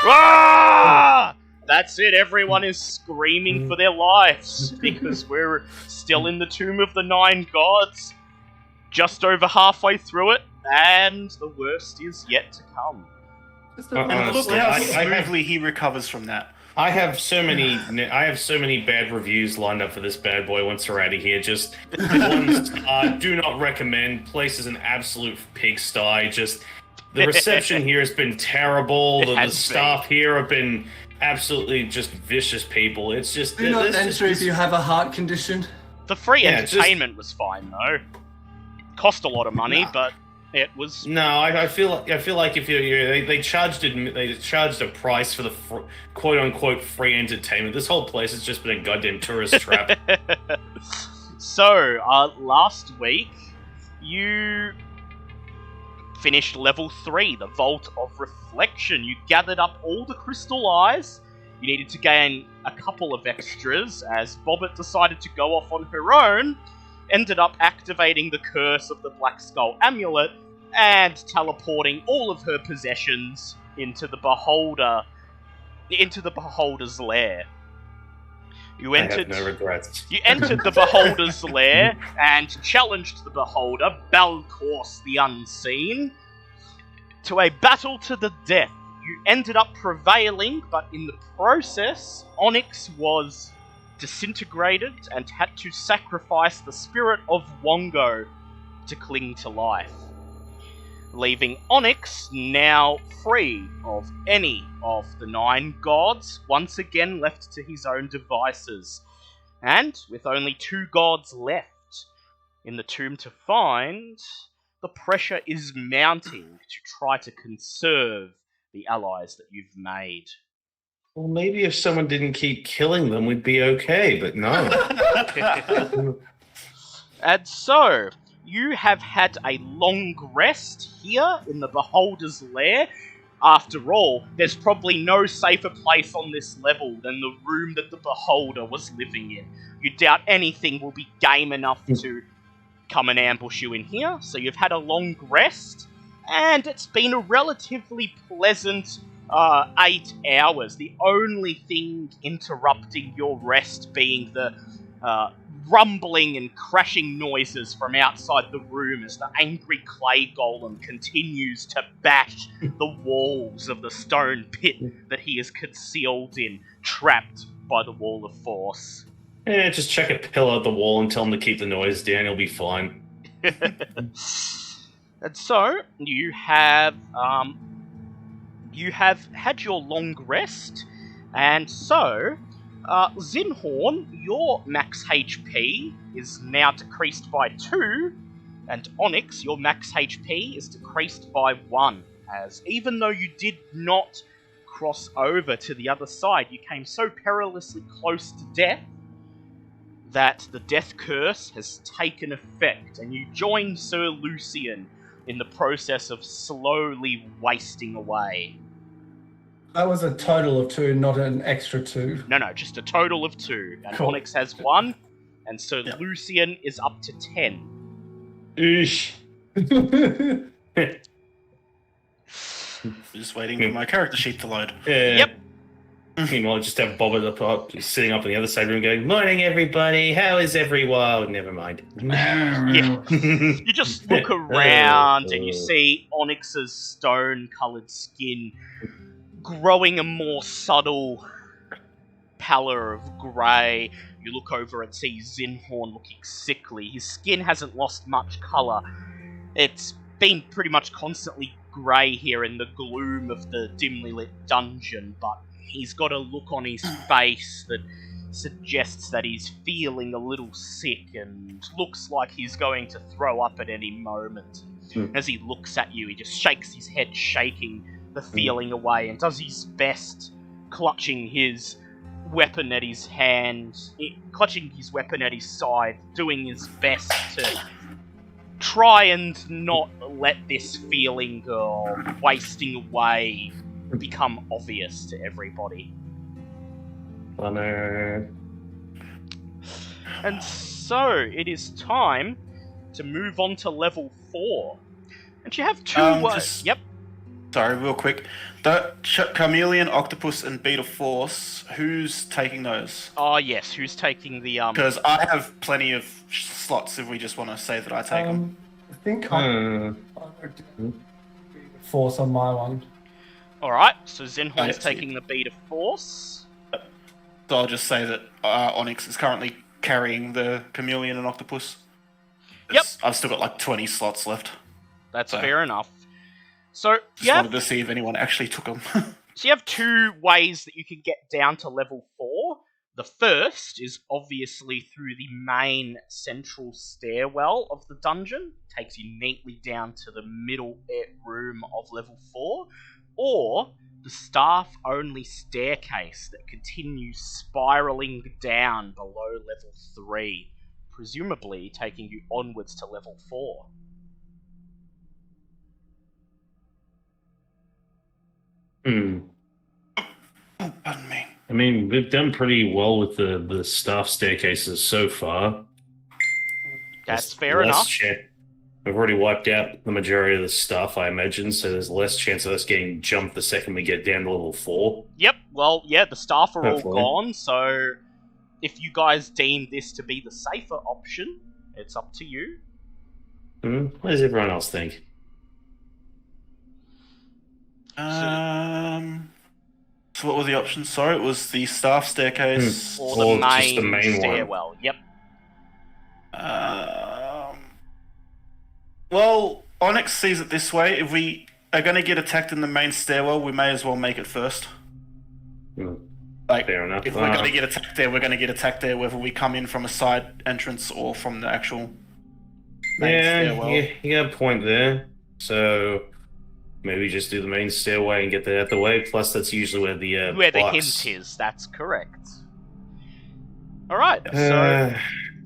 Ah! That's it, everyone is screaming for their lives because we're still in the Tomb of the Nine Gods, just over halfway through it, and the worst is yet to come. And look how smoothly he recovers from that. I have so many bad reviews lined up for this bad boy once we're out of here. Just ones do not recommend. Place is an absolute pigsty. Just the reception here has been terrible. The staff here have been absolutely just vicious people. It's just do not enter if you have a heart condition. The free entertainment was fine though. Cost a lot of money, but it was. No, I feel like if they charged a price for the quote unquote free entertainment. This whole place has just been a goddamn tourist trap. So last week you finished level 3, the Vault of Reflection. You gathered up all the crystal eyes. You needed to gain a couple of extras as Bobbit decided to go off on her own, ended up activating the curse of the Black Skull amulet and teleporting all of her possessions into the Beholder's lair. I have no regrets. You entered the Beholder's lair and challenged the Beholder, Balcourse the Unseen, to a battle to the death. You ended up prevailing, but in the process, Onyx was disintegrated and had to sacrifice the spirit of Wongo to cling to life, leaving Onyx now free of any of the 9 gods, once again left to his own devices. And with only 2 gods left in the tomb to find, the pressure is mounting to try to conserve the allies that you've made. Well, maybe if someone didn't keep killing them, we'd be okay, but no. And so, you have had a long rest here in the Beholder's lair. After all, there's probably no safer place on this level than the room that the Beholder was living in. You doubt anything will be game enough to come and ambush you in here, so you've had a long rest, and it's been a relatively pleasant 8 hours. The only thing interrupting your rest being the rumbling and crashing noises from outside the room as the angry clay golem continues to bash the walls of the stone pit that he is concealed in, trapped by the wall of force. Yeah, just check a pillar at the wall and tell him to keep the noise down, he'll be fine. And so, you have had your long rest, and so, Zinhorn, your max HP is now decreased by 2, and Onyx, your max HP is decreased by 1, as even though you did not cross over to the other side, you came so perilously close to death that the death curse has taken effect, and you join Sir Lucian in the process of slowly wasting away. That was a total of 2, not an extra 2. No, just a total of 2. And cool. Onyx has 1, and so Lucian is up to 10. Eesh. Just waiting for my character sheet to load. Yep. Meanwhile, just have Bob sitting up on the other side of the room going, "Morning, everybody. How is everyone?" Never mind. Yeah. You just look around and you see Onyx's stone-coloured skin growing a more subtle pallor of grey. You look over and see Zinhorn looking sickly. His skin hasn't lost much colour. It's been pretty much constantly grey here in the gloom of the dimly lit dungeon, but he's got a look on his face that suggests that he's feeling a little sick and looks like he's going to throw up at any moment. As he looks at you, he just shakes his head, shaking the feeling away, and does his best, clutching his weapon at his hand, clutching his weapon at his side, doing his best to try and not let this feeling wasting away become obvious to everybody. Funner. And so, it is time to move on to level 4. And you have two... Yep. Sorry, real quick. The Chameleon, Octopus, and Beat of Force, who's taking those? Oh, yes, who's taking the... Because I have plenty of slots if we just want to say that I take them. I think I would do Force on my one. Alright, so Zinhorn's taking the Beat of Force. So I'll just say that Onyx is currently carrying the Chameleon and Octopus. Yep. I've still got like 20 slots left. That's fair enough. So just wanted to see if anyone actually took them. So you have two ways that you can get down to level 4. The first is obviously through the main central stairwell of the dungeon. Takes you neatly down to the middle room of level 4. Or the staff-only staircase that continues spiraling down below level 3, presumably taking you onwards to level 4. Oh, pardon me. I mean, we've done pretty well with the staff staircases so far. That's fair enough. We've already wiped out the majority of the stuff, I imagine, so there's less chance of us getting jumped the second we get down to level 4. Yep, well, yeah, the staff are all gone, so if you guys deem this to be the safer option, it's up to you. What does everyone else think? So what were the options? Sorry, it was the staff staircase or the main, just the main stairwell. One. Yep. Well, Onyx sees it this way. If we are going to get attacked in the main stairwell, we may as well make it first. Like, fair enough. If we're going to get attacked there, we're going to get attacked there, whether we come in from a side entrance or from the actual main stairwell. Yeah, you got a point there. So maybe just do the main stairway and get that out of the way. Plus, that's usually where the hint is. That's correct. All right. So,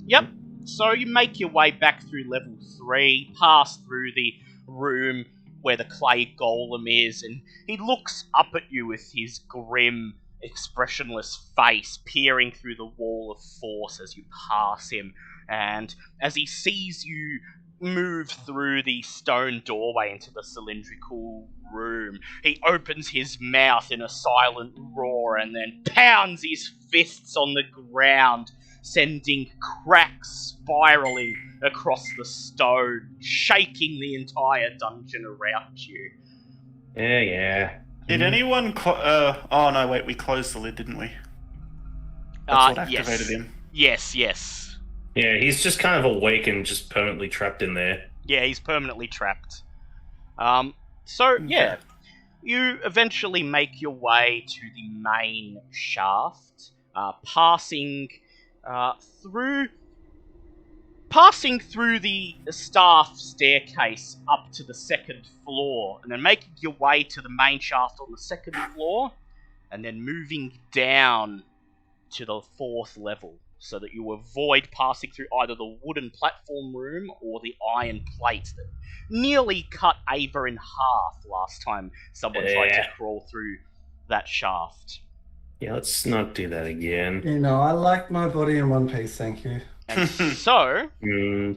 yep. So you make your way back through level 3, pass through the room where the clay golem is, and he looks up at you with his grim, expressionless face peering through the wall of force as you pass him. And as he sees you move through the stone doorway into the cylindrical room, he opens his mouth in a silent roar and then pounds his fists on the ground, sending cracks spiraling across the stone, shaking the entire dungeon around you. Yeah. Did anyone... oh, no, wait, we closed the lid, didn't we? That's what activated him. Yes. Yeah, he's just kind of awake and just permanently trapped in there. Yeah, he's permanently trapped. Yeah. You eventually make your way to the main shaft, passing through the staff staircase up to the second floor, and then making your way to the main shaft on the second floor, and then moving down to the 4th level, so that you avoid passing through either the wooden platform room or the iron plate that nearly cut Ava in half last time someone tried to crawl through that shaft. Yeah, let's not do that again. You know, I like my body in one piece, thank you. And so, you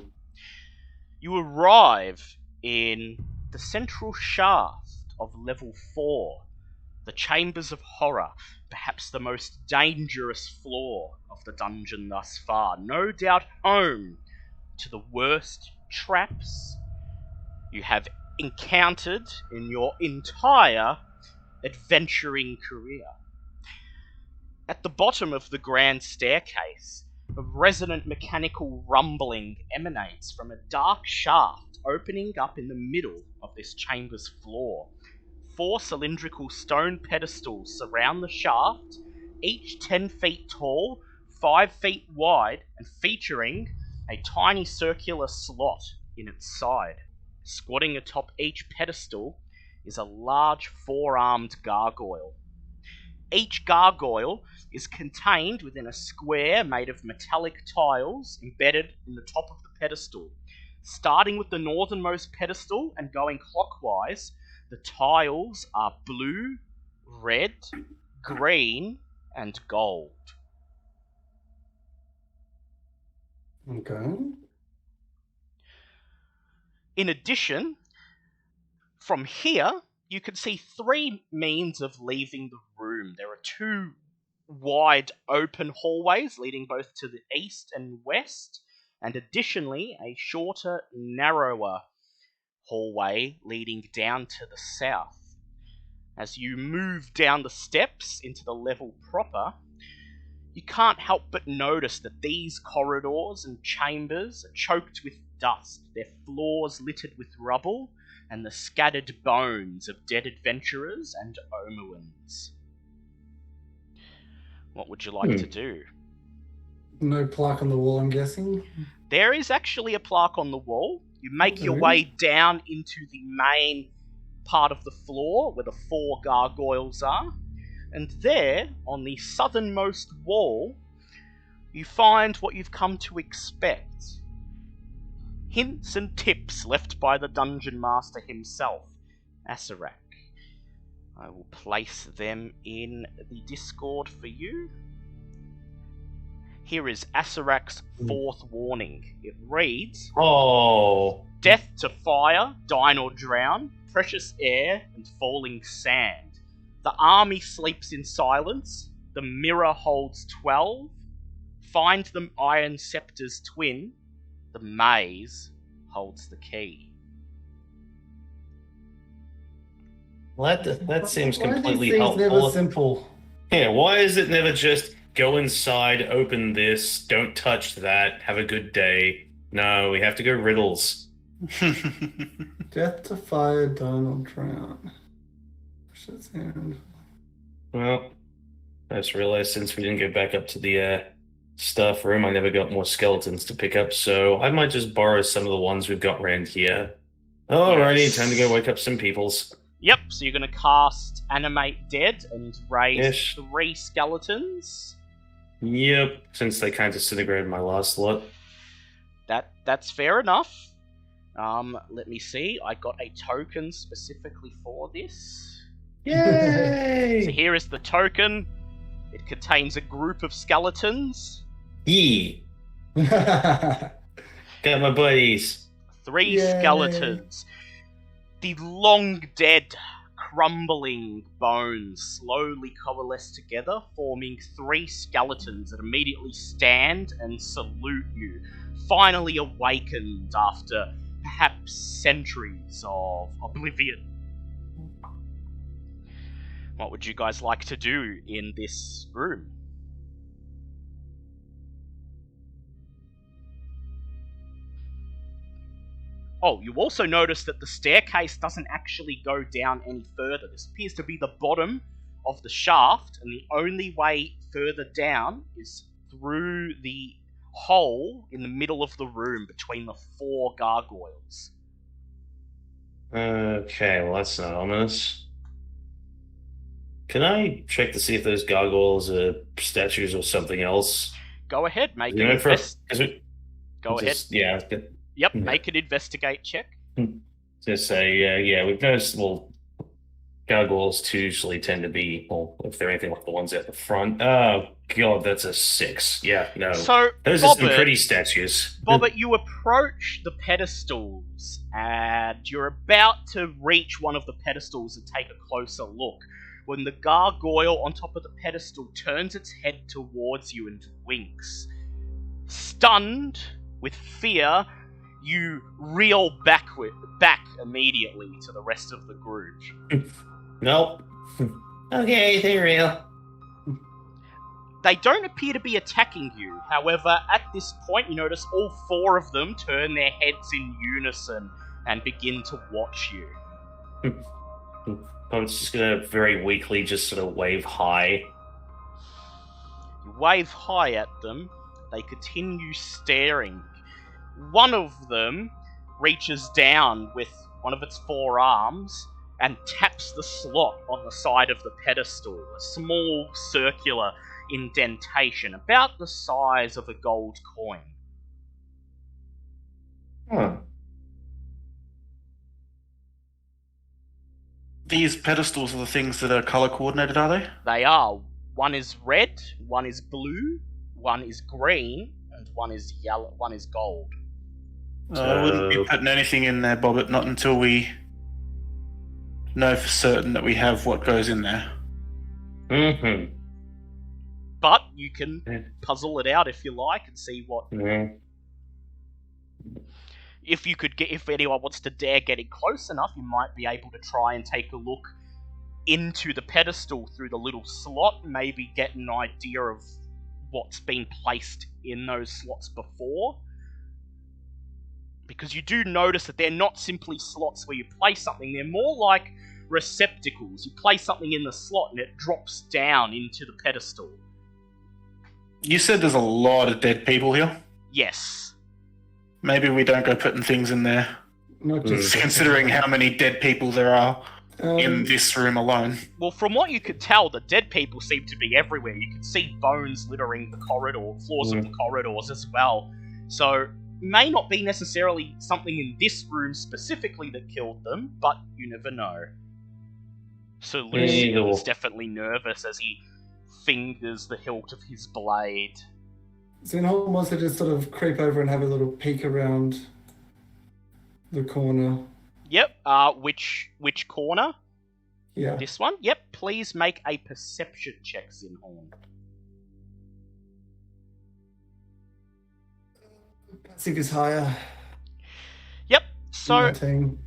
arrive in the central shaft of level 4, the Chambers of Horror, perhaps the most dangerous floor of the dungeon thus far. No doubt home to the worst traps you have encountered in your entire adventuring career. At the bottom of the grand staircase, a resonant mechanical rumbling emanates from a dark shaft opening up in the middle of this chamber's floor. 4 cylindrical stone pedestals surround the shaft, each 10 feet tall, 5 feet wide and featuring a tiny circular slot in its side. Squatting atop each pedestal is a large 4-armed gargoyle. Each gargoyle is contained within a square made of metallic tiles embedded in the top of the pedestal. Starting with the northernmost pedestal and going clockwise, the tiles are blue, red, green, and gold. Okay. In addition, from here, you can see 3 means of leaving the room. There are 2 wide open hallways leading both to the east and west, and additionally a shorter, narrower hallway leading down to the south. As you move down the steps into the level proper, you can't help but notice that these corridors and chambers are choked with dust, their floors littered with rubble, and the scattered bones of dead adventurers and Omuans. What would you like to do? No plaque on the wall, I'm guessing? There is actually a plaque on the wall. You make your way down into the main part of the floor where the 4 gargoyles are, and there, on the southernmost wall, you find what you've come to expect. Hints and tips left by the Dungeon Master himself, Acerak. I will place them in the Discord for you. Here is Acerak's 4th warning. It reads, Death to fire, dine or drown, precious air, and falling sand. The army sleeps in silence, the mirror holds 12, find the iron scepter's twin, the maze holds the key. Well, that seems completely Why are these things helpful. never simple? Yeah, why is it never just go inside, open this, don't touch that, have a good day? No, we have to go riddles. Death to fire, dine or drown. Well, I just realized since we didn't go back up to the staff room, I never got more skeletons to pick up, so I might just borrow some of the ones we've got around here. Alrighty, time to go wake up some peoples. Yep, so you're going to cast Animate Dead and raise 3 skeletons. Yep, since they kind of disintegrated my last lot. That's fair enough. Let me see. I got a token specifically for this. Yay! So here is the token. It contains a group of skeletons. Yee! Got my buddies. 3 skeletons. The long dead, crumbling bones slowly coalesce together, forming 3 skeletons that immediately stand and salute you, finally awakened after perhaps centuries of oblivion. What would you guys like to do in this room? Oh, you also notice that the staircase doesn't actually go down any further. This appears to be the bottom of the shaft, and the only way further down is through the hole in the middle of the room between the 4 gargoyles. Okay, well that's not ominous. Can I check to see if those gargoyles are statues or something else? Go ahead, make You an know, Go ahead. Yeah. Yep, make an investigate check. Just say, yeah, we've noticed, well, gargoyles usually tend to be, well, if they're anything like the ones at the front. Oh, God, that's a 6. Yeah, no. So, those are some pretty statues. Bobbert, you approach the pedestals, and you're about to reach one of the pedestals and take a closer look, when the gargoyle on top of the pedestal turns its head towards you and winks. Stunned with fear, you reel back immediately to the rest of the group. Nope. Okay, they're real. They don't appear to be attacking you. However, at this point, you notice all 4 of them turn their heads in unison and begin to watch you. I'm just gonna very weakly just sort of wave hi. You wave high at them. They continue staring. One of them reaches down with one of its forearms and taps the slot on the side of the pedestal, a small circular indentation about the size of a gold coin. Huh. These pedestals are the things that are color coordinated, are they? They are. One is red, one is blue, one is green, and one is yellow. One is gold. I wouldn't be putting anything in there, Bobbit, not until we know for certain that we have what goes in there. Mm-hmm. But you can puzzle it out if you like and see what. Mm-hmm. If anyone wants to dare getting close enough, you might be able to try and take a look into the pedestal through the little slot, maybe get an idea of what's been placed in those slots before. Because you do notice that they're not simply slots where you place something, they're more like receptacles. You place something in the slot and it drops down into the pedestal. You said there's a lot of dead people here? Yes. Maybe we don't go putting things in there. Not just Considering how many dead people there are in this room alone. Well, from what you could tell, the dead people seem to be everywhere. You can see bones littering the floors of the corridors as well. So, may not be necessarily something in this room specifically that killed them, but you never know. So Lucian is definitely nervous as he fingers the hilt of his blade. Zinhorn wants to just sort of creep over and have a little peek around the corner. Yep, which corner? Yeah. This one? Yep, please make a perception check, Zinhorn. Passive is higher. Yep, so 19.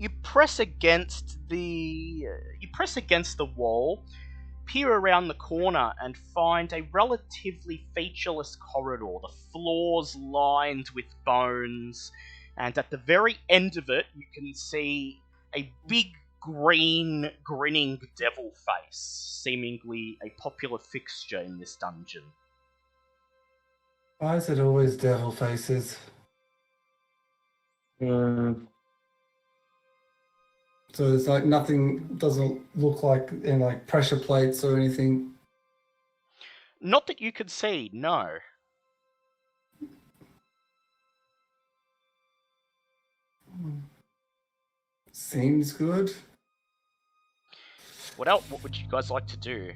you press against the wall, peer around the corner and find a relatively featureless corridor, the floors lined with bones, and at the very end of it you can see a big green grinning devil face, seemingly a popular fixture in this dungeon. Why is it always devil faces? So it's like nothing doesn't look like in like pressure plates or anything. Not that you could see, no. Seems good. What would you guys like to do?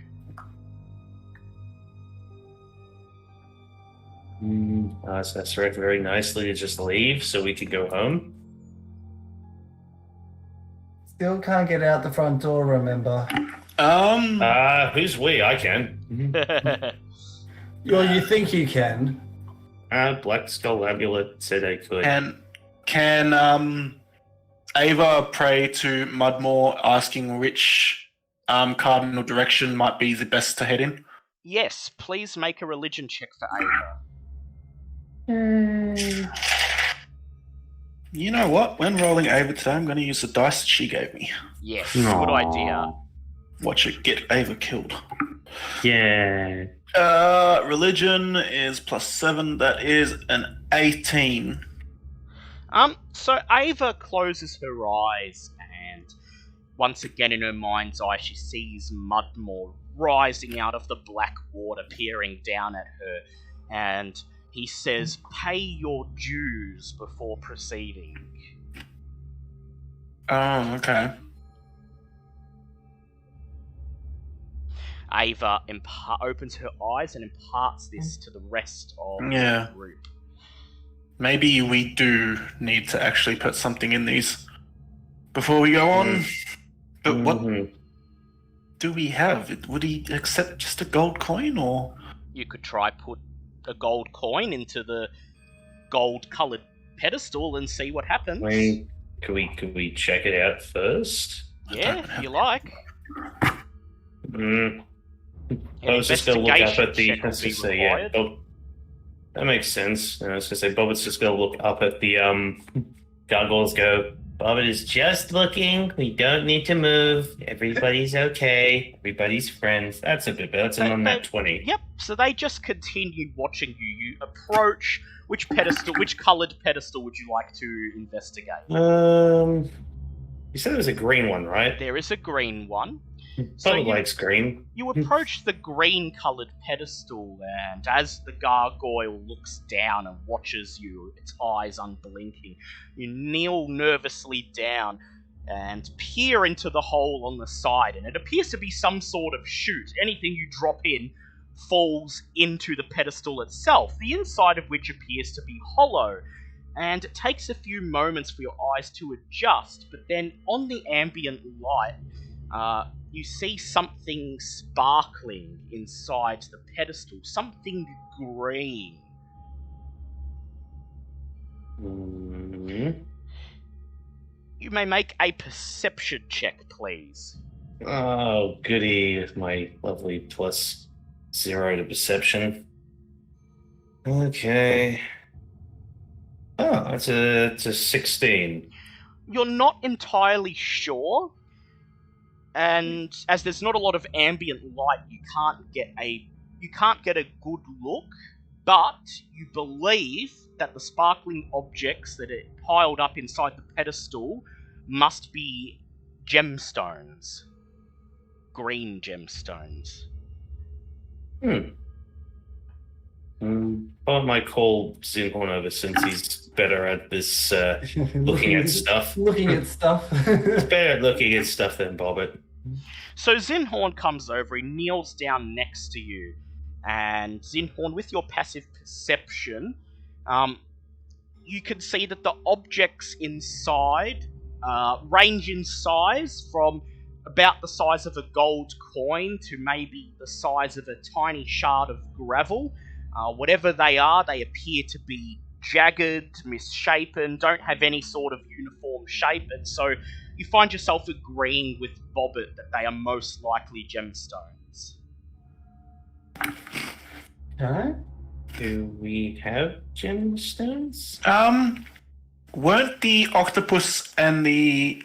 So that's right, very nicely to just leave so we can go home. Still can't get out the front door, remember? Who's we? I can. Well, you think you can. Black Skull Amulet said I could. Can Ava pray to Mudmore asking which cardinal direction might be the best to head in? Yes, please make a religion check for Ava. You know what? When rolling Ava today, I'm going to use the dice that she gave me. Yes, good idea. Watch it get Ava killed. Yeah. Religion is +7. That is an 18. So Ava closes her eyes, and once again in her mind's eye, she sees Mudmore rising out of the black water, peering down at her, and he says, "Pay your dues before proceeding." Oh, okay. Ava opens her eyes and imparts this to the rest of the group. Maybe we do need to actually put something in these before we go on. But what do we have? Would he accept just a gold coin, or...? You could try put a gold coin into the gold-coloured pedestal and see what happens. Could we check it out first? Yeah, if you like. I was just going to look up at the... that makes sense. I was going to say, Bobbitt's just going to look up at the gargoyles, go, Bobbit is just looking. We don't need to move. Everybody's okay. Everybody's friends. That's a bit better. That's on that 20. Yep, so they just continue watching you. You approach. Which coloured pedestal would you like to investigate? You said there was a green one, right? There is a green one. Bobbit likes green. You approach the green-coloured pedestal, and as the gargoyle looks down and watches you, its eyes unblinking, you kneel nervously down and peer into the hole on the side, and it appears to be some sort of chute. Anything you drop in falls into the pedestal itself, the inside of which appears to be hollow, and it takes a few moments for your eyes to adjust, but then on the ambient light, you see something sparkling inside the pedestal, something green. Mm-hmm. You may make a perception check, please. Oh, goody, with my lovely +0 to perception. Okay. Oh, it's a 16. You're not entirely sure, and as there's not a lot of ambient light, you can't get a good look, but you believe that the sparkling objects that are piled up inside the pedestal must be gemstones. Green gemstones. I might call Zinhorn over since he's better at this looking at stuff. Looking at stuff. He's better at looking at stuff than Bobbit. So Zinhorn comes over, he kneels down next to you, and Zinhorn, with your passive perception, you can see that the objects inside range in size from about the size of a gold coin to maybe the size of a tiny shard of gravel. Whatever they are, they appear to be jagged, misshapen, don't have any sort of uniform shape, and so you find yourself agreeing with Bobbit that they are most likely gemstones. Okay. Do we have gemstones? Weren't the octopus and the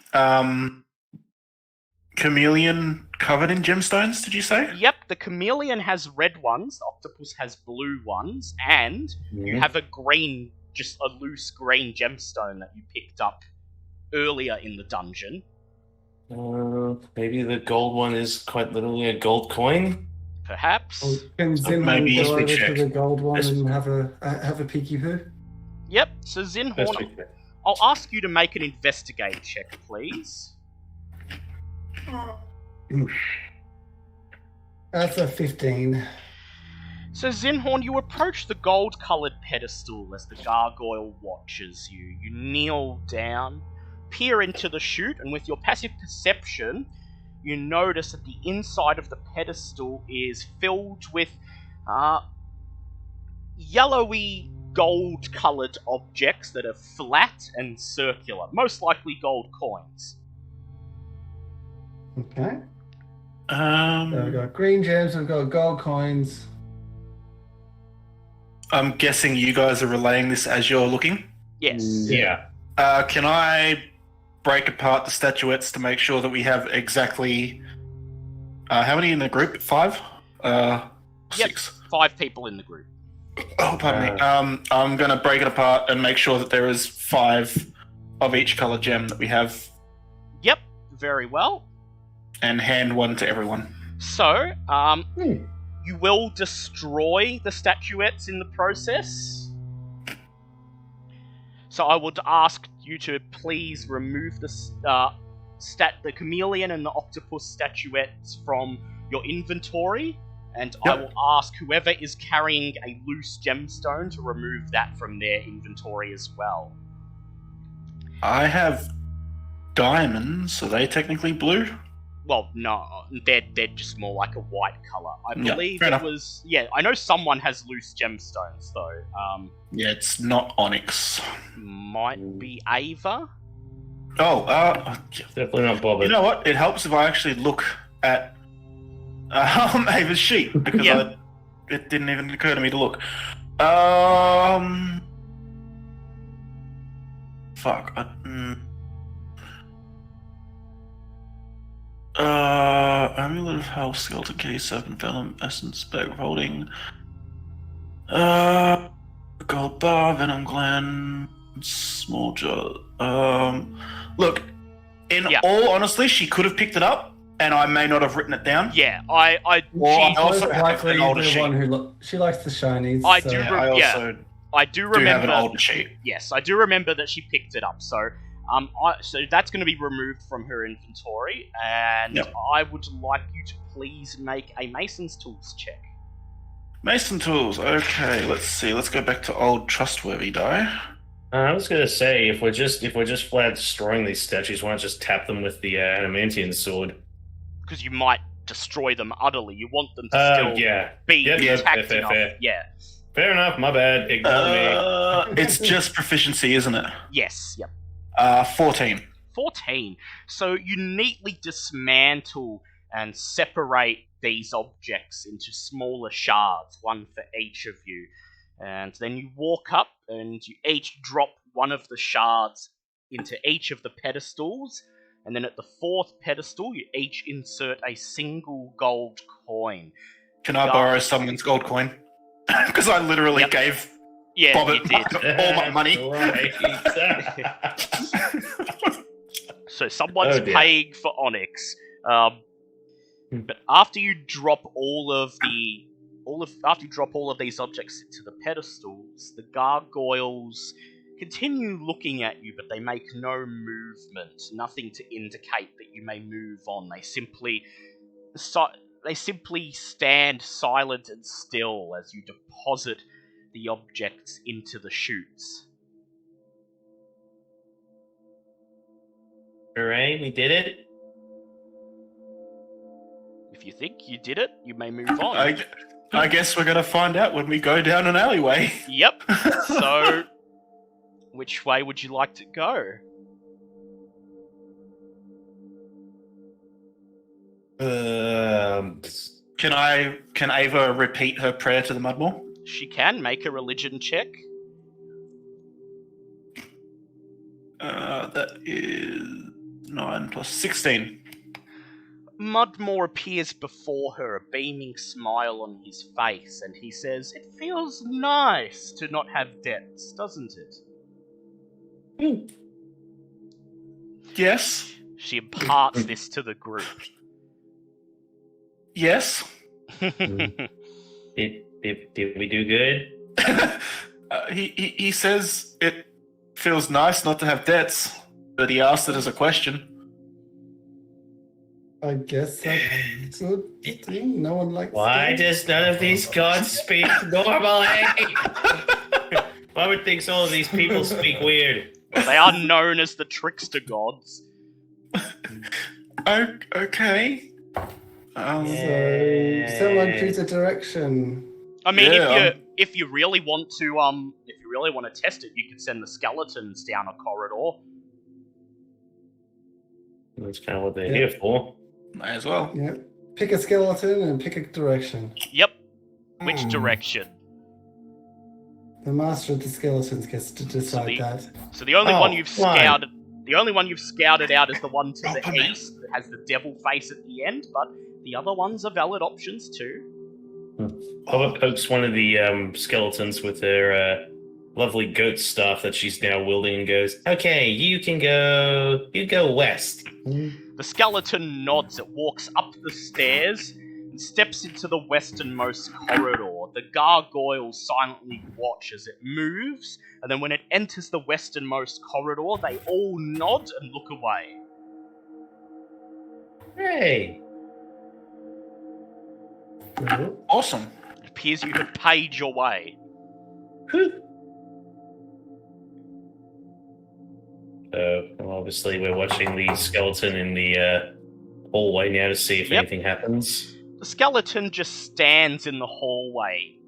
chameleon covered in gemstones, did you say? Yep, the chameleon has red ones, the octopus has blue ones, and you have a green, just a loose green gemstone that you picked up earlier in the dungeon. Maybe the gold one is quite literally a gold coin? Perhaps. Or can Zinhorn maybe go over check. to the gold one and have a peeky poo? Yep, so Zinhorn, I'll ask you to make an investigate check, please. That's a 15. So Zinhorn, you approach the gold-coloured pedestal as the gargoyle watches you. You kneel down, peer into the chute, and with your passive perception, you notice that the inside of the pedestal is filled with yellowy gold-coloured objects that are flat and circular, most likely gold coins. Okay. So we've got green gems, we've got gold coins. I'm guessing you guys are relaying this as you're looking? Yes. Yeah. Can I break apart the statuettes to make sure that we have exactly... how many in the group? 5? 6. 5 people in the group. Oh, pardon me. I'm going to break it apart and make sure that there is 5 of each colour gem that we have. Yep, very well. And hand one to everyone. So, you will destroy the statuettes in the process. So I would ask you to please remove the chameleon and the octopus statuettes from your inventory, and Yep. I will ask whoever is carrying a loose gemstone to remove that from their inventory as well. I have diamonds. Are they technically blue? Well, no, they're just more like a white color. I Yeah, believe fair it enough. was... Yeah, I know someone has loose gemstones, though. Yeah, it's not onyx. Might be Ava? Oh, Definitely not Bobbit. you know what? It helps if I actually look at Ava's sheet, because Yeah. it didn't even occur to me to look. Fuck. Amulet of Health, Skeleton Key, Serpent Venom, Essence, Bag of Holding. Gold Bar, Venom Gland, Small Jar. Look, in all honesty, she could have picked it up, and I may not have written it down. Yeah, I also have an older sheet. She likes the shinies. I do remember have an older sheet. Yes, I do remember that she picked it up. So, so that's going to be removed from her inventory, and I would like you to please make a Mason's Tools check. Mason Tools. Okay, let's see. Let's go back to old trustworthy die. I was gonna say if we're just flat destroying these statues, why not just tap them with the adamantium sword? Because you might destroy them utterly. You want them to still be intact enough. Fair. Yeah. Fair enough. My bad. Ignore me. It's just proficiency, isn't it? Yes. Yep. 14. 14. So you neatly dismantle and separate these objects into smaller shards, one for each of you. And then you walk up and you each drop one of the shards into each of the pedestals. And then at the fourth pedestal, you each insert a single gold coin. Can I borrow someone's gold coin? Because I literally gave Bob all my money. So someone's paying for Onyx. But after you drop all of these objects into the pedestals, the gargoyles continue looking at you, but they make no movement, nothing to indicate that you may move on. They simply stand silent and still as you deposit the objects into the chutes. Hooray, we did it. If you think you did it, you may move on. I guess we're going to find out when we go down an alleyway. Yep. So, which way would you like to go? Can Ava repeat her prayer to the Mudmore? She can. Make a religion check. That is 9 plus 16. Mudmore appears before her, a beaming smile on his face, and he says, "It feels nice to not have debts, doesn't it?" Yes. She imparts this to the group. Yes. Did we do good? He says it feels nice not to have debts, but he asked it as a question. I guess that's a good thing. No one likes Why does none of these gods speak normally? I would think all of these people speak weird. Well, they are known as the trickster gods. So, Okay. someone choose a direction. I mean, if you really want to test it, you could send the skeletons down a corridor. That's kind of what they're here for. May as well. Yeah. Pick a skeleton and pick a direction. Yep. Which direction? The master of the skeletons gets to decide that. So the only one you've scouted out is the one to the east that has the devil face at the end, but the other ones are valid options too. Bubba pokes one of the skeletons with their lovely goat staff that she's now wielding and goes, "Okay, you go west." The skeleton nods, it walks up the stairs and steps into the westernmost corridor. The gargoyles silently watch as it moves, and then when it enters the westernmost corridor, they all nod and look away. Hey! Awesome. It appears you have paid your way. Obviously we're watching the skeleton in the hallway now to see if anything happens. The skeleton just stands in the hallway.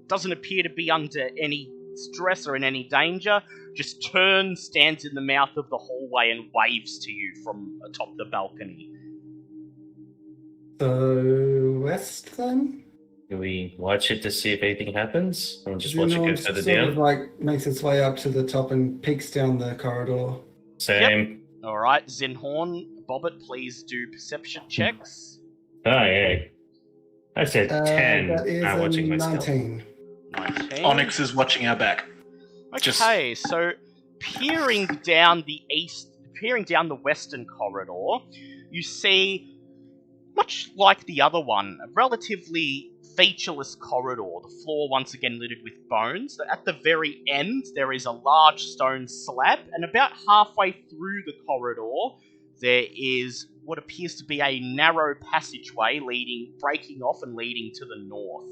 Doesn't appear to be under any stress or in any danger. Just turns, stands in the mouth of the hallway and waves to you from atop the balcony. So, west then? Do we watch it to see if anything happens? Or just You watch know, it go it further sort down? of like makes its way up to the top and peeks down the corridor. Same. Alright, Zinhorn Bobbit, please do perception checks. Oh, yeah. I said 10. That is I'm a watching myself. 19. 19. Onyx is watching our back. Okay, so peering down the western corridor, you see, much like the other one, a relatively featureless corridor, the floor once again littered with bones. At the very end, there is a large stone slab, and about halfway through the corridor, there is what appears to be a narrow passageway breaking off and leading to the north.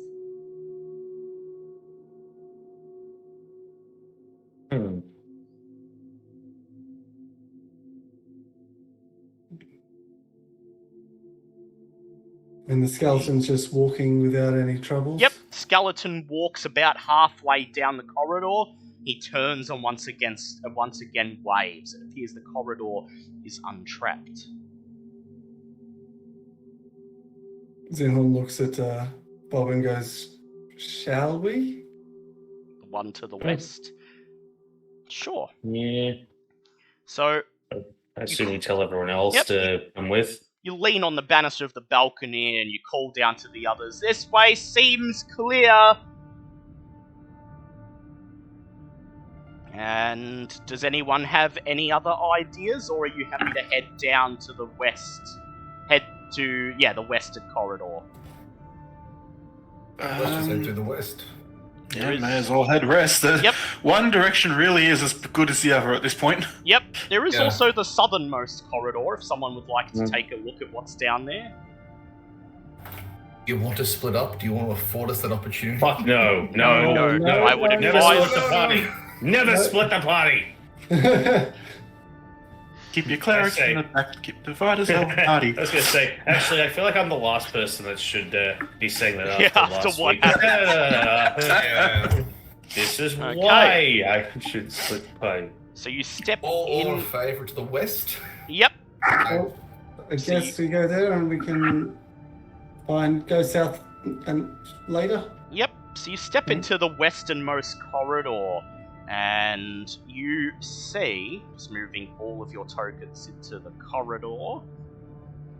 And the skeleton's just walking without any trouble? Yep, skeleton walks about halfway down the corridor. He turns and once again waves. It appears the corridor is untrapped. Zinhorn looks at Bob and goes, "Shall we?" The one to the west. Sure. Yeah. So I assume you tell everyone else to come with. you lean on the banister of the balcony and you call down to the others, "This way seems clear." And does anyone have any other ideas, or are you happy to head down to the west? Head to, the western corridor. Let's just head to the west. Yeah, may as well head west. One direction really is as good as the other at this point. Yep, there is also the southernmost corridor, if someone would like to take a look at what's down there. You want to split up? Do you want to afford us that opportunity? Fuck no. I would Never advise... split the party. Never split the party. Keep your clerics in the back, keep the fighters out of the party. I was going to say, actually, I feel like I'm the last person that should be saying that after last what week. This is why I should split the party. So you step All in... in favour to the west? Yep. Well, I guess we go there and we can go south and later. Yep, so you step into the westernmost corridor, and you see, just moving all of your tokens into the corridor.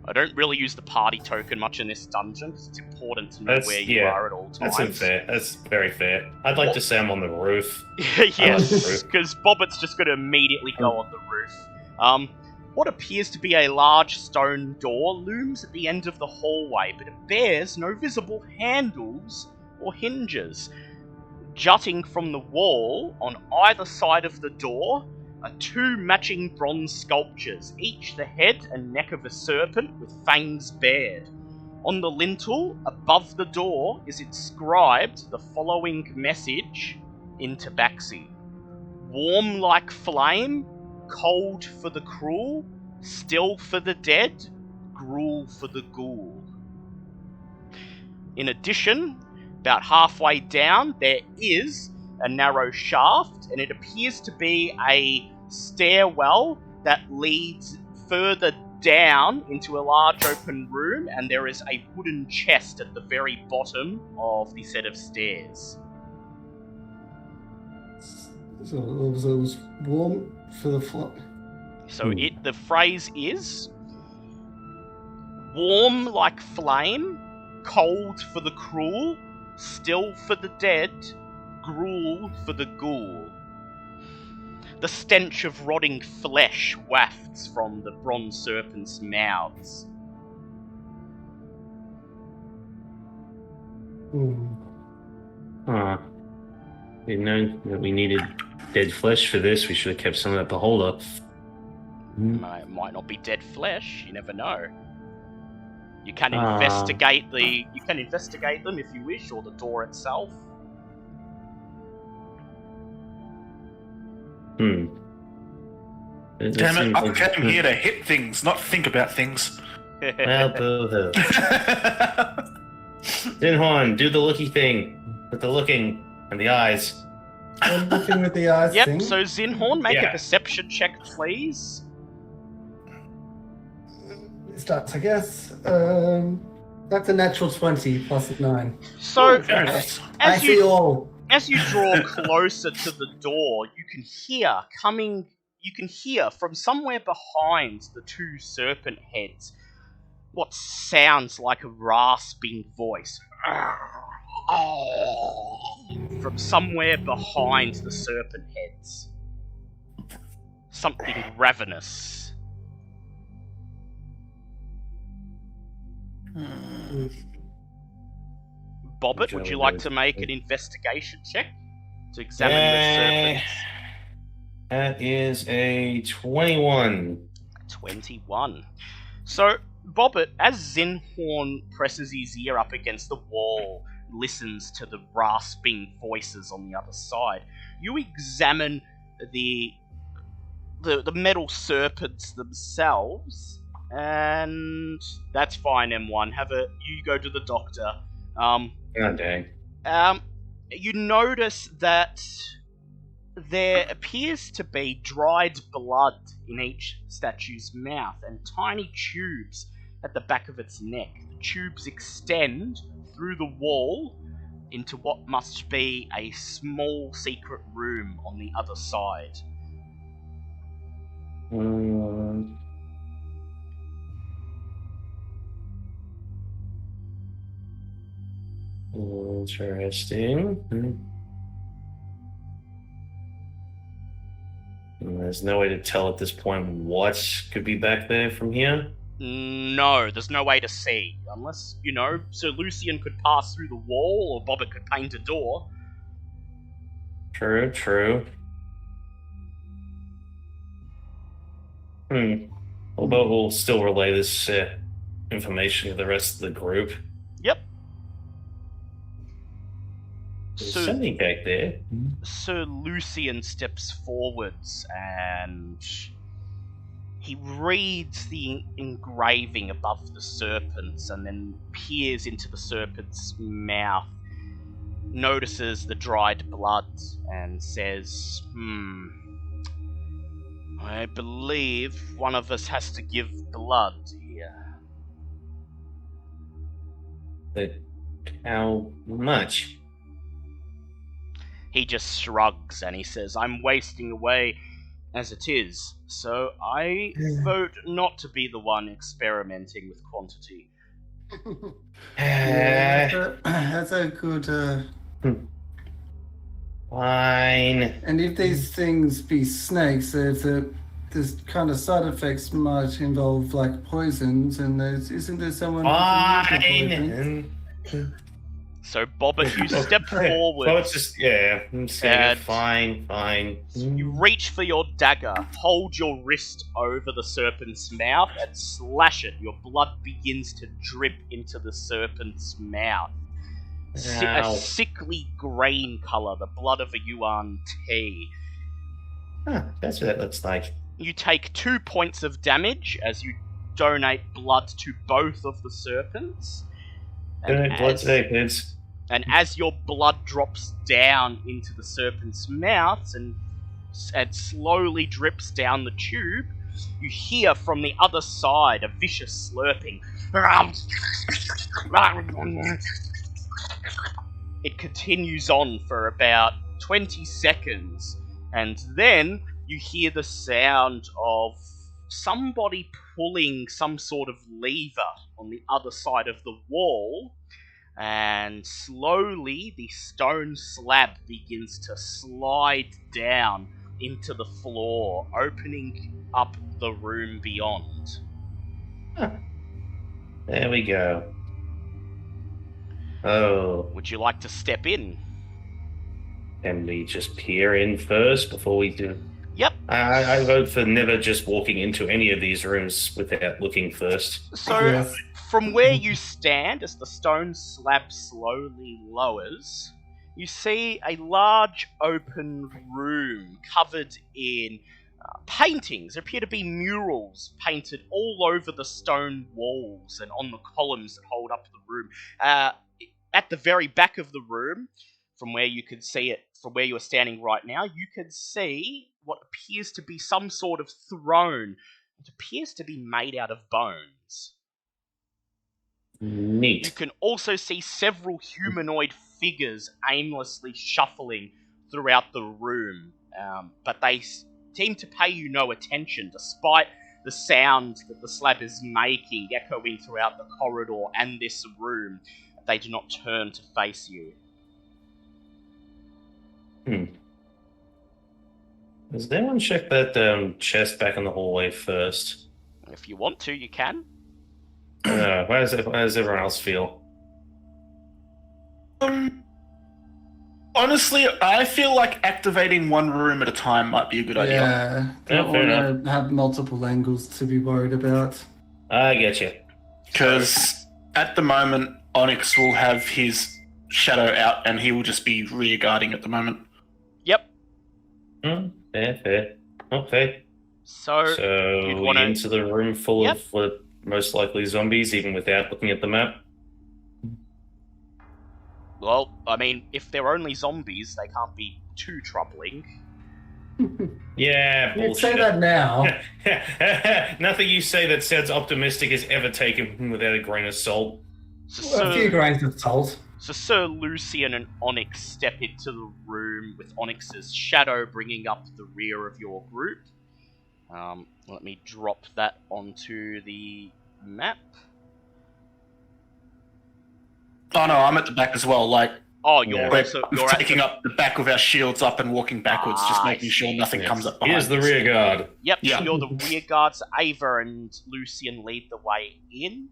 I don't really use the party token much in this dungeon, because it's important to know where you are at all times. That's unfair. That's very fair. I'd like to say I'm on the roof. Yes, because Bobbit's just going to immediately go on the roof. What appears to be a large stone door looms at the end of the hallway, but it bears no visible handles or hinges. Jutting from the wall on either side of the door are two matching bronze sculptures, each the head and neck of a serpent with fangs bared. On the lintel above the door is inscribed the following message in Tabaxi: "Warm like flame, cold for the cruel, still for the dead, gruel for the ghoul." In addition, about halfway down, there is a narrow shaft, and it appears to be a stairwell that leads further down into a large open room, and there is a wooden chest at the very bottom of the set of stairs. So it was warm for the floor. So the phrase is: "Warm like flame, cold for the cruel, still for the dead, gruel for the ghoul." The stench of rotting flesh wafts from the bronze serpents' mouths. Didn't know that we needed dead flesh for this. We should have kept some of that beholder. It might not be dead flesh. You never know. You can investigate You can investigate them if you wish, or the door itself. Damn it! I came here to hit things, not think about things. Well, Zinhorn, do the looky thing with the looking and the eyes. I'm looking with the eyes. Yep. thing. So Zinhorn, make a perception check, please. It starts, I guess. That's a natural 20 plus 9. So I see all. As you draw closer to the door, you can hear coming you can hear from somewhere behind the two serpent heads what sounds like a rasping voice. From somewhere behind the serpent heads. Something ravenous. Bobbit, would you like to make an investigation check to examine the serpents? That is a 21. 21. So, Bobbit, as Zinhorn presses his ear up against the wall, listens to the rasping voices on the other side, you examine the metal serpents themselves, and that's fine, M1. You go to the doctor. Oh, dang. You notice that there appears to be dried blood in each statue's mouth and tiny tubes at the back of its neck. The tubes extend through the wall into what must be a small secret room on the other side. Interesting. There's no way to tell at this point what could be back there from here? No, there's no way to see. Unless, Sir Lucian could pass through the wall, or Bobbit could paint a door. True. Although we'll still relay this information to the rest of the group. Yep. There's something back there. Sir Lucian steps forwards and he reads the engraving above the serpents and then peers into the serpent's mouth, notices the dried blood and says, I believe one of us has to give blood here. But how much? He just shrugs and he says, I'm wasting away as it is, so I vote not to be the one experimenting with quantity. That's a good... Fine. And if these things be snakes, this kind of side effects might involve like poisons, and isn't there someone who can use the poison? So, Bobbit, you step forward. Well, it's just, I'm saying fine. You reach for your dagger, hold your wrist over the serpent's mouth, and slash it. Your blood begins to drip into the serpent's mouth. A sickly green colour, the blood of a yuan tea. That's what that looks like. You take 2 points of damage as you donate blood to both of the serpents. And as your blood drops down into the serpent's mouths and slowly drips down the tube, you hear from the other side a vicious slurping. It continues on for about 20 seconds, and then you hear the sound of somebody pulling some sort of lever on the other side of the wall, and slowly the stone slab begins to slide down into the floor, opening up the room beyond. There we go. Oh. Would you like to step in? Can we just peer in first before we do? Yep. I vote for never just walking into any of these rooms without looking first. So, from where you stand, as the stone slab slowly lowers, you see a large open room covered in paintings. There appear to be murals painted all over the stone walls and on the columns that hold up the room. At the very back of the room, from where you can see it, from where you are standing right now, you can see what appears to be some sort of throne. It appears to be made out of bones. Neat. You can also see several humanoid figures aimlessly shuffling throughout the room, but they seem to pay you no attention, despite the sound that the slab is making echoing throughout the corridor and this room. They do not turn to face you. Does anyone check that chest back in the hallway first? If you want to, you can. How does everyone else feel? Honestly, I feel like activating one room at a time might be a good idea. Yeah, don't fair want to have multiple angles to be worried about. I get you. Because at the moment, Onyx will have his shadow out and he will just be rear guarding at the moment. Yep. Fair. Okay. So you'd want into the room full of what most likely zombies, even without looking at the map? Well, I mean, if they're only zombies, they can't be too troubling. Yeah, bullshit. You'd say that now. Nothing you say that sounds optimistic is ever taken without a grain of salt. A few grains of salt. So Sir Lucian and Onyx step into the room with Onyx's shadow bringing up the rear of your group. Let me drop that onto the map. Oh no, I'm at the back as well. Like, you're taking up the back of our shields up and walking backwards, just making sure nothing comes up behind Here's the rear guard. Yep, so you're the rear guards. Ava and Lucian lead the way in,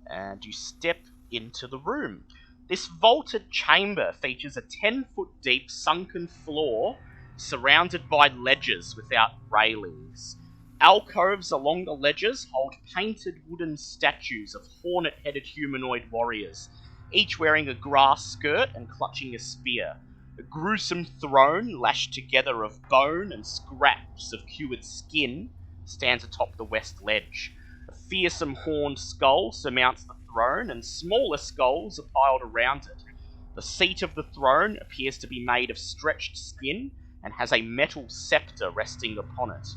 and you step into the room. This vaulted chamber features a 10-foot deep sunken floor surrounded by ledges without railings. Alcoves along the ledges hold painted wooden statues of hornet-headed humanoid warriors, each wearing a grass skirt and clutching a spear. A gruesome throne, lashed together of bone and scraps of cured skin, stands atop the west ledge. A fearsome horned skull surmounts the throne, and smaller skulls are piled around it. The seat of the throne appears to be made of stretched skin, and has a metal scepter resting upon it.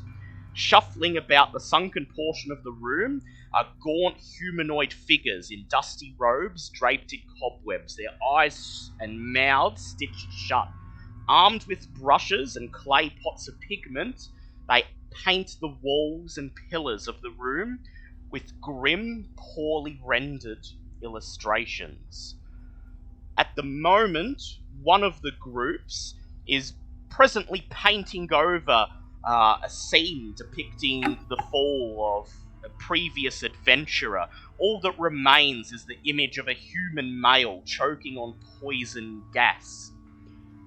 Shuffling about the sunken portion of the room are gaunt humanoid figures in dusty robes draped in cobwebs, their eyes and mouths stitched shut. Armed with brushes and clay pots of pigment, they paint the walls and pillars of the room with grim, poorly rendered illustrations. At the moment, one of the groups is presently painting over a scene depicting the fall of a previous adventurer. All that remains is the image of a human male choking on poison gas.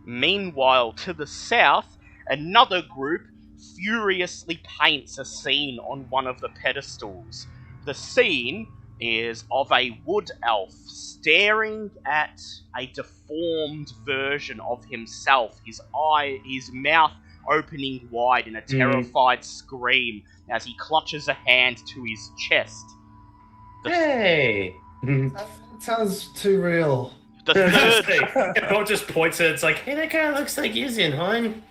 Meanwhile, to the south, another group furiously paints a scene on one of the pedestals. The scene is of a wood elf staring at a deformed version of himself, his mouth opening wide in a terrified scream as he clutches a hand to his chest. Hey! That sounds too real. The third... Everyone just points at it, it's like, hey, that guy looks like you, Zinhorn.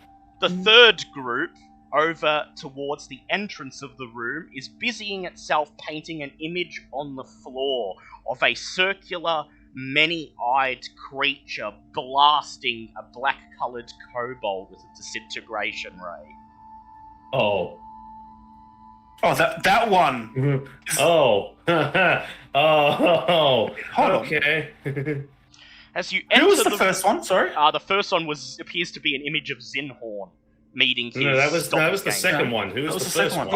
The third group, over towards the entrance of the room, is busying itself painting an image on the floor of a circular, many-eyed creature blasting a black-coloured kobold with a disintegration ray. Oh, that one. Oh. Oh. Hold okay. As you enter Who was the first one? Sorry. The first one appears to be an image of Zinhorn meeting his. No, that was the second one. Who was the first one?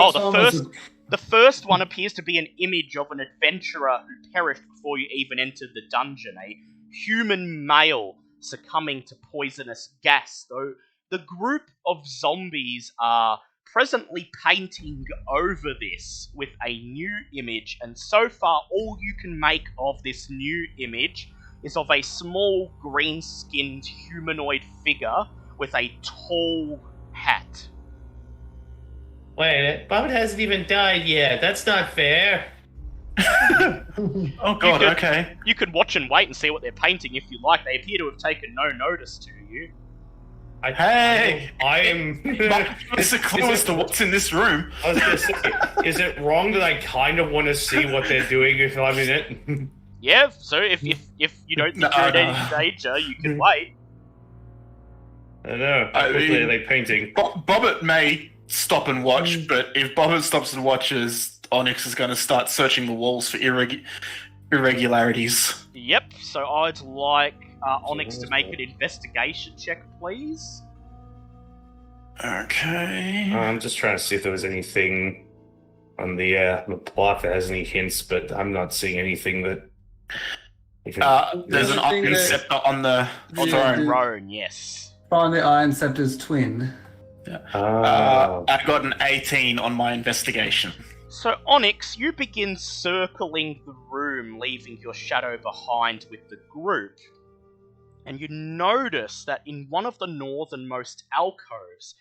The first one appears to be an image of an adventurer who perished before you even entered the dungeon. A human male succumbing to poisonous gas. Though the group of zombies are presently painting over this with a new image, and so far all you can make of this new image is of a small green-skinned humanoid figure with a tall hat. Wait, Bobbit hasn't even died yet. That's not fair. Oh god, okay. You can watch and wait and see what they're painting if you like. They appear to have taken no notice to you. Hey! I am... It's a clue as to what's in this room. I was going to say, is it wrong that I kind of want to see what they're doing if I'm in it? Yeah, so if you don't think you're in any danger, you can wait. I don't know. How quickly are they painting? Bobbit may stop and watch, but if Bobbin stops and watches, Onyx is going to start searching the walls for irregularities. Yep, so I'd like Onyx to make an investigation check, please. Okay. I'm just trying to see if there was anything on the plot that has any hints, but I'm not seeing anything that... There's an Iron Scepter on the throne, yes. Find the Iron Scepter's twin. I got an 18 on my investigation. So, Onyx, you begin circling the room, leaving your shadow behind with the group. And you notice that in one of the northernmost alcoves,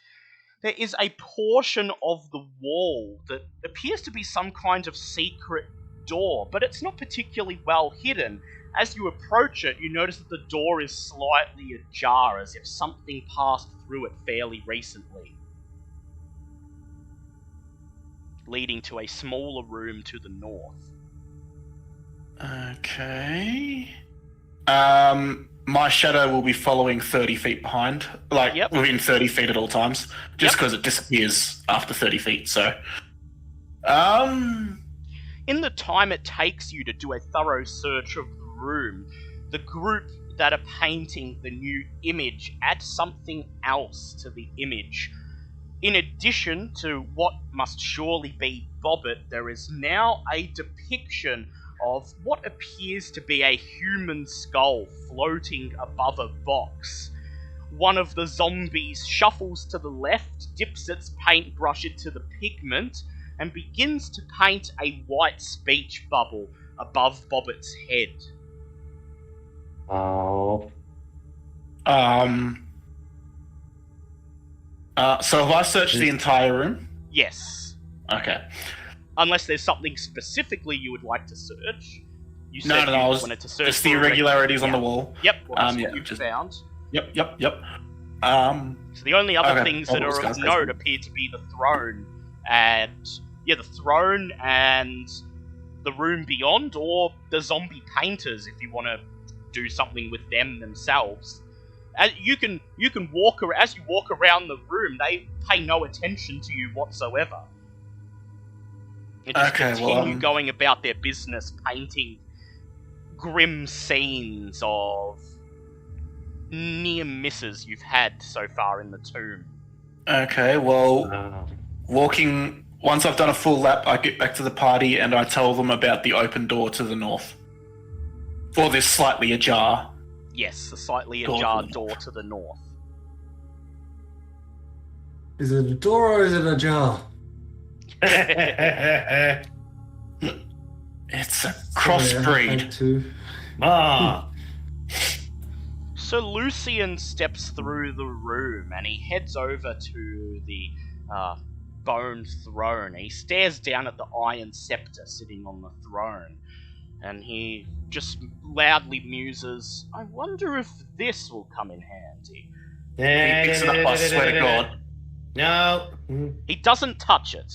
there is a portion of the wall that appears to be some kind of secret door, but it's not particularly well hidden. As you approach it, you notice that the door is slightly ajar, as if something passed through it fairly recently, leading to a smaller room to the north. Okay. My shadow will be following 30 feet behind, within 30 feet at all times, just because it disappears after 30 feet, so... In the time it takes you to do a thorough search of the room, the group that are painting the new image add something else to the image. In addition to what must surely be Bobbit, there is now a depiction of what appears to be a human skull floating above a box. One of the zombies shuffles to the left, dips its paintbrush into the pigment, and begins to paint a white speech bubble above Bobbit's head. Oh. So have I searched the entire room? Yes. Okay. Unless there's something specifically you would like to search. You No, said I you was wanted to search just the irregularities on the Yeah. wall. Yep, well, that's what yeah, you've just- found. Yep. So the only other Okay, things that Bubbles are goes of note first. appear to be the throne and the throne and the room beyond, or the zombie painters if you want to do something with them themselves. You can walk as you walk around the room. They pay no attention to you whatsoever. They just continue going about their business, painting grim scenes of near misses you've had so far in the tomb. Okay, well, once I've done a full lap, I get back to the party and I tell them about the open door to the north. Or this slightly ajar. Yes, a slightly ajar door to the north. Is it a door or is it a jar? It's a crossbreed. So Lucian steps through the room and he heads over to the bone throne. He stares down at the iron scepter sitting on the throne, and he just loudly muses, "I wonder if this will come in handy." He picks it up, I swear to God. No. He doesn't touch it.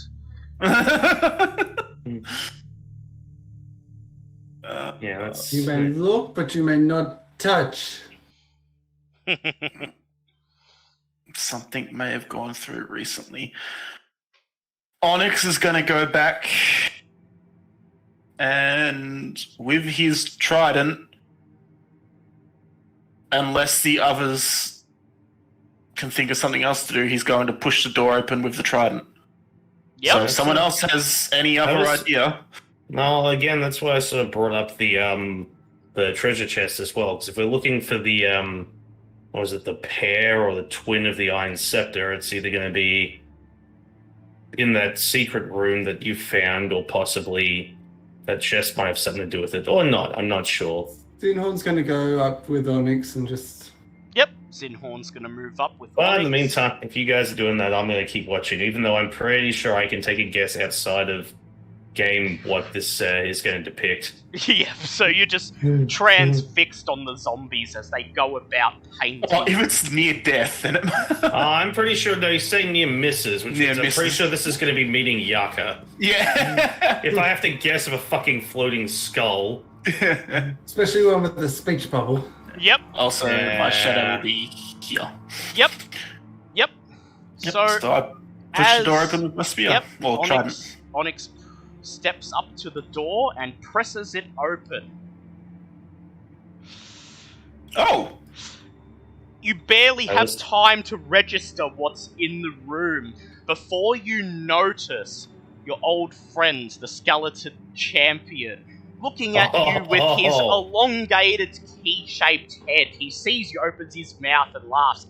You may look, but you may not touch. Something may have gone through recently. Onyx is going to go back and with his trident, unless the others can think of something else to do, he's going to push the door open with the trident. Yep. So if someone else has any other idea... No, again, that's why I sort of brought up the treasure chest as well, because if we're looking for the, the pair or the twin of the Iron Scepter, it's either going to be in that secret room that you found, or possibly that chest might have something to do with it, or not. I'm not sure. Zinhorn's going to go up with Onyx and just... Yep, Zinhorn's going to move up with Well, Onyx. in the meantime, if you guys are doing that, I'm going to keep watching, even though I'm pretty sure I can take a guess outside of game what this is going to depict. Yeah, so you're just transfixed on the zombies as they go about painting. Oh, if it's near death, then it... I'm pretty sure they say near misses, which means I'm pretty sure this is going to be meeting Yaka. Yeah. If I have to guess of a fucking floating skull. Especially one with the speech bubble. Yep. Also, my shadow will be here. Yep. So Push the door open with my spear. Yep, Or trident. Onyx steps up to the door and presses it open. Oh! You barely have time to register what's in the room before you notice your old friend, the skeleton champion, looking at you with his elongated key-shaped head. He sees you, opens his mouth and laughs.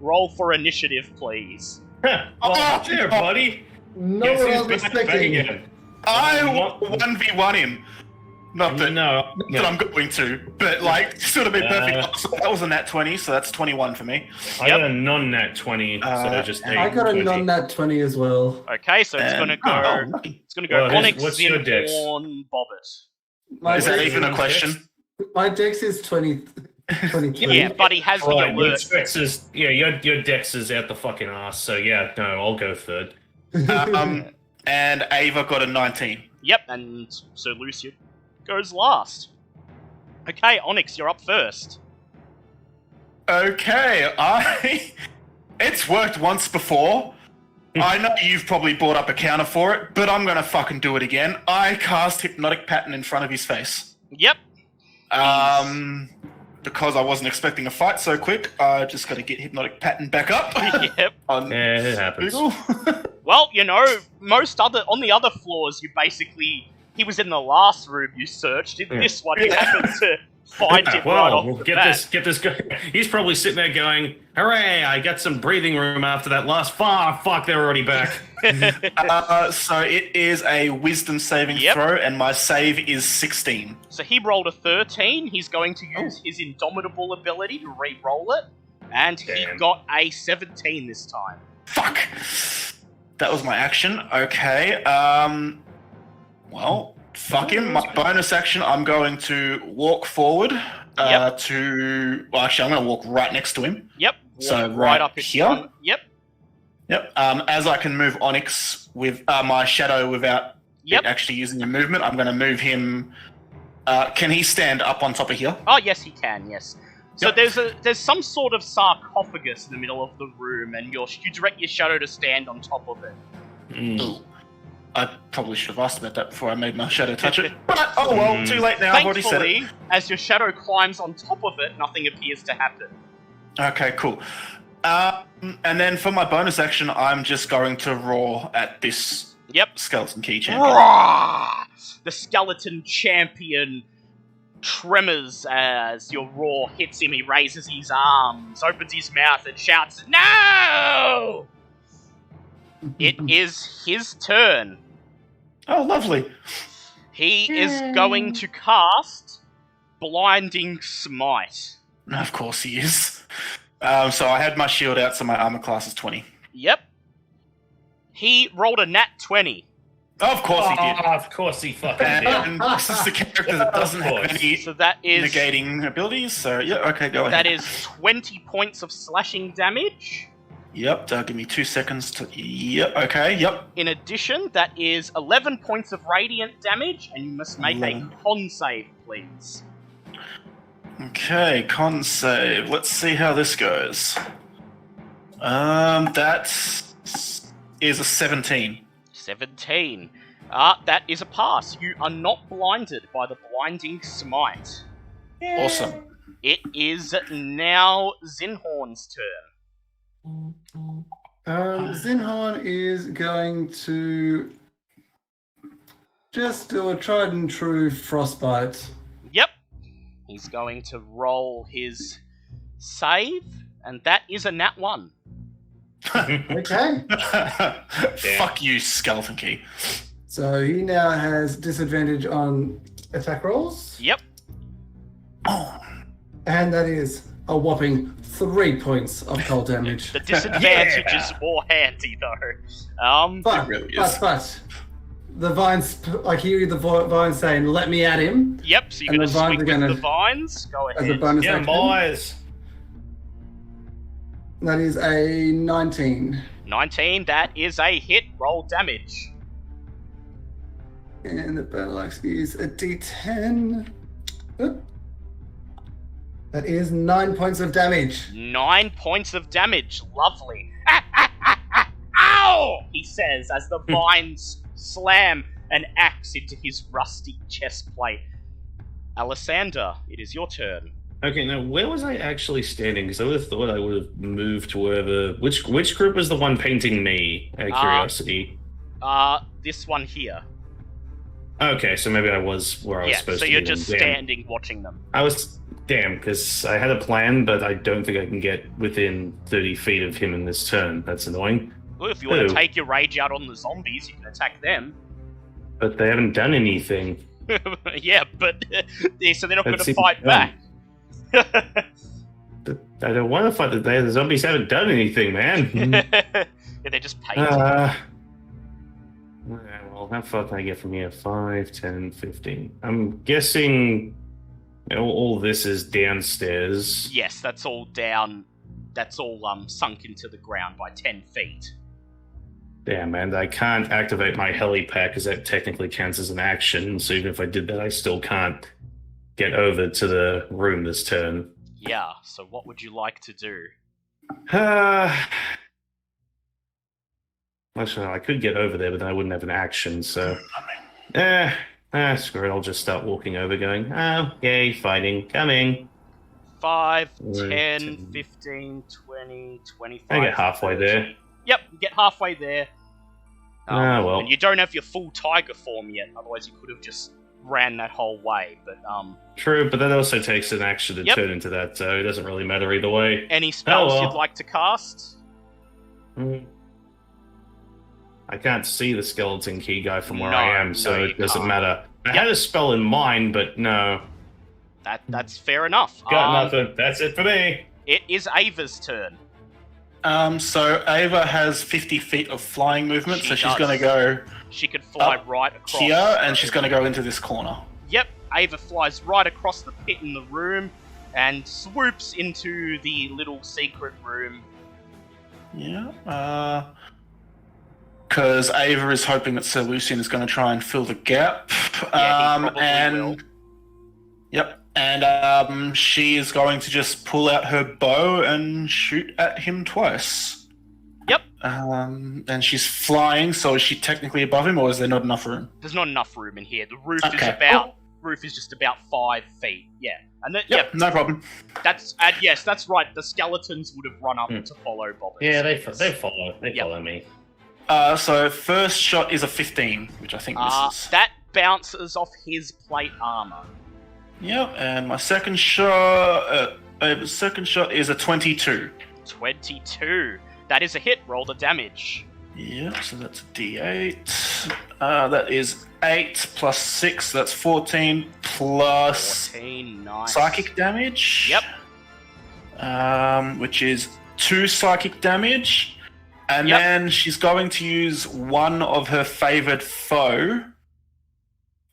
Roll for initiative, please. Well, there, buddy. No one else expecting. I 1v1 him. Not that, that I'm going to, but like, sort of be perfect. So that was a nat 20, so that's 21 for me. I got a non-nat 20, so just I got a non-nat 20 as well. Okay, so it's gonna go. It's gonna go. Onyx, what's your dex? Zinhorn, Bobbit. Is that even a question? My dex is 23. Yeah, but he has the alert. Your dex is out the fucking ass. So yeah, no, I'll go third. And Ava got a 19. Yep, and so Lucian goes last. Okay, Onyx, you're up first. Okay, it's worked once before. I know you've probably brought up a counter for it, but I'm gonna fucking do it again. I cast Hypnotic Pattern in front of his face. Yep. Because I wasn't expecting a fight so quick, I just gotta get Hypnotic Pattern back up. Yep. Yeah, it happens. Well, you know, on the other floors, you basically... He was in the last room you searched. In this one, you happened to find him right off the bat. Get this guy. He's probably sitting there going, "Hooray! I got some breathing room after that last fuck. They're already back." So it is a Wisdom saving throw, and my save is 16. So he rolled a 13. He's going to use his Indomitable ability to re-roll it, and he got a 17 this time. Fuck. That was my action. Okay. Well, fuck him. My bonus action, I'm going to walk forward to... Well, actually, I'm going to walk right next to him. Yep. So right up here? Front. Yep. Yep. As I can move Onyx with my shadow without it actually using a movement, I'm going to move him... can he stand up on top of here? Oh, yes, he can, yes. So there's some sort of sarcophagus in the middle of the room, and you direct your shadow to stand on top of it. Ooh. I probably should have asked about that before I made my shadow touch it. But, oh well, too late now, I've already said it. As your shadow climbs on top of it, nothing appears to happen. Okay, cool. And then for my bonus action, I'm just going to roar at this skeleton key champion. Roar! The skeleton champion tremors as your roar hits him. He raises his arms, opens his mouth, and shouts, "No!" It is his turn. Oh, lovely. He is going to cast Blinding Smite. Of course he is. So I had my shield out, so my armor class is 20. Yep. He rolled a nat 20. Of course he did. Of course he fucking did. And this is the character that doesn't have any negating abilities, so okay, go ahead. That is 20 points of slashing damage. Yep, give me 2 seconds to... Yep. In addition, that is 11 points of radiant damage, and you must make a con save, please. Okay, con save. Let's see how this goes. That is a 17. 17. That is a pass. You are not blinded by the Blinding Smite. Awesome. It is now Zinhorn's turn. Zinhorn is going to just do a tried and true frostbite. Yep. He's going to roll his save, and that is a nat 1. Okay. Fuck you, skeleton key. So he now has disadvantage on attack rolls. Yep. Oh. And that is a whopping 3 points of cold damage. The disadvantage is more handy, though. But the vines, I hear the vines saying, "Let me at him." Yep, so you're going to swing with the vines. Go ahead. As a bonus action. Boys. That is a 19. 19, that is a hit. Roll damage. And the battle axe is a d10. Oop. That is 9 points of damage. 9 points of damage. Lovely. says as the vines slam an axe into his rusty chest plate. Alessander, it is your turn. Okay, now where was I actually standing? Because I would have thought I would have moved to wherever. Which group was the one painting me? Out of curiosity. This one here. Okay, so maybe I was where I was supposed to be. So you're just standing watching them. I was because I had a plan, but I don't think I can get within 30 feet of him in this turn. That's annoying. Well, if you want to take your rage out on the zombies, you can attack them. But they haven't done anything. Yeah, but so they're not going to fight back. I don't want to fight the zombies. Haven't done anything, man. Yeah, they're just painting. Well, how far can I get from here? 5, 10, 15. I'm guessing all this is downstairs. Yes, that's all down. That's all sunk into the ground by 10 feet. Damn, man, I can't activate my helipad because that technically counts as an action. So even if I did that, I still can't get over to the room this turn. Yeah, so what would you like to do? Actually, I could get over there, but then I wouldn't have an action, so... screw it, I'll just start walking over going, oh, yay, fighting, coming. 5, 10, 15, 20, 25... I get halfway there. Yep, you get halfway there. Well. And you don't have your full tiger form yet, otherwise you could have just ran that whole way, but True, but that also takes an action to turn into that, so it doesn't really matter either way. Any spells you'd like to cast? I can't see the skeleton key guy from where I am, so it doesn't matter. I had a spell in mind, but no. That's fair enough. Got nothing. That's it for me. It is Ava's turn. So Ava has 50 feet of flying movement, so she's going to go... She could fly right across. Here, and she's going to go into this corner. Yep, Ava flies right across the pit in the room and swoops into the little secret room. Yeah, because Ava is hoping that Sir Lucian is going to try and fill the gap. Yeah, he probably will. Yep, and she is going to just pull out her bow and shoot at him twice. Yep. And she's flying, so is she technically above him, or is there not enough room? There's not enough room in here. The roof is just about 5 feet. Yeah, and no problem. That's right. The skeletons would have run up to follow Bobbins. Yeah, they follow. They follow me. So first shot is a 15, which I think misses. That bounces off his plate armor. Yep, and my second shot is a 22. 22. That is a hit. Roll the damage. Yeah, so that's a D8. That is 8 plus 6. That's 14 plus 14, nice. Psychic damage. Yep. Which is 2 psychic damage. And then she's going to use one of her favored foe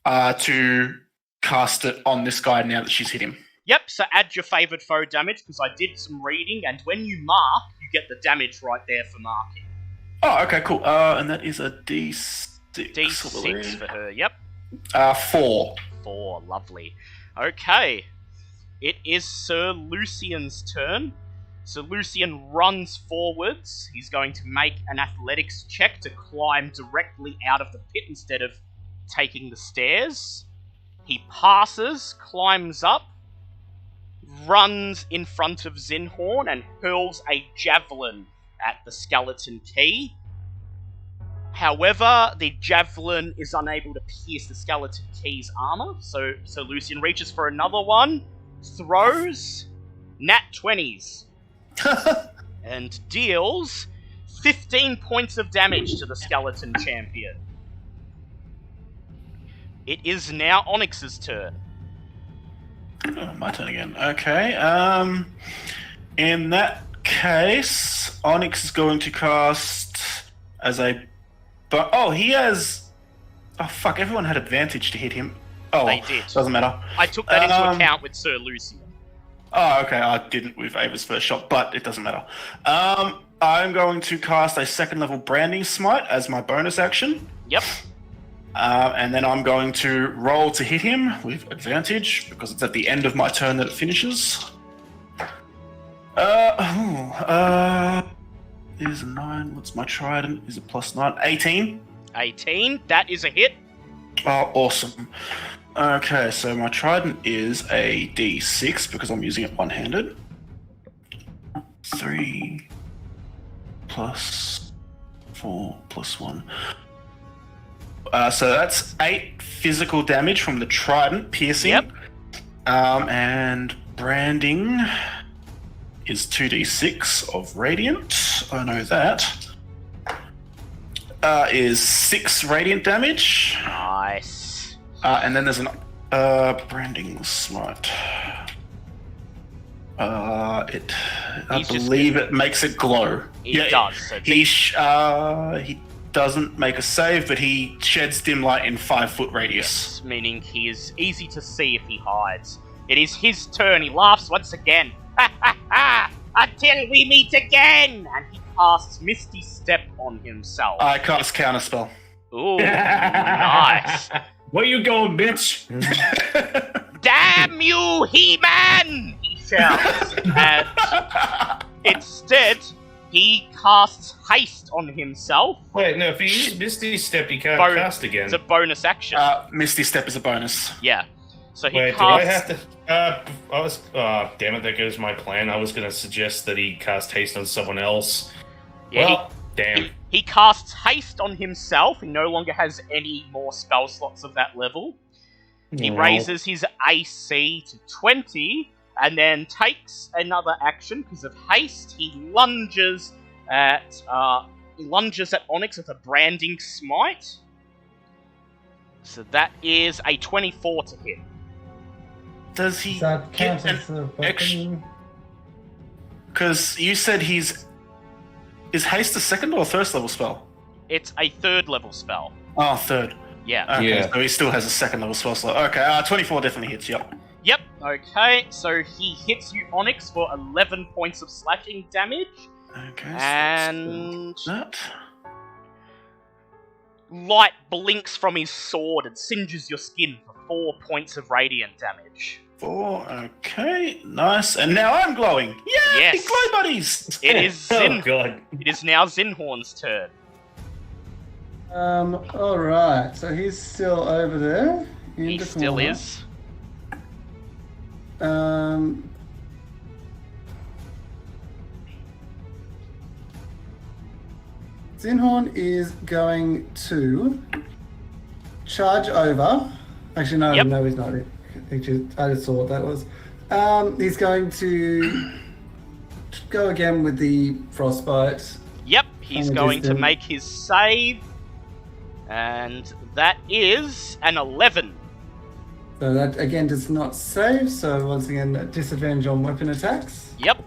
to cast it on this guy now that she's hit him. Yep, so add your favored foe damage, because I did some reading, and when you mark, you get the damage right there for marking. Oh, okay, cool. And that is a D6. D6 for her, yep. 4. 4, lovely. Okay, it is Sir Lucian's turn. Sir Lucian runs forwards. He's going to make an athletics check to climb directly out of the pit instead of taking the stairs. He passes, climbs up, runs in front of Zinhorn and hurls a javelin at the skeleton key. However, the javelin is unable to pierce the skeleton key's armor, so Lucian reaches for another one, throws, nat 20s, and deals 15 points of damage to the skeleton champion. It is now Onyx's turn. Oh, my turn again. Okay. In that case, Onyx is going to cast as a... he has... Oh, fuck. Everyone had advantage to hit him. Oh, they did. Doesn't matter. I took that into account with Sir Lucian. Oh, okay. I didn't with Ava's first shot, but it doesn't matter. I'm going to cast a second level Branding Smite as my bonus action. Yep. And then I'm going to roll to hit him with advantage, because it's at the end of my turn that it finishes. is a 9. What's my trident? Is a +9. 18. 18. That is a hit. Oh, awesome. Okay, so my trident is a D6 because I'm using it one-handed. 3 plus 4 plus 1. So that's 8 physical damage from the trident piercing. Yep. And branding is 2d6 of radiant. I know that. Is 6 radiant damage. Nice. And then there's an branding smite. I believe it makes it glow. It does. So He doesn't make a save, but he sheds dim light in 5-foot radius. yes, meaning he is easy to see if he hides. It is his turn. He laughs once again. Ha ha ha! Until we meet again! And he casts Misty Step on himself. I cast Counterspell. Ooh, nice. Where you going, bitch? Damn you, He-Man! He shouts. And instead, he casts Haste on himself. Wait, no, if you use Misty Step, you can't cast again. It's a bonus action. Misty Step is a bonus. Yeah. So he Wait, casts... do I have to... damn it, there goes my plan. I was going to suggest that he cast Haste on someone else. Yeah, well, damn. He casts Haste on himself. He no longer has any more spell slots of that level. He raises his AC to 20, and then takes another action because of haste. He lunges at Onyx with a branding smite. So that is a 24 to hit. Does he Does that count get as a an weapon? Because you said is haste a second or first level spell? It's a 3rd level spell. Oh, third. Yeah. Okay, Yeah. so he still has a second level spell slot. Okay, 24 definitely hits, yep. Yep. Okay. So he hits you, Onyx, for 11 points of slashing damage. Okay, so And that. light blinks from his sword and singes your skin for 4 points of radiant damage. 4, okay, nice. And now I'm glowing. Yeah, Yes. glow buddies! It is Oh, God. It is now Zinhorn's turn. Alright, so he's still over there. In He the still corner. is. Zinhorn is going to charge over. Actually, no, Yep. no, he's not. I just saw what that was. He's going to go again with the frostbite. Yep, he's From a going to distance. make his save. And that is an 11. So that again does not save. So once again, a disadvantage on weapon attacks. Yep.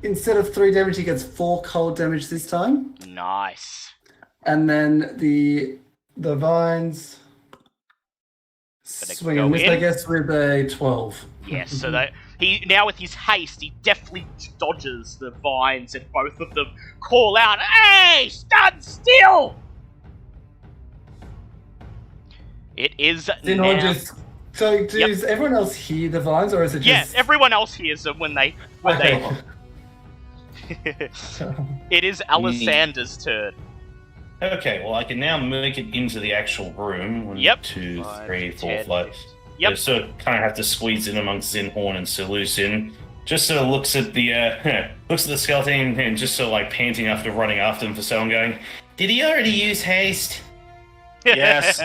Instead of 3 damage, he gets 4 cold damage this time. Nice. And then the vines Gonna swing go and miss, in. I guess, with a 12. Yes, so that he now with his haste, he deftly dodges the vines, and both of them call out, "Hey, stand still!" It is Zinhorn now. So does everyone else hear the vines, or is it Yeah, just... everyone else hears them when they. Okay. It is Alisander's turn. Okay, well, I can now make it into the actual room. 1, Yep. 2, 5, 3, 4, 10. 5. Yep. So kind of have to squeeze in amongst Zinhorn and Sir Lucian. Just sort of looks at the skeleton and just sort of like panting after running after him for so long, going, "Did he already use haste?" Yes.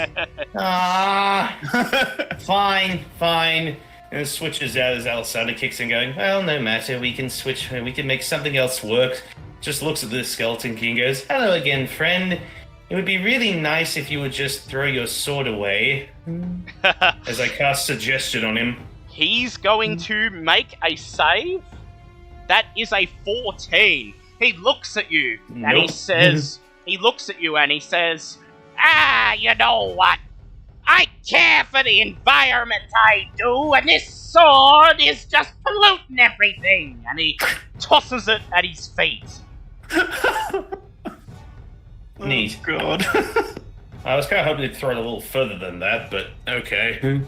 Fine. And it switches out as Alisander kicks in, going, "Well, no matter. We can switch. We can make something else work." Just looks at the skeleton king and goes, "Hello again, friend. It would be really nice if you would just throw your sword away." As I cast Suggestion on him. He's going to make a save. That is a 14. He looks at you and he Nope. says, "You know what? I care for the environment, I do, and this sword is just polluting everything." And he tosses it at his feet. Neat. Oh, God. I was kind of hoping to throw it a little further than that, but okay.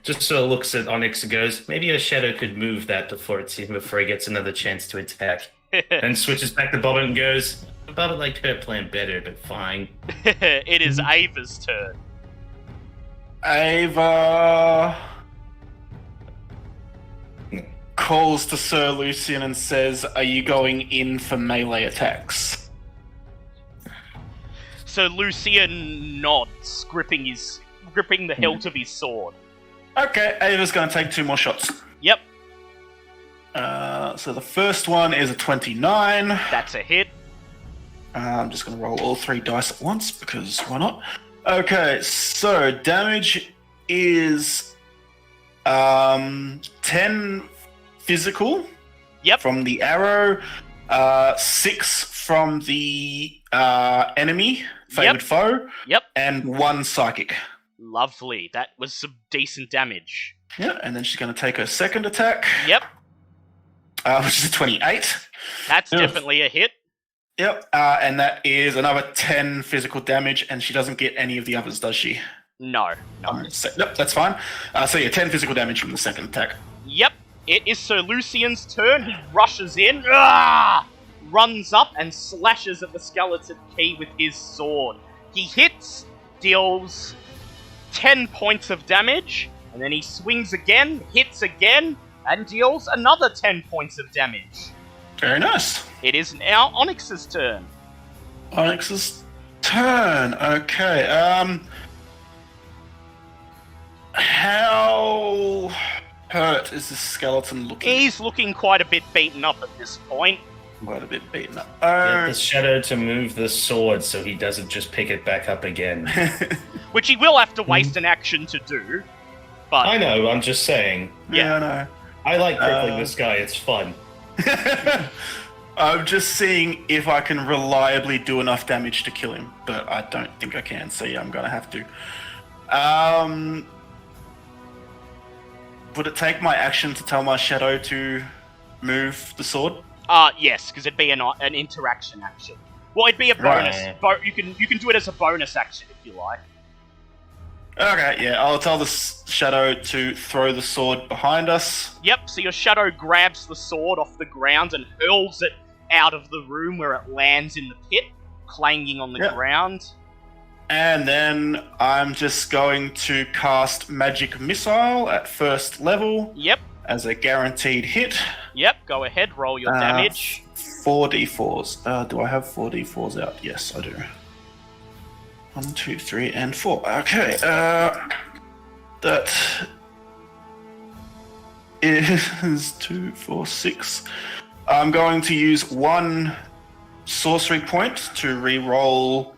Just sort of looks at Onyx and goes, maybe your shadow could move that before he gets another chance to attack. And switches back to Bobbit and goes, Bobbit liked her plan better, but fine. It is Ava's turn. Ava calls to Sir Lucian and says, are you going in for melee attacks? So Lucian nods, gripping the hilt of his sword. Okay, Ava's going to take 2 more shots. Yep. So the first one is a 29. That's a hit. I'm just going to roll all 3 dice at once, because why not? Okay, so damage is 10 physical. Yep. From the arrow, 6 from the enemy, favored foe. Yep. And 1 psychic. Lovely. That was some decent damage. Yeah, and then she's going to take her second attack. Yep. Which is a 28. That's definitely a hit. Yep, and that is another 10 physical damage, and she doesn't get any of the others, does she? No. Yep, that's fine. So yeah, 10 physical damage from the second attack. Yep. It is Sir Lucian's turn. He rushes in, runs up, and slashes at the skeleton key with his sword. He hits, deals 10 points of damage, and then he swings again, hits again, and deals another 10 points of damage. Very nice. It is now Onyx's turn. Onyx's turn. Okay. How hurt is this skeleton looking? He's looking quite a bit beaten up at this point. Quite a bit beaten up. Get the shadow to move the sword so he doesn't just pick it back up again. Which he will have to waste an action to do. But I know, I'm just saying. Yeah, I know. I like crippling this guy, it's fun. I'm just seeing if I can reliably do enough damage to kill him, but I don't think I can, so yeah, I'm gonna have to. Would it take my action to tell my shadow to move the sword? Yes, because it'd be an interaction action. Well, it'd be a bonus. Right. You can do it as a bonus action if you like. Okay, yeah, I'll tell the shadow to throw the sword behind us. Yep, so your shadow grabs the sword off the ground and hurls it out of the room where it lands in the pit, clanging on the ground. And then I'm just going to cast Magic Missile at first level. Yep. As a guaranteed hit. Yep, go ahead, roll your damage. 4d4s. Do I have 4d4s out? Yes, I do. 1, 2, 3, and 4. Okay, that is 2, 4, 6. I'm going to use 1 sorcery point to re-roll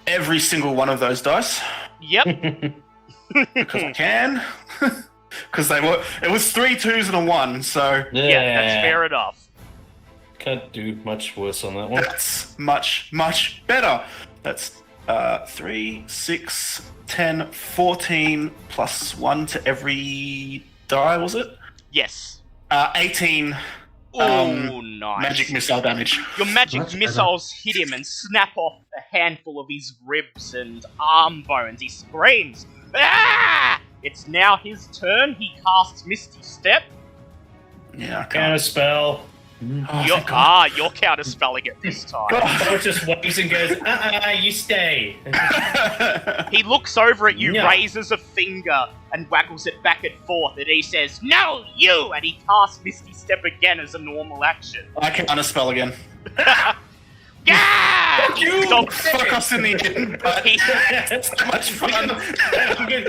every single one of those dice. Yep. Because I can. Because it was 3 2s and a 1, so... Yeah, that's fair enough. Can't do much worse on that one. That's much, much better. That's 3, 6, 10, 14, plus 1 to every die, was it? Yes. 18 nice. magic missile damage. Your magic missiles hit him and snap off a handful of his ribs and arm bones. He screams, "Ah!" It's now his turn. He casts Misty Step. Yeah, I Counter can't. spell. You're counterspelling it this time. So it just waves and goes, you stay. He looks over at you, No. raises a finger, and waggles it back and forth, and he says, "No, you!" And he casts Misty Step again as a normal action. I can unspell again. Yeah! You Stop. fuck us in the end, but it's so much fun.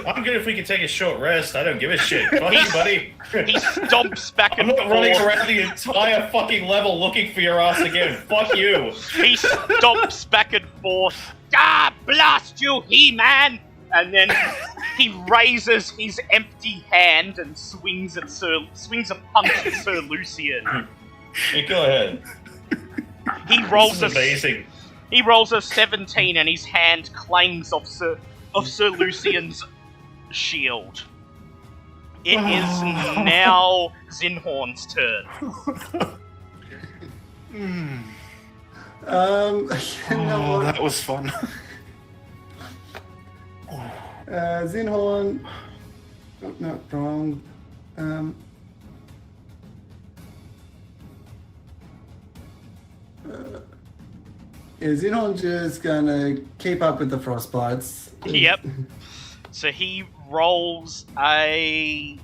I'm good if we can take a short rest. I don't give a shit. Fuck you, buddy. He stomps back I'm and not running forth. around the entire fucking level looking for your ass again. Fuck you. He stomps back and forth. Blast you, He-Man! And then he raises his empty hand and swings a punch at Sir Lucian. Hey, go ahead. He rolls This is amazing. He rolls a 17 and his hand clangs off Sir Lucian's shield. It is now Zinhorn's turn. You know what? That was fun. Zinhorn. Oh, no, wrong. Zinhorn just gonna keep up with the frostbites. Yep. So he rolls a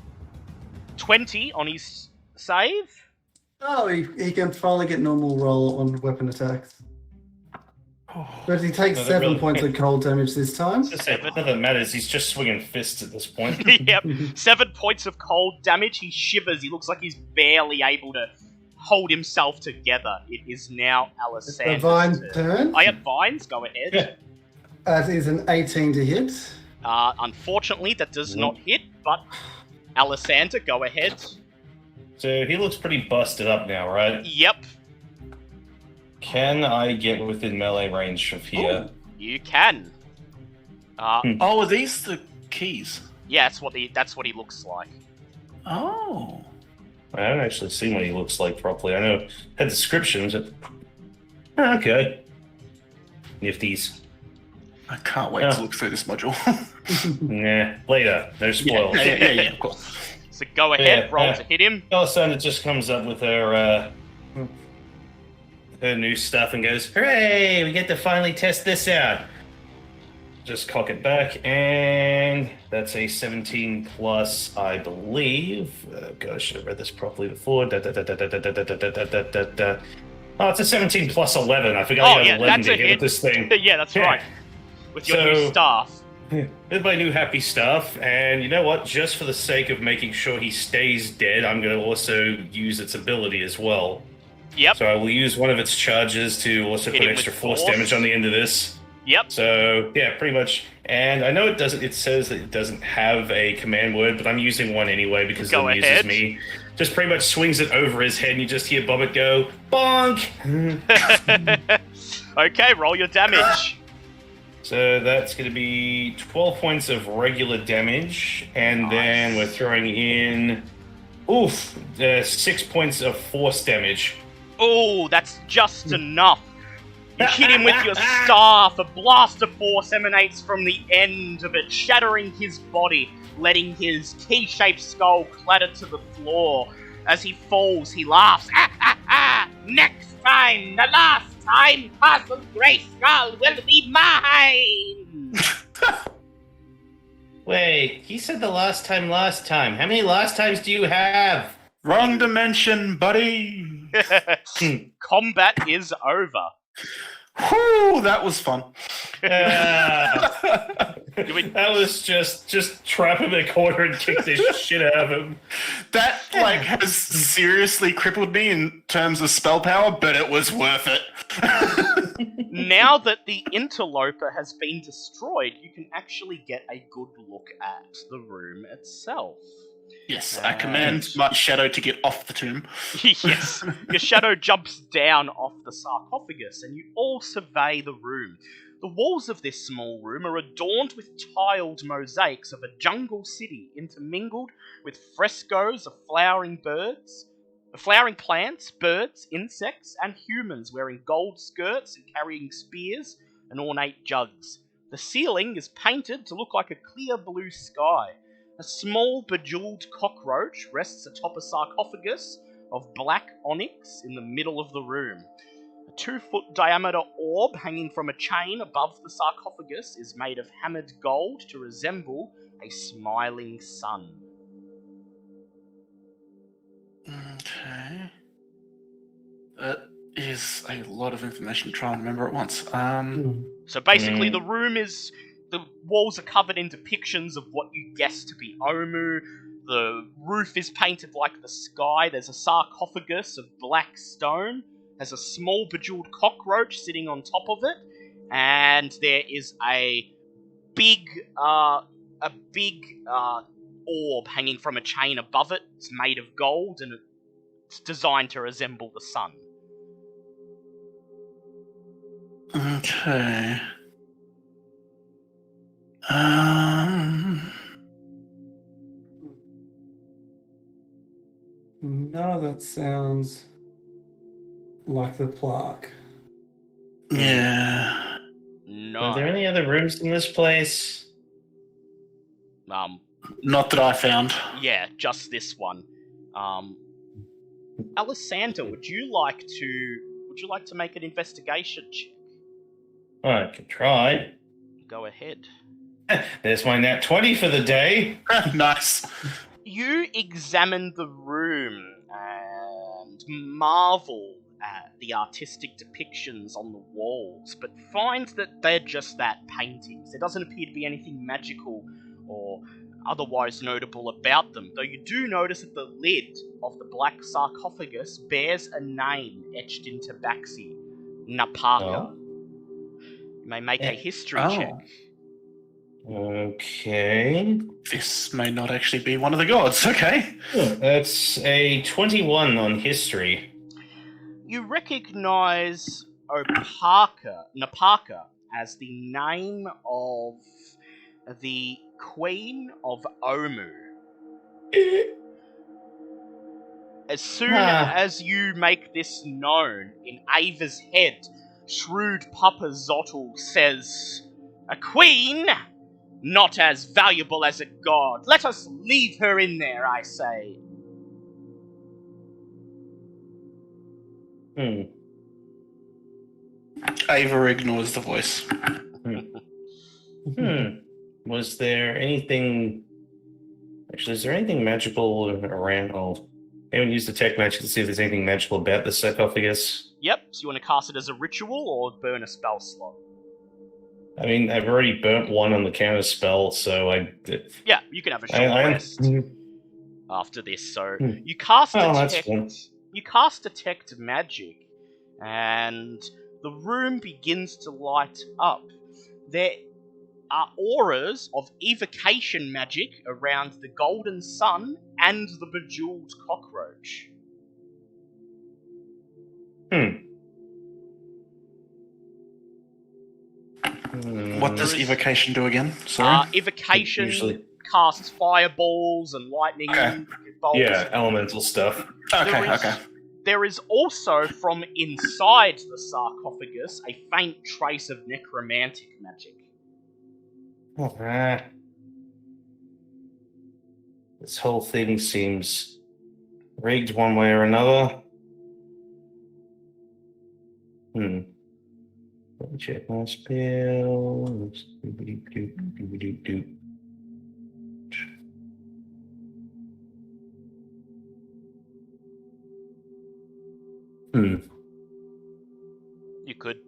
20 on his save. Oh, he can finally get normal roll on weapon attacks. But he takes 7 points of cold damage this time. None of it matters. He's just swinging fists at this point. Yep. 7 points of cold damage. He shivers. He looks like he's barely able to hold himself together. It is now Alisandra's Vine's turn. Oh, yep, Vines, go ahead. That is an 18 to hit. Unfortunately, that does not hit, but Alisandra, go ahead. So he looks pretty busted up now, right? Yep. Can I get within melee range of here? You can. Oh, are these the keys? Yeah, that's what he looks like. Oh. I haven't actually seen what he looks like properly. I know had descriptions. Okay. Nifties. I can't wait to look through this module. Nah, later. No spoils. Yeah, of course. So go ahead, roll to hit him. Alessandra just comes up with her new stuff and goes, "Hooray! We get to finally test this out." Just cock it back, and that's a 17 plus, I believe. God, I should have read this properly before. Oh, it's a 17 plus 11. I forgot you had 11 to hit with this thing. Yeah, that's right. With your new staff. With my new happy staff, and you know what? Just for the sake of making sure he stays dead, I'm going to also use its ability as well. Yep. So I will use one of its charges to also put extra force damage on the end of this. Yep. So yeah, pretty much. And I know it doesn't. It says that it doesn't have a command word, but I'm using one anyway because it amuses me. Just pretty much swings it over his head, and you just hear Bobbit go bonk. Okay, roll your damage. So that's going to be 12 points of regular damage, and then we're throwing in 6 points of force damage. Oh, that's just enough. You hit him with your staff. A blast of force emanates from the end of it, shattering his body, letting his T-shaped skull clatter to the floor. As he falls, he laughs. Next time, the last time, Castle Grayskull will be mine! Wait, he said the last time. How many last times do you have? Wrong dimension, buddy! Combat is over. Whew, that was fun. That was just trap him in a corner and kick the shit out of him. That has seriously crippled me in terms of spell power, but it was worth it. Now that the interloper has been destroyed, you can actually get a good look at the room itself. Yes, I command my shadow to get off the tomb. Yes, your shadow jumps down off the sarcophagus, and you all survey the room. The walls of this small room are adorned with tiled mosaics of a jungle city, intermingled with frescoes of flowering plants, birds, insects, and humans wearing gold skirts and carrying spears and ornate jugs. The ceiling is painted to look like a clear blue sky. A small bejeweled cockroach rests atop a sarcophagus of black onyx in the middle of the room. A 2-foot diameter orb hanging from a chain above the sarcophagus is made of hammered gold to resemble a smiling sun. Okay. That is a lot of information to try and remember at once. So basically the room is... The walls are covered in depictions of what you guess to be Omu. The roof is painted like the sky. There's a sarcophagus of black stone. There's a small bejeweled cockroach sitting on top of it. And there is a big orb hanging from a chain above it. It's made of gold and it's designed to resemble the sun. Okay. No, that sounds like the plaque. Yeah. No. Are there any other rooms in this place? Not that I found. Yeah, just this one. Alessander, would you like to make an investigation check? I can try. Go ahead. There's my nat 20 for the day. Nice. You examine the room and marvel at the artistic depictions on the walls, but find that they're just that, paintings. There doesn't appear to be anything magical or otherwise notable about them, though you do notice that the lid of the black sarcophagus bears a name etched into Baxi, Napaka. You may make a history check. Okay. This may not actually be one of the gods. Okay. That's a 21 on history. You recognize Napaka as the name of the Queen of Omu. As soon as you make this known, in Ava's head, shrewd Papa Zottel says, "A queen? Not as valuable as a god. Let us leave her in there, I say." Ava ignores the voice. Was there anything... Actually, is there anything magical around? Oh, anyone use detect magic to see if there's anything magical about the sarcophagus? Yep, so you want to cast it as a ritual or burn a spell slot? I mean, I've already burnt one on the counter spell, so Yeah, you can have a short rest after this. So you cast you cast detect magic, and the room begins to light up. There are auras of evocation magic around the golden sun and the bejeweled cockroach. What does evocation do again? Sorry. Evocation casts fireballs and lightning bolts. Yeah, elemental stuff. Okay. There is also, from inside the sarcophagus, a faint trace of necromantic magic. This whole thing seems rigged one way or another. Let me check my spells. You could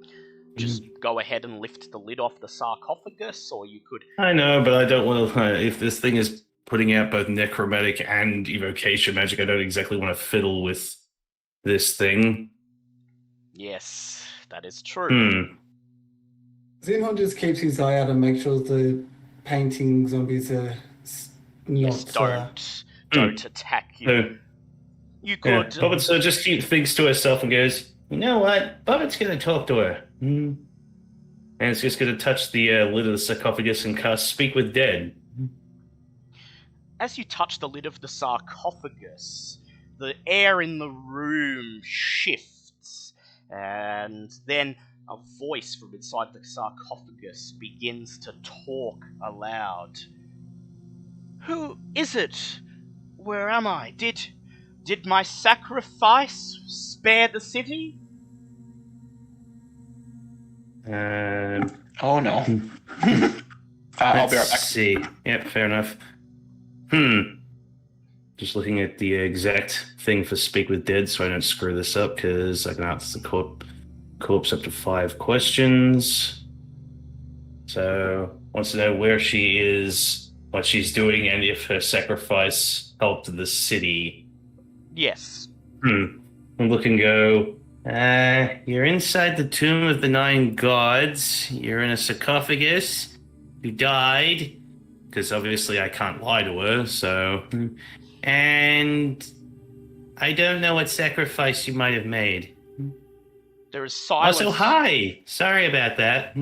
just go ahead and lift the lid off the sarcophagus, or you could... I know, but I don't want to... If this thing is putting out both necromantic and evocation magic, I don't exactly want to fiddle with this thing. Yes, that is true. Zinhorn just keeps his eye out and makes sure the painting zombies are not... don't attack you. You could... Yeah, Bobbit just keeps things to herself and goes, "You know what? Bobbit's going to talk to her." And it's just going to touch the lid of the sarcophagus and cast Speak with Dead. As you touch the lid of the sarcophagus, the air in the room shifts, and then a voice from inside the sarcophagus begins to talk aloud. "Who is it? Where am I? Did my sacrifice spare the city?" Oh no. I'll be right back. See. Yep, fair enough. Just looking at the exact thing for Speak with Dead so I don't screw this up, because I can ask the corpse up to 5 questions. So, wants to know where she is, what she's doing, and if her sacrifice helped the city. Yes. And look and go, you're inside the Tomb of the 9 Gods. You're in a sarcophagus. You died. Because obviously I can't lie to her, so... And... I don't know what sacrifice you might have made. There is silence. Also, hi! Sorry about that.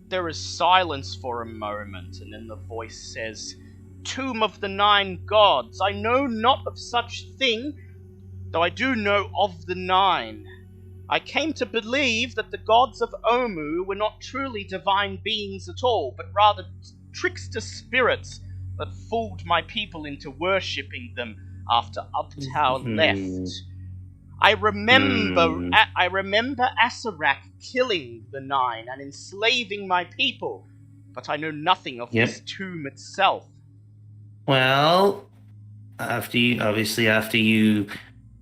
There is silence for a moment, and then the voice says, "Tomb of the 9 Gods, I know not of such thing, though I do know of the 9. I came to believe that the gods of Omu were not truly divine beings at all, but rather trickster spirits that fooled my people into worshipping them after Opal left. I remember Asarak killing the 9 and enslaving my people, but I know nothing of this tomb itself. Well, after you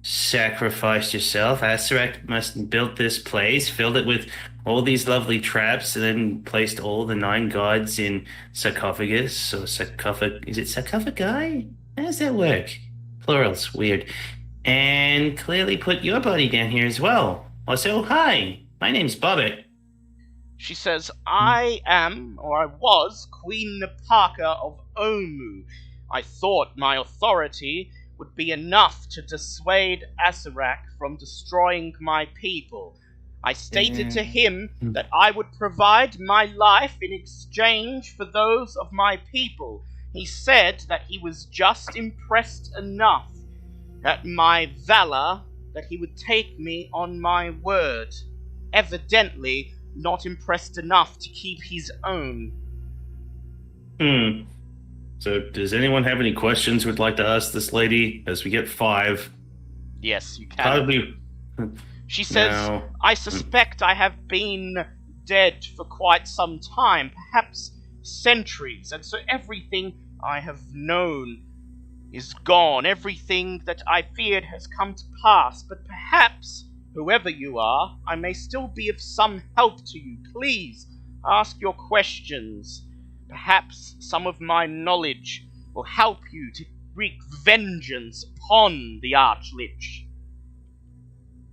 sacrificed yourself, Asarak must have built this place, filled it with all these lovely traps, and then placed all the 9 gods in sarcophagus, or is it sarcophagi? How does that work? Plural's weird. And clearly put your body down here as well. Also, hi, my name's Bobbit. She says, I was Queen Napaka of Omu. I thought my authority would be enough to dissuade Asarak from destroying my people. I stated to him that I would provide my life in exchange for those of my people. He said that he was just impressed enough at my valor that he would take me on my word. Evidently not impressed enough to keep his own. So, does anyone have any questions we'd like to ask this lady? As we get 5. Yes, you can. Probably. She says, No. I suspect I have been dead for quite some time, perhaps centuries, and so everything I have known is gone. Everything that I feared has come to pass, but perhaps, whoever you are, I may still be of some help to you. Please, ask your questions. Perhaps some of my knowledge will help you to wreak vengeance upon the Archlich.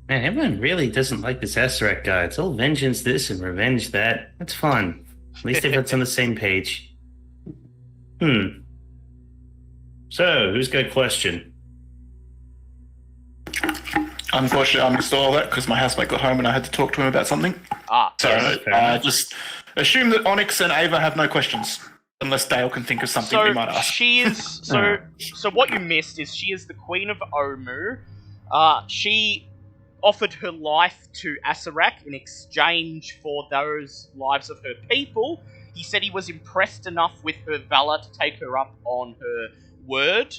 Man, everyone really doesn't like this Asarak guy. It's all vengeance this and revenge that. That's fun. At least everyone's on the same page. So, who's got a question? Unfortunately, I missed all that because my housemate got home and I had to talk to him about something. So just assume that Onyx and Ava have no questions, unless Dale can think of something we might ask. She is so what you missed is she is the Queen of Omu. She offered her life to Asarak in exchange for those lives of her people. He said he was impressed enough with her valor to take her up on her word,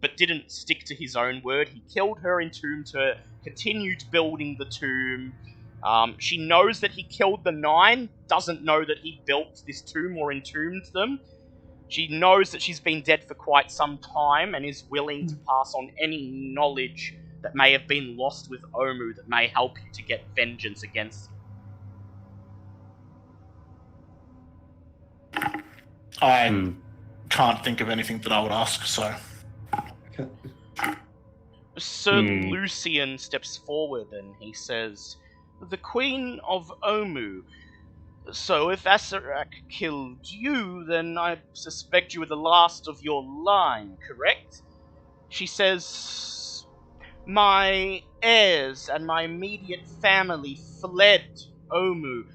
but didn't stick to his own word. He killed her, entombed her, continued building the tomb. She knows that he killed the 9, doesn't know that he built this tomb or entombed them. She knows that she's been dead for quite some time and is willing to pass on any knowledge that may have been lost with Omu that may help you to get vengeance against him. I can't think of anything that I would ask, so... Sir Lucian steps forward and he says, the Queen of Omu. So if Asarak killed you, then I suspect you were the last of your line, correct? She says, my heirs and my immediate family fled Omu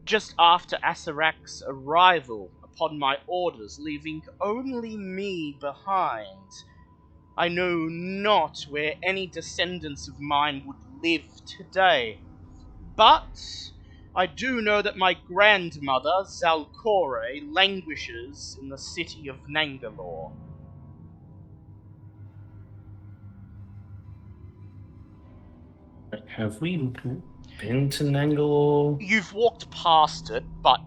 just after Asarak's arrival upon my orders, leaving only me behind. I know not where any descendants of mine would live today, but I do know that my grandmother, Zalcore, languishes in the city of Nangalore. Have we been to Nangalore? You've walked past it, but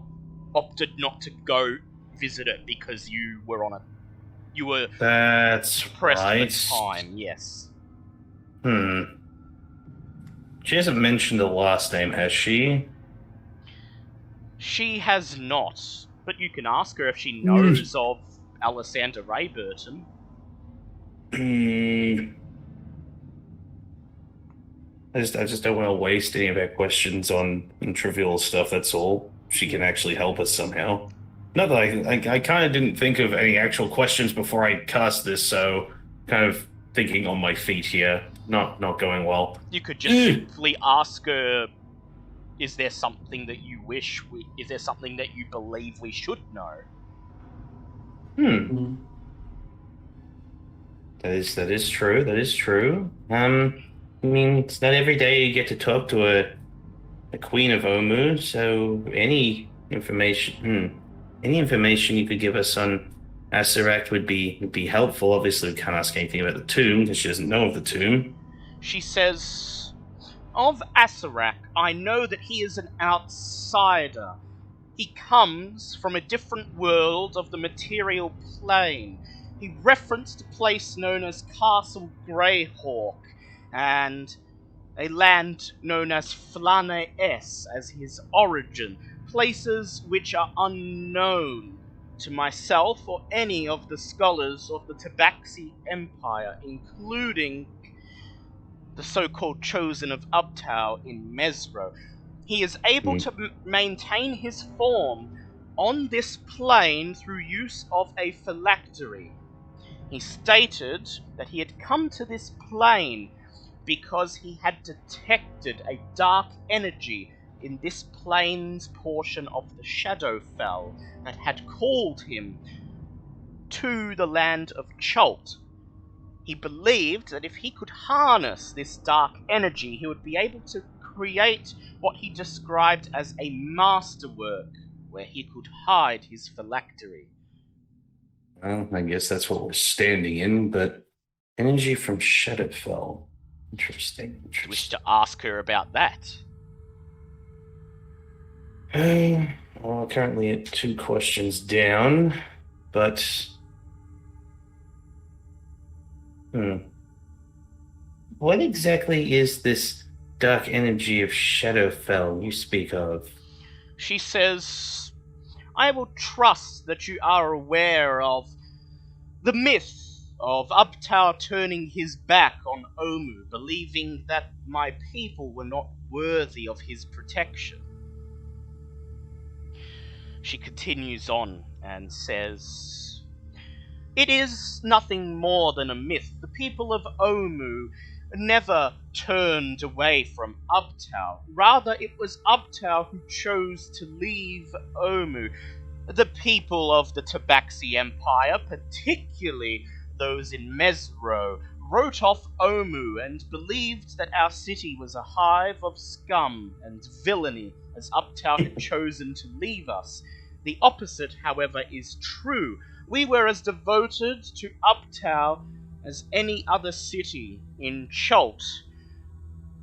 opted not to go visit it because you were That's pressed right. for time, yes. She hasn't mentioned the last name, has she? She has not, but you can ask her if she knows of Alessandra Rayburton. I just don't want to waste any of our questions on trivial stuff, that's all. She can actually help us somehow. Not that I kind of didn't think of any actual questions before I cast this, so kind of thinking on my feet here. Not going well. You could just simply ask her, is there something that you is there something that you believe we should know? That is true. I mean, it's not every day you get to talk to a Queen of Omu, so any information you could give us on Asarak would be helpful. Obviously, we can't ask anything about the tomb because she doesn't know of the tomb. She says, of Asarak, I know that he is an outsider. He comes from a different world of the material plane. He referenced a place known as Castle Greyhawk, and a land known as Flane S as his origin, places which are unknown to myself or any of the scholars of the Tabaxi Empire, including the so-called Chosen of Uptau in Mesro. He is able to maintain his form on this plane through use of a phylactery. He stated that he had come to this plane because he had detected a dark energy in this plane's portion of the Shadowfell that had called him to the land of Chult. He believed that if he could harness this dark energy, he would be able to create what he described as a masterwork where he could hide his phylactery. Well, I guess that's what we're standing in, but energy from Shadowfell. Interesting. Do you wish to ask her about that? Well, currently at 2 questions down, but... What exactly is this dark energy of Shadowfell you speak of? She says, I will trust that you are aware of the myth of Uptau turning his back on Omu, believing that my people were not worthy of his protection. She continues on and says, it is nothing more than a myth. The people of Omu never turned away from Uptau. Rather, it was Uptau who chose to leave Omu. The people of the Tabaxi Empire, particularly those in Mesro, wrote off Omu and believed that our city was a hive of scum and villainy, as Uptau had chosen to leave us. The opposite, however, is true. We were as devoted to Uptau as any other city in Chult.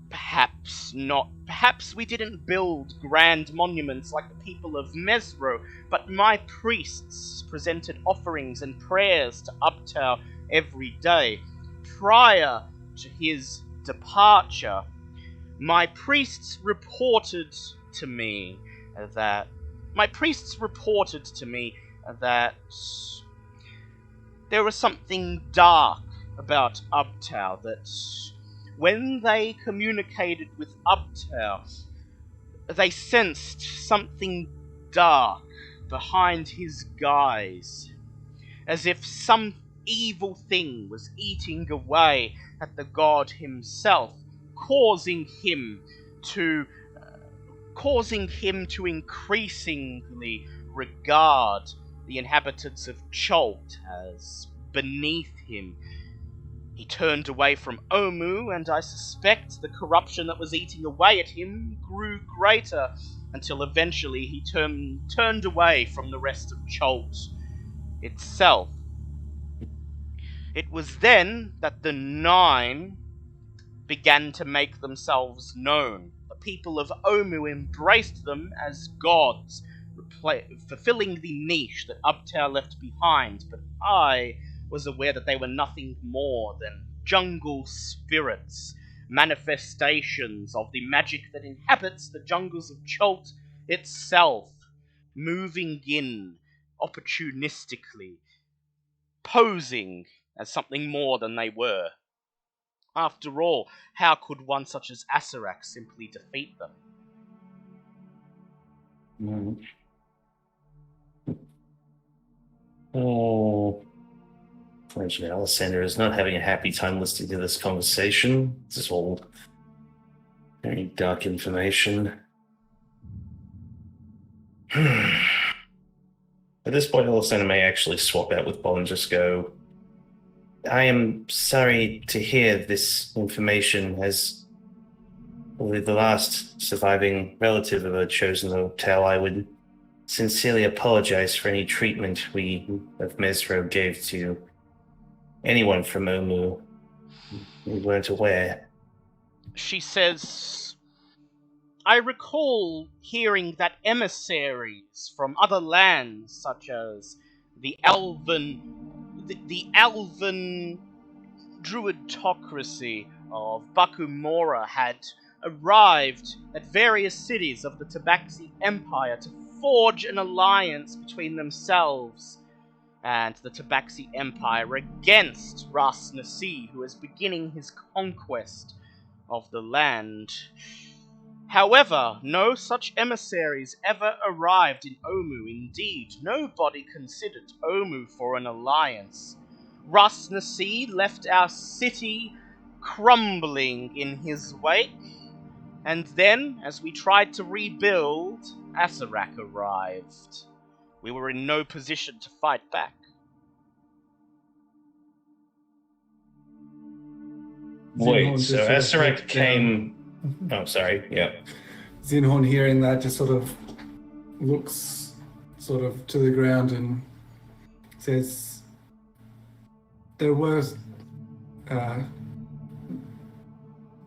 Perhaps not. Perhaps we didn't build grand monuments like the people of Mesro, but my priests presented offerings and prayers to Uptau every day. Prior to his departure, my priests reported to me that there was something dark about Uptau, that when they communicated with Uptau, they sensed something dark behind his guise, as if some evil thing was eating away at the god himself, causing him to increasingly regard the inhabitants of Chult as beneath him. He turned away from Omu, and I suspect the corruption that was eating away at him grew greater, until eventually he turned away from the rest of Chult itself. It was then that the 9 began to make themselves known. The people of Omu embraced them as gods, fulfilling the niche that Uptau left behind, but I was aware that they were nothing more than jungle spirits, manifestations of the magic that inhabits the jungles of Chult itself, moving in opportunistically, posing as something more than they were. After all, how could one such as Asarak simply defeat them? Oh, fortunately, Alessander is not having a happy time listening to this conversation. This is all very dark information. At this point, Alessander may actually swap out with Bob and just go, I am sorry to hear this information, as probably the last surviving relative of a chosen hotel. I would sincerely apologize for any treatment we of Mesro gave to anyone from Omu. We weren't aware. She says, I recall hearing that emissaries from other lands, such as the Elven druidocracy of Bakumora, had arrived at various cities of the Tabaxi Empire to forge an alliance between themselves and the Tabaxi Empire against Ras Nasi, who is beginning his conquest of the land. However, no such emissaries ever arrived in Omu. Indeed, nobody considered Omu for an alliance. Ras Nasi left our city crumbling in his wake, and then, as we tried to rebuild, Asarak arrived. We were in no position to fight back. Wait, so Asarak came... Oh, sorry, yeah. Zinhorn, hearing that, just sort of looks sort of to the ground and says, there were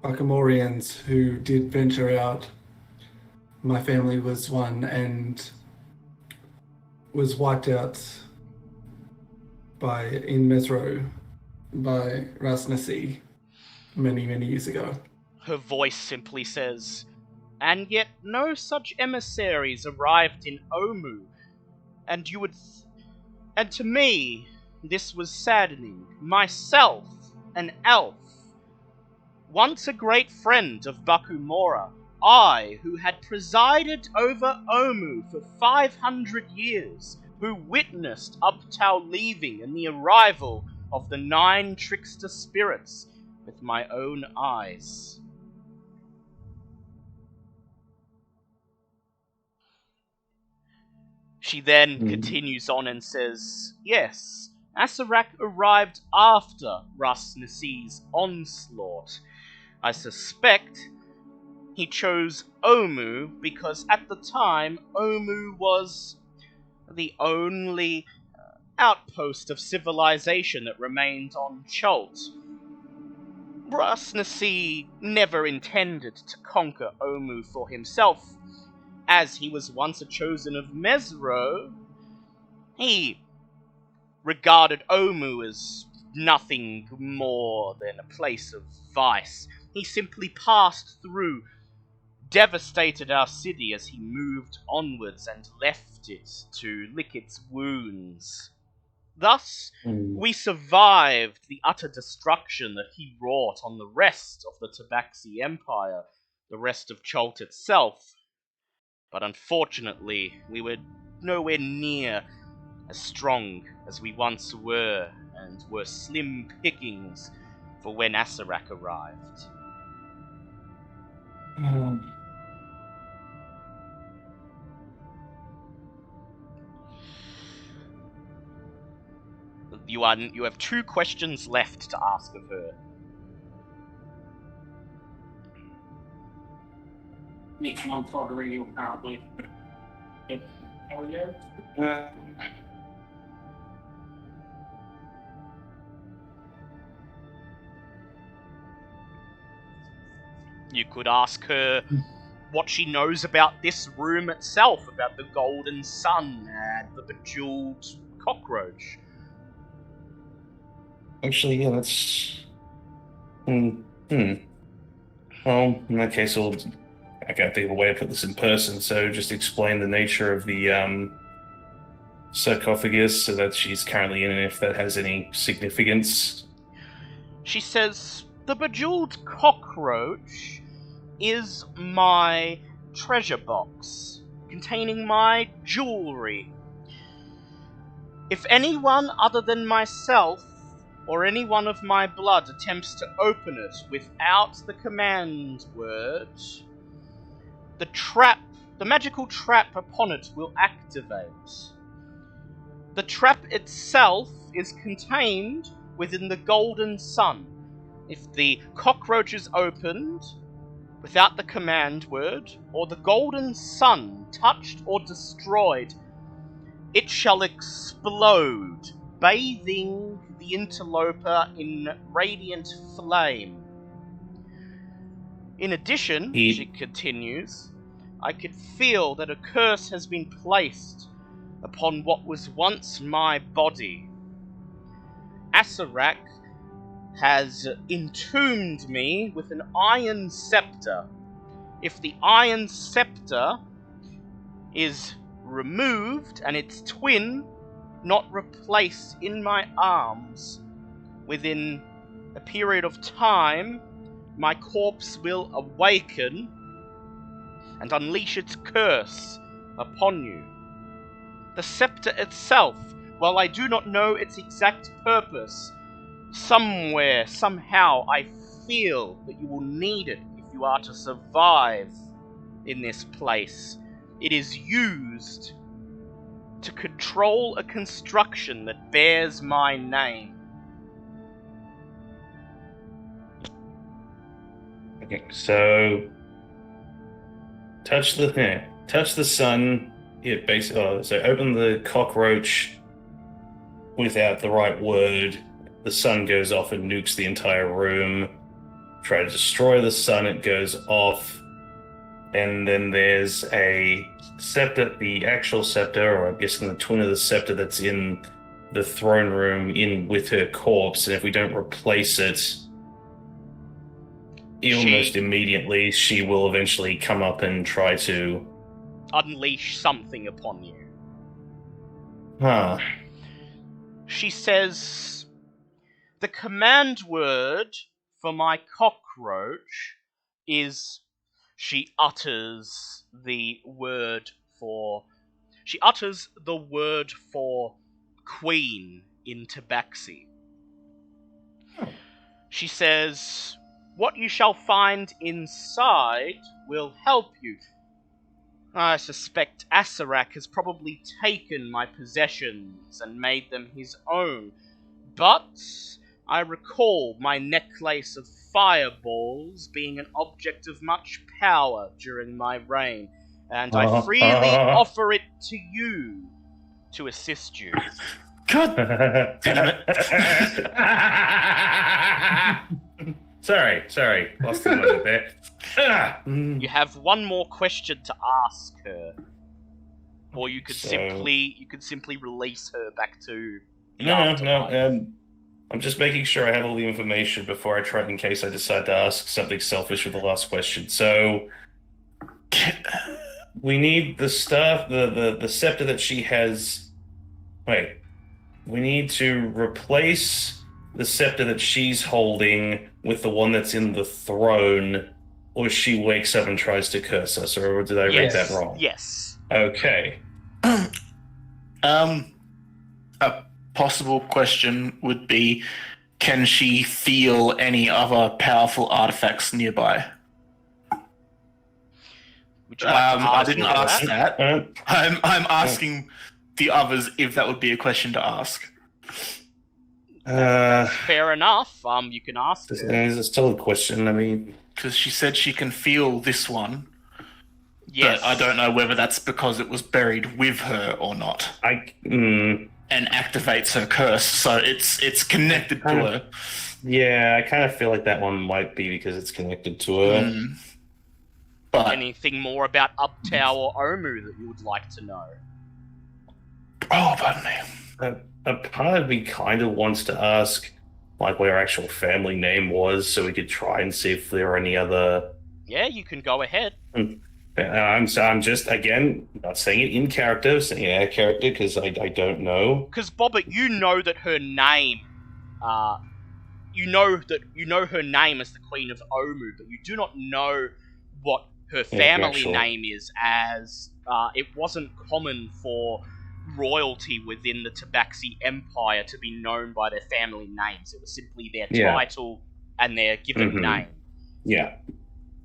Bakamorians who did venture out. My family was one and was wiped out in Mesro by Ras Nasi many, many years ago. Her voice simply says, and yet no such emissaries arrived in Omu, and and to me, this was saddening. Myself, an elf, once a great friend of Bakumora, I, who had presided over Omu for 500 years, who witnessed Uptau leaving and the arrival of the 9 trickster spirits with my own eyes. She then continues on and says, yes, Asarak arrived after Ras Nasi's onslaught. I suspect he chose Omu because at the time Omu was the only outpost of civilization that remained on Chult. Ras Nasi never intended to conquer Omu for himself. As he was once a chosen of Mesro, he regarded Omu as nothing more than a place of vice. He simply passed through, devastated our city as he moved onwards and left it to lick its wounds. Thus, we survived the utter destruction that he wrought on the rest of the Tabaxi Empire, the rest of Chult itself. But unfortunately, we were nowhere near as strong as we once were, and were slim pickings for when Asarak arrived. You have 2 questions left to ask of her. Making on the radio, apparently. How are you? You could ask her what she knows about this room itself, about the golden sun and the bejeweled cockroach. Actually, yeah, that's... Well, in that case, I can't think of a way to put this in person, so just explain the nature of the sarcophagus so that she's currently in, and if that has any significance. She says, the bejeweled cockroach is my treasure box, containing my jewelry. If anyone other than myself, or anyone of my blood, attempts to open it without the command word, the magical trap upon it will activate. The trap itself is contained within the golden sun. If the cockroach is opened without the command word or the golden sun touched or destroyed, it shall explode, bathing the interloper in radiant flame. In addition, she continues, I could feel that a curse has been placed upon what was once my body. Acererak has entombed me with an iron scepter. If the iron scepter is removed and its twin not replaced in my arms within a period of time, my corpse will awaken and unleash its curse upon you. The scepter itself, while I do not know its exact purpose, somewhere, somehow, I feel that you will need it if you are to survive in this place. It is used to control a construction that bears my name. Okay, so touch the sun. Yeah, basically. So open the cockroach without the right word. The sun goes off and nukes the entire room. Try to destroy the sun, it goes off. And then there's a scepter, the actual scepter, or I'm guessing the twin of the scepter that's in the throne room with her corpse. And if we don't replace it, almost immediately, she will eventually come up and try to unleash something upon you. Huh. She says, the command word for my cockroach is, she utters the word for queen in Tabaxi. She says, what you shall find inside will help you. I suspect Acererak has probably taken my possessions and made them his own, but I recall my necklace of fireballs being an object of much power during my reign, and I freely offer it to you to assist you. God damn it. Sorry. Lost the moment there. You have one more question to ask her, or you could simply release her back to the afterlife. I'm just making sure I have all the information before I try, in case I decide to ask something selfish with the last question. So we need the stuff, the scepter that she has. Wait, we need to replace the scepter that she's holding with the one that's in the throne, or she wakes up and tries to curse us, or did I read that wrong? Yes. Okay. A possible question would be, can she feel any other powerful artifacts nearby? Would you like to I didn't ask that. I'm asking the others if that would be a question to ask. Fair enough. You can ask. It's still a question. I mean, because she said she can feel this one. Yes. But I don't know whether that's because it was buried with her or not. And activates her curse, so it's connected to her. Yeah, I kind of feel like that one might be because it's connected to her. But anything more about Uptow or Omu that you would like to know? Oh, pardon me. A part of me kind of wants to ask, like, what her actual family name was, so we could try and see if there are any other. Yeah, you can go ahead. I'm just, again, not saying it in character, saying it out of character, because I don't know. Because, Bobbit, you know that her name, you know her name as the Queen of Omu, but you do not know what her family name is, as it wasn't common for royalty within the Tabaxi Empire to be known by their family names. It was simply their title and their given name. Yeah.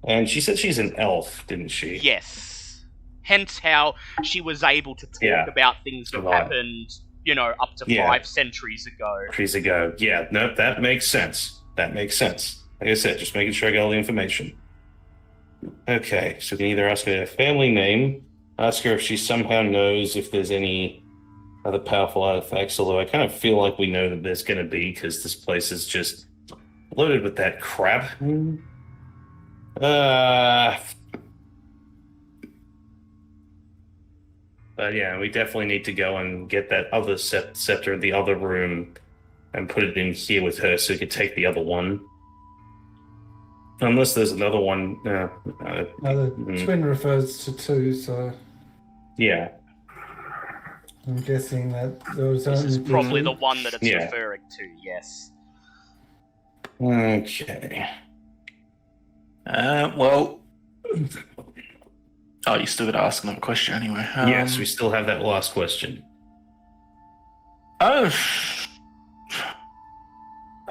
And she said she's an elf, didn't she? Yes. Hence how she was able to talk about things that happened, up to 5 centuries ago. Yeah, no, that makes sense. Like I said, just making sure I got all the information. Okay, so we can either ask her her family name, ask her if she somehow knows if there's any other powerful artifacts, although I kind of feel like we know that there's going to be, because this place is just loaded with that crap. But yeah, we definitely need to go and get that other scepter in the other room and put it in here with her so we could take the other one. Unless there's another one. The twin refers to two, so yeah. I'm guessing that there was This only is probably two. the one that it's Yeah. referring to, yes. Okay. Well. Oh, you still got to ask another question anyway. Yes, we still have that last question. Oh.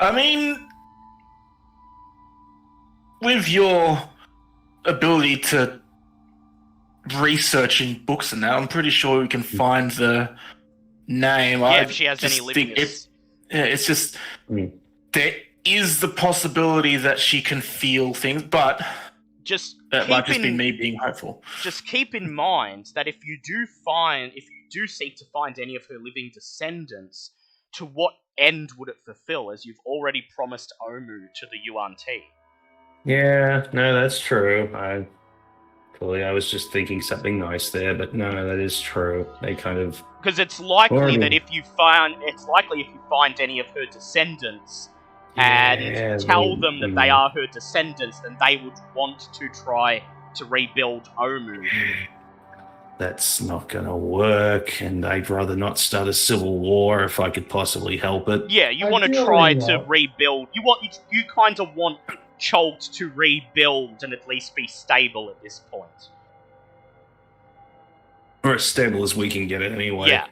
I mean, with your ability to research in books and that, I'm pretty sure we can find the name. Yeah, if she has any living... It's just... There is the possibility that she can feel things, but... That might just be me being hopeful. Just keep in mind that if you do seek to find any of her living descendants, to what end would it fulfill, as you've already promised Omu to the Yuan-Ti? Yeah, no, that's true. I was just thinking something nice there, but no, that is true. They kind of... Because it's likely that if you find any of her descendants and tell them that they are her descendants, then they would want to try to rebuild Omu. That's not gonna work, and I'd rather not start a civil war if I could possibly help it. Yeah, you want to try to rebuild. You kind of want Cholt to rebuild and at least be stable at this point. Or as stable as we can get it anyway. Yeah.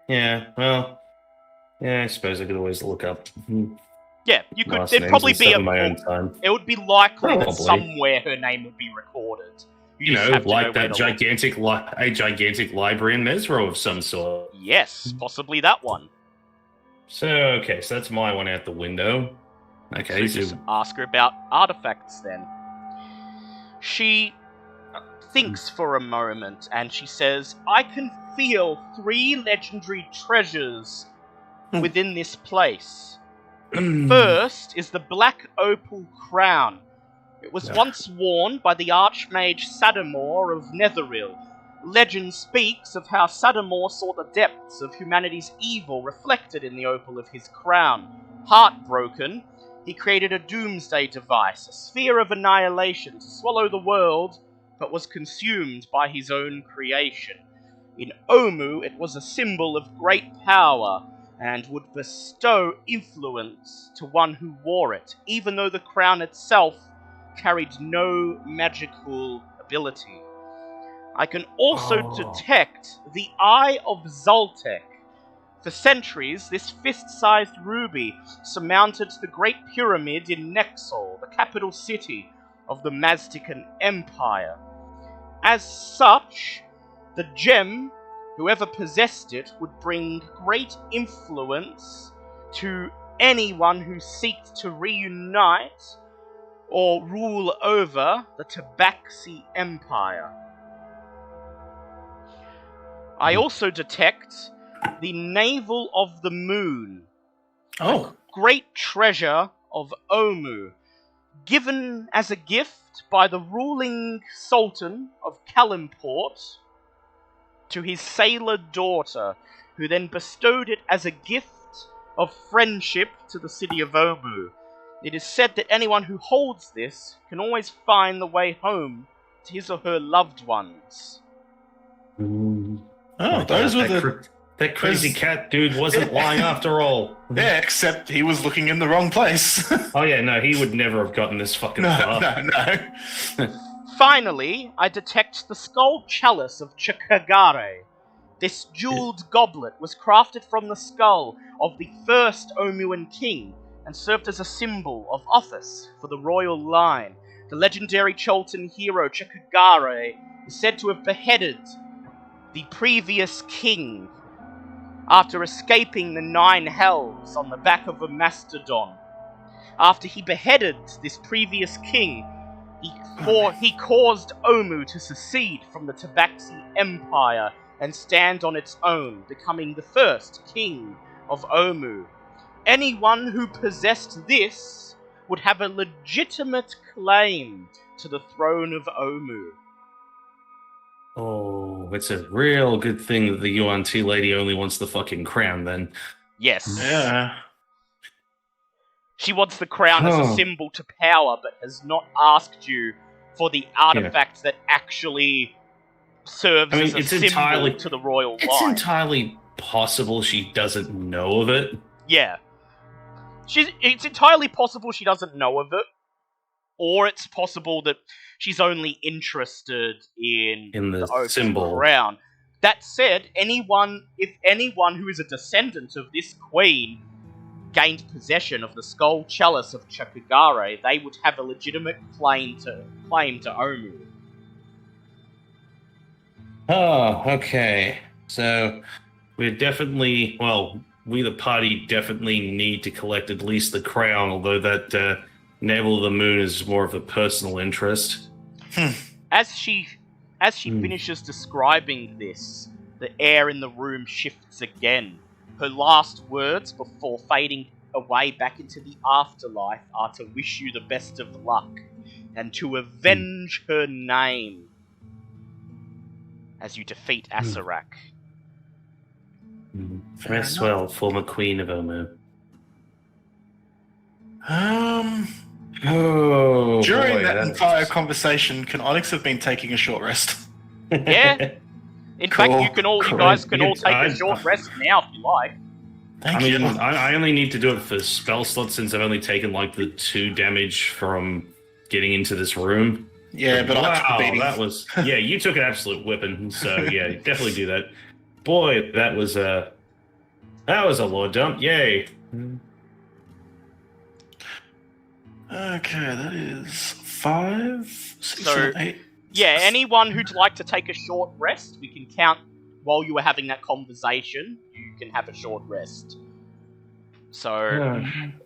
Yeah, well... Yeah, I suppose I could always look up. Yeah, you could. Last There'd names probably and be stuff in my own time. It would be likely that Probably. somewhere her name would be recorded. You just know, have to like know where that to look. gigantic library in Mesro of some sort. Yes, possibly that one. So that's my one out the window. Okay, So just ask her about artifacts then. She thinks for a moment and she says, I can feel 3 legendary treasures within this place. The first is the black opal crown. It was once worn by the Archmage Sadamor of Netheril. Legend speaks of how Sadamor saw the depths of humanity's evil reflected in the opal of his crown. Heartbroken, he created a doomsday device, a sphere of annihilation to swallow the world, but was consumed by his own creation. In Omu, it was a symbol of great power, and would bestow influence to one who wore it, even though the crown itself carried no magical ability. I can also detect the Eye of Zoltek. For centuries, this fist-sized ruby surmounted the Great Pyramid in Nexol, the capital city of the Maztecan Empire. As such, the gem, whoever possessed it, would bring great influence to anyone who seeked to reunite or rule over the Tabaxi Empire. I also detect the Navel of the Moon, a great treasure of Omu, given as a gift by the ruling Sultan of Kalimport to his sailor daughter, who then bestowed it as a gift of friendship to the city of Omu. It is said that anyone who holds this can always find the way home to his or her loved ones. Oh, those were that crazy cat dude wasn't lying after all. Yeah, except he was looking in the wrong place. Oh yeah, no, he would never have gotten this fucking far. No. Finally, I detect the skull chalice of Chikkagare. This jeweled goblet was crafted from the skull of the first Omuan king and served as a symbol of office for the royal line. The legendary Choltan hero Chikkagare is said to have beheaded the previous king after escaping the 9 hells on the back of a mastodon. After he beheaded this previous king, he caused Omu to secede from the Tabaxi Empire and stand on its own, becoming the first king of Omu. Anyone who possessed this would have a legitimate claim to the throne of Omu. Oh, it's a real good thing that the UNT lady only wants the fucking crown, then. Yes. Yeah. She wants the crown as a symbol to power, but has not asked you for the artifact that actually serves as a symbol to the royal line. It's entirely possible she doesn't know of it. Yeah. It's entirely possible she doesn't know of it, or it's possible that she's only interested in the symbol crown. That said, if anyone who is a descendant of this queen gained possession of the skull chalice of Chikkagare, they would have a legitimate claim to Omu. Oh, okay. So we the party definitely need to collect at least the crown, although that Navel of the Moon is more of a personal interest. As she finishes describing this, the air in the room shifts again. Her last words before fading away back into the afterlife are to wish you the best of luck and to avenge her name as you defeat Asarak. Rest well, former queen of Omu. During that entire conversation, can Onyx have been taking a short rest? Yeah. In fact, you guys can all take a short rest now if you like. I only need to do it for spell slots since I've only taken like the 2 damage from getting into this room. Yeah, but that was you took an absolute whipping, so yeah, definitely do that. Boy, that was a lore dump. Yay. Okay, that is 5, 6, 7, 8. Yeah, anyone who'd like to take a short rest, we can count while you were having that conversation. You can have a short rest. So,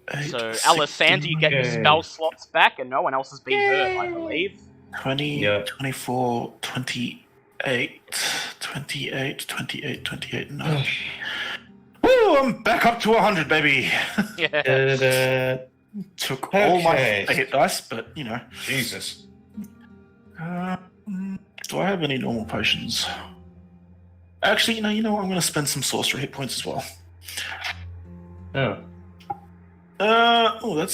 Alessander, you get your spell slots back, and no one else has been hurt, I believe. 20, 24, 28, no. Woo, I'm back up to 100, baby. Yeah. Took all my hit dice, but, you know. Jesus. Do I have any normal potions? Actually, you know what? I'm going to spend some sorcery hit points as well. That's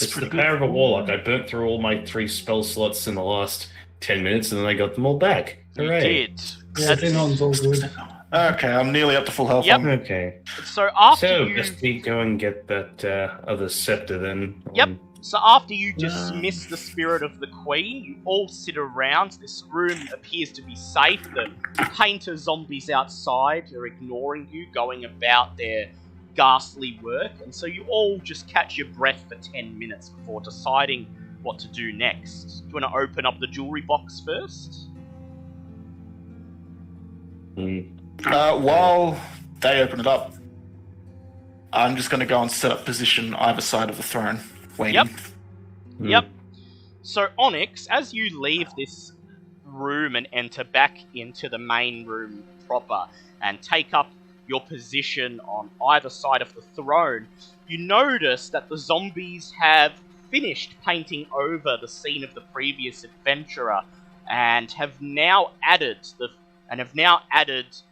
it's pretty the good. Power of a warlock. I burnt through all my 3 spell slots in the last 10 minutes, and then I got them all back. Hooray. You did. Yeah, Zinhorn's all good. Okay, I'm nearly up to full health. Yep. Okay. So after best we go and get that other scepter then. Yep. So after you dismiss the spirit of the queen, you all sit around. This room appears to be safe. The painter zombies outside are ignoring you, going about their ghastly work, and so you all just catch your breath for 10 minutes before deciding what to do next. Do you want to open up the jewelry box first? While they open it up, I'm just going to go and set up position either side of the throne, waiting. Yep. So, Onyx, as you leave this room and enter back into the main room proper and take up your position on either side of the throne, you notice that the zombies have finished painting over the scene of the previous adventurer and have now added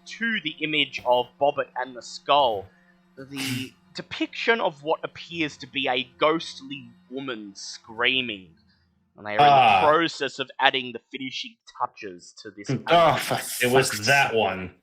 to the image of Bobbit and the skull the depiction of what appears to be a ghostly woman screaming. And they are in the process of adding the finishing touches to this. It was that one.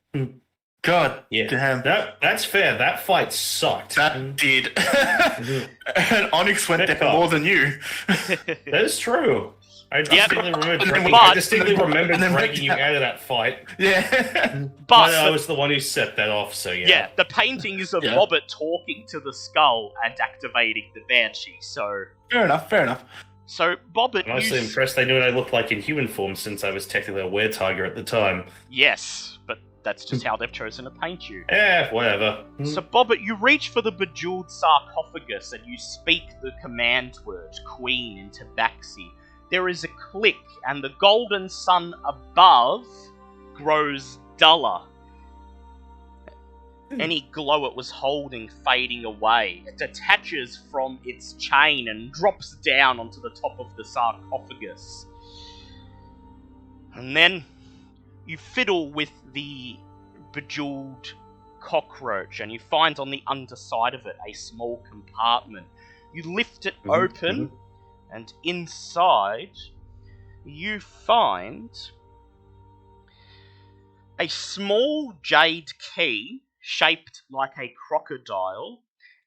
God yeah. Damn. That's fair. That fight sucked. That did. And Onyx went down more than you. That is true. I distinctly remember dragging you out of that fight. Yeah. But I was the one who set that off, so yeah. Yeah, the painting is of Bobbit talking to the skull and activating the banshee, so... Fair enough. So, Bobbit... I'm impressed they knew what I looked like in human form, since I was technically a were-tiger at the time. Yes, but That's just how they've chosen to paint you. Whatever. So, Bobbit, you reach for the Bejeweled Sarcophagus and you speak the command word, Queen, into Tabaxi. There is a click, and the golden sun above grows duller. Any glow it was holding fading away. It detaches from its chain and drops down onto the top of the sarcophagus. And then you fiddle with the bejeweled cockroach, and you find on the underside of it a small compartment. You lift it open, and inside you find a small jade key shaped like a crocodile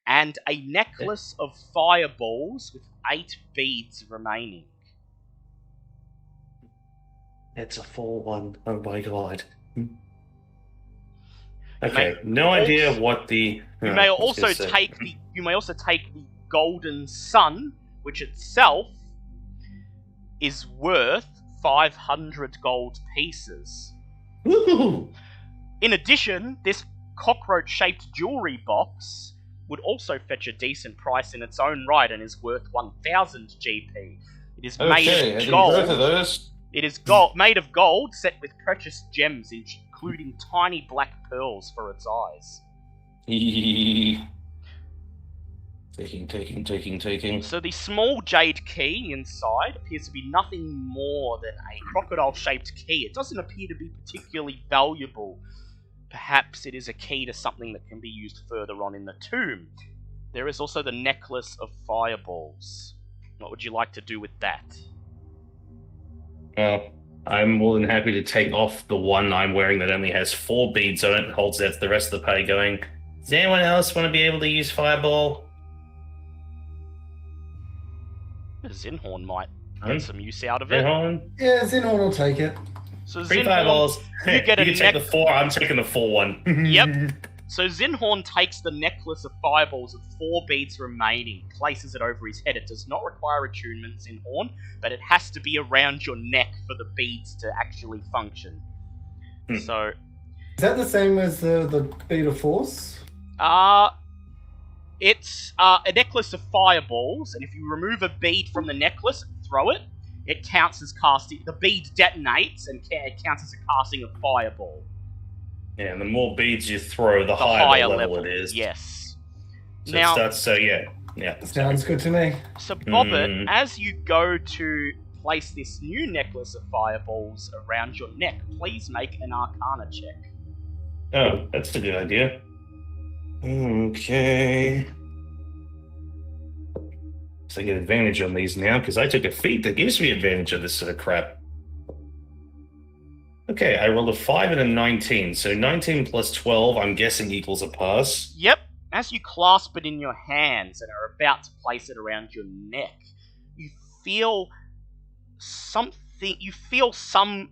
and a necklace of fireballs with 8 beads remaining. It's a full one. Oh my god. Okay, no idea what the... You may also take the golden sun, which itself is worth 500 gold pieces. Woohoo! In addition, this cockroach-shaped jewelry box would also fetch a decent price in its own right and is worth 1,000 GP. It is made of gold. Both of those. It is made of gold, set with precious gems, including tiny black pearls for its eyes. Taking. So the small jade key inside appears to be nothing more than a crocodile-shaped key. It doesn't appear to be particularly valuable. Perhaps it is a key to something that can be used further on in the tomb. There is also the necklace of fireballs. What would you like to do with that? Well, I'm more than happy to take off the one I'm wearing that only has 4 beads on it and holds out to the rest of the party going, does anyone else want to be able to use fireball? Zinhorn might get some use out of it. Zinhorn? Yeah, Zinhorn will take it. So 3 Zinhorn, fireballs. you get you can take the 4, I'm taking the full one. Yep. So Zinhorn takes the necklace of fireballs with 4 beads remaining, places it over his head. It does not require attunement, Zinhorn, but it has to be around your neck for the beads to actually function. So... Is that the same as the bead of force? It's a necklace of fireballs, and if you remove a bead from the necklace and throw it, it counts as casting. The bead detonates, and it counts as a casting of fireball. Yeah, and the more beads you throw, the higher level it is. Yes. So now, it starts, yeah. Sounds good to me. So, Bobbit, as you go to place this new necklace of fireballs around your neck, please make an Arcana check. Oh, that's a good idea. Okay. So I get advantage on these now, because I took a feat that gives me advantage of this sort of crap. Okay, I rolled a 5 and a 19, so 19 plus 12, I'm guessing equals a pass. Yep. As you clasp it in your hands and are about to place it around your neck, you feel some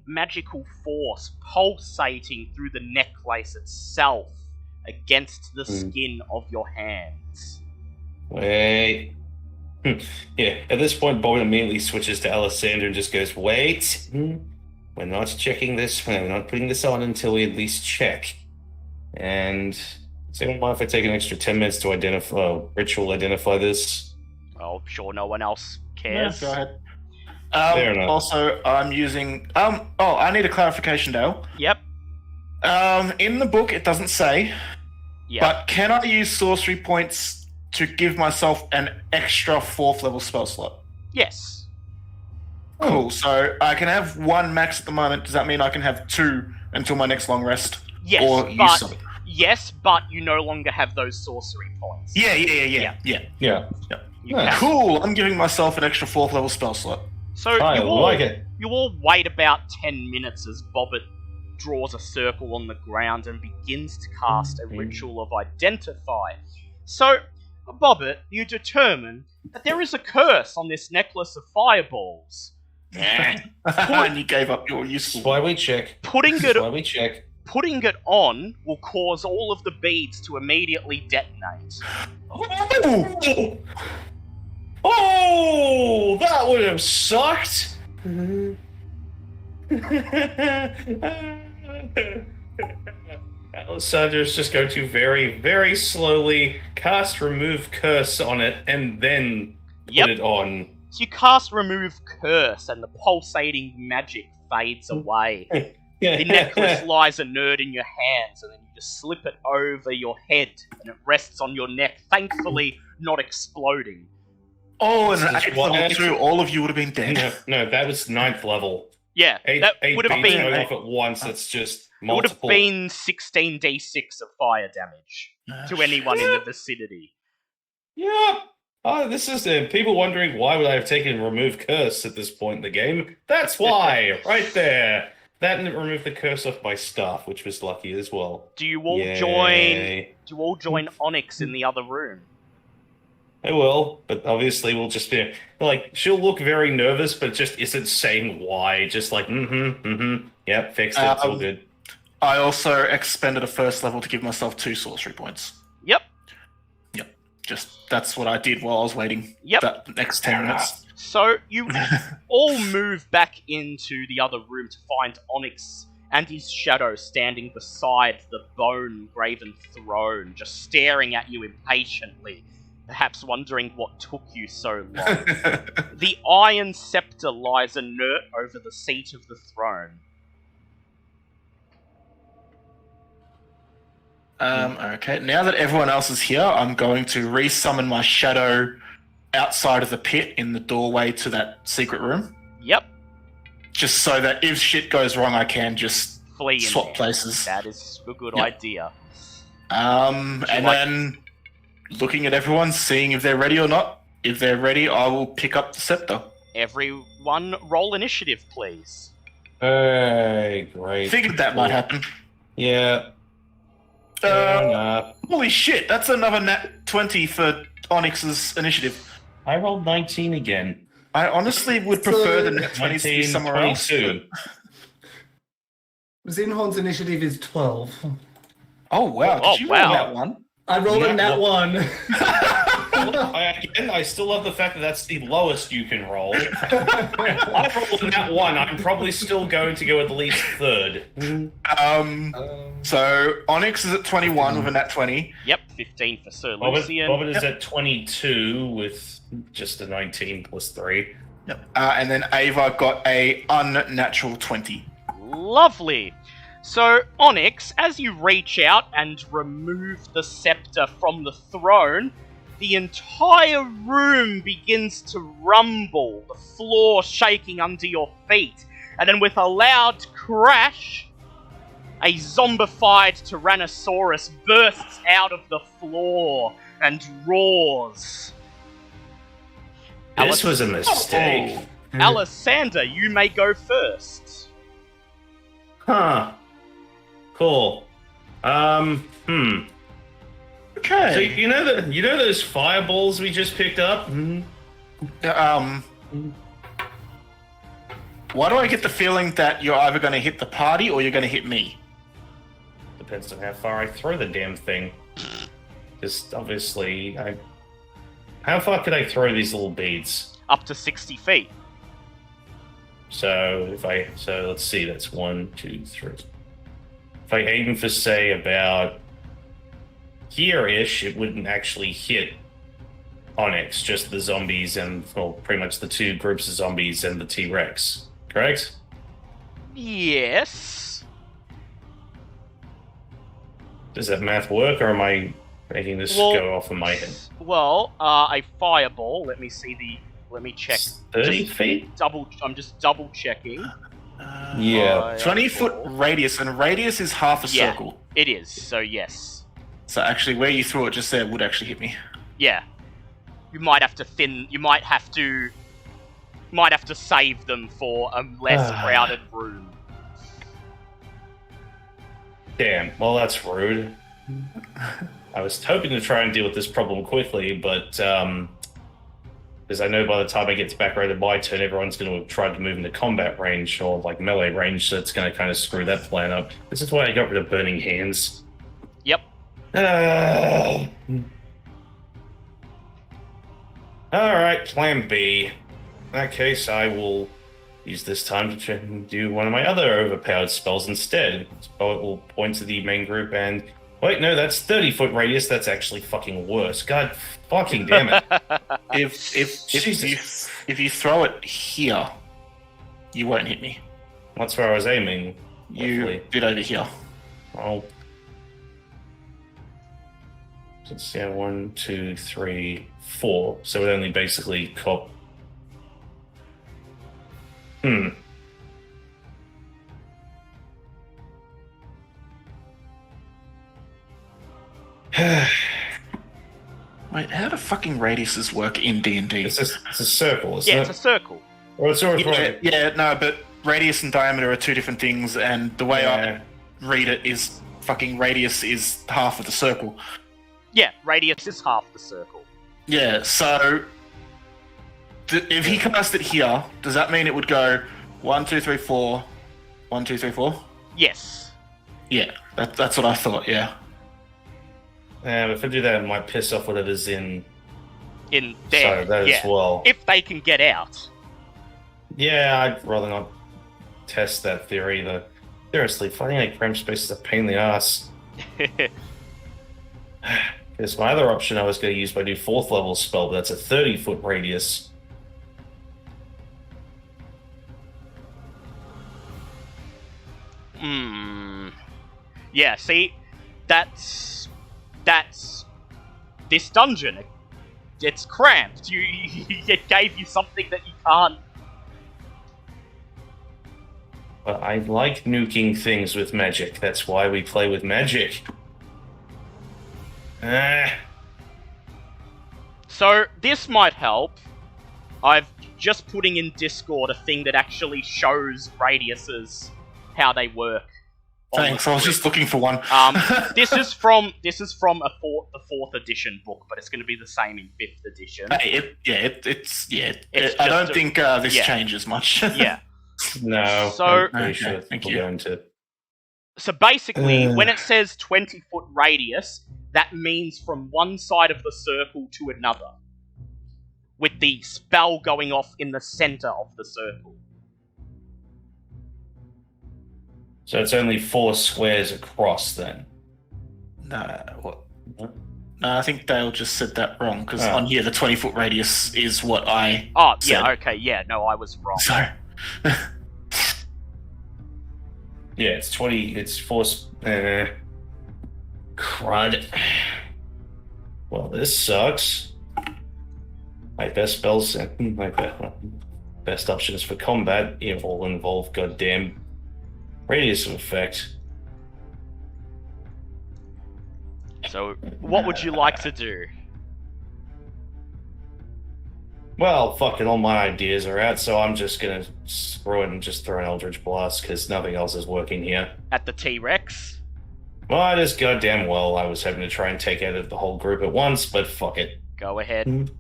magical force pulsating through the necklace itself against the skin of your hands. Wait. Yeah, at this point, Bobbin immediately switches to Alessandra and just goes, wait. We're not checking this. We're not putting this on until we at least check. And does anyone mind if I take an extra 10 minutes to identify this? Well, sure, no one else cares. Yeah, go ahead. Fair enough. Also, I'm using... I need a clarification, Dale. Yep. In the book, it doesn't say, Yep. but can I use sorcery points to give myself an extra 4th level spell slot? Yes. Cool, so I can have 1 max at the moment. Does that mean I can have 2 until my next long rest? Yes, Or but you no longer have those sorcery points. Yeah. Yeah. You can. Cool, I'm giving myself an extra 4th level spell slot. So I like it. You all wait about 10 minutes as Bobbit draws a circle on the ground and begins to cast a ritual of identify. So, Bobbit, you determine that there is a curse on this necklace of fireballs. And you gave up your useful... That's why we check. Putting it on will cause all of the beads to immediately detonate. Oh, that would have sucked. Alessandra's just going to very, very slowly cast Remove Curse on it and then put it on. So you cast Remove Curse and the pulsating magic fades away. The necklace lies inert in your hands, and then you just slip it over your head, and it rests on your neck, thankfully not exploding. Oh, and at 8th level 2, all of you would have been dead. No, that was 9th level. Yeah, that would have been... going off at once, that's just multiple. It would have been 16d6 of fire damage to anyone in the vicinity. Yeah. Oh, this is people wondering why would I have taken Remove Curse at this point in the game. That's why, right there. That and remove the curse off my staff, which was lucky as well. Do you all join Onyx in the other room? I will, but obviously we'll just be like, she'll look very nervous, but just isn't saying why. Just like, yep, fixed it, it's all good. I also expended a 1st level to give myself 2 sorcery points. Yep. Just, that's what I did while I was waiting. Yep. That next 10 minutes. So you all move back into the other room to find Onyx and his shadow standing beside the bone-graven throne, just staring at you impatiently, perhaps wondering what took you so long. The iron scepter lies inert over the seat of the throne. Okay, now that everyone else is here, I'm going to resummon my shadow outside of the pit in the doorway to that secret room. Yep. Just so that if shit goes wrong, I can just flee swap places. That is a good idea. And then looking at everyone, seeing if they're ready or not. If they're ready, I will pick up the scepter. Everyone roll initiative, please. Hey, great. Figured that might happen. Yeah. Holy shit, that's another nat 20 for Onyx's initiative. I rolled 19 again. I honestly would prefer the nat 20s to be somewhere else. Zinhorn's initiative is 12. Oh, wow. Did you roll that one? I rolled a nat 1. I still love the fact that that's the lowest you can roll. I rolled a nat 1. I'm probably still going to go at least 3rd. So, Onyx is at 21 with a nat 20. Yep, 15 for Sir Lucian. Bobbit is at 22 with just a 19 plus 3. Yep. And then Ava got a unnatural 20. Lovely. So, Onyx, as you reach out and remove the scepter from the throne, the entire room begins to rumble, the floor shaking under your feet, and then with a loud crash, a zombified Tyrannosaurus bursts out of the floor and roars. This was a mistake. Alessander, you may go first. Huh. Cool. Okay. So you know those fireballs we just picked up? Why do I get the feeling that you're either going to hit the party or you're going to hit me? Depends on how far I throw the damn thing. Just obviously, how far could I throw these little beads? Up to 60 feet. So let's see, that's 1, 2, 3. If I aim for say about here-ish, it wouldn't actually hit Onyx, just the zombies and, well, pretty much the 2 groups of zombies and the T-Rex. Correct? Yes. Does that math work, or am I making this go off in my head? Well, a fireball, let me check. 30 feet? I'm just double checking. Yeah. 20-foot radius, and radius is half a circle. It is, so yes. So actually, where you threw it just there would actually hit me. Yeah. You might have to save them for a less crowded room. Damn, well that's rude. I was hoping to try and deal with this problem quickly, but because I know by the time I get back around to my turn, everyone's going to have tried to move into combat range or like melee range, so it's going to kind of screw that plan up. This is why I got rid of Burning Hands. Yep. Alright, plan B. In that case, I will use this time to try and do one of my other overpowered spells instead. So it will point to the main group and... Wait, no, that's 30-foot radius. That's actually fucking worse. God fucking damn it. If you throw it here, you won't hit me. That's where I was aiming. You did over here. Oh. Let's see, 1, 2, 3, 4. So it only basically cop. Wait, how do fucking radiuses work in D&D? It's a circle, isn't it? Yeah, it's a circle. Well, it's already No, but radius and diameter are two different things, and the way I read it is fucking radius is half of the circle. Yeah, radius is half the circle. Yeah, so if he cast it here, does that mean it would go 1, 2, 3, 4, 1, 2, 3, 4? Yes. Yeah, that's what I thought, yeah. If I do that, it might piss off whatever's in there. So that as well. If they can get out. Yeah, I'd rather not test that theory. Seriously, finding a cramped space is a pain in the ass. Because my other option I was going to use my new 4th level spell, but that's a 30-foot radius. Yeah, see, that's this dungeon. It's cramped. It gave you something that you can't. But I like nuking things with magic. That's why we play with magic. So this might help. I've just putting in Discord a thing that actually shows radiuses, how they work. Thanks. I was just looking for one. This is from the 4th edition book, but it's going to be the same in 5th edition. I don't think this changes much. Yeah. No. So I'm pretty sure thank we're you. going to. So basically, when it says 20-foot radius, that means from one side of the circle to another, with the spell going off in the center of the circle. So it's only 4 squares across then. No, I think Dale just said that wrong, because on here the 20-foot radius is what I said. Yeah, okay, yeah, no, I was wrong. So... Yeah, it's 20, it's 4... crud. Well, this sucks. My best spells and my best options for combat all involve goddamn radius of effect. So, what would you like to do? Well, fucking all my ideas are out, so I'm just gonna screw it and just throw an Eldritch Blast, because nothing else is working here. At the T-Rex? Well, I just goddamn well I was hoping to try and take out the whole group at once, but fuck it. Go ahead.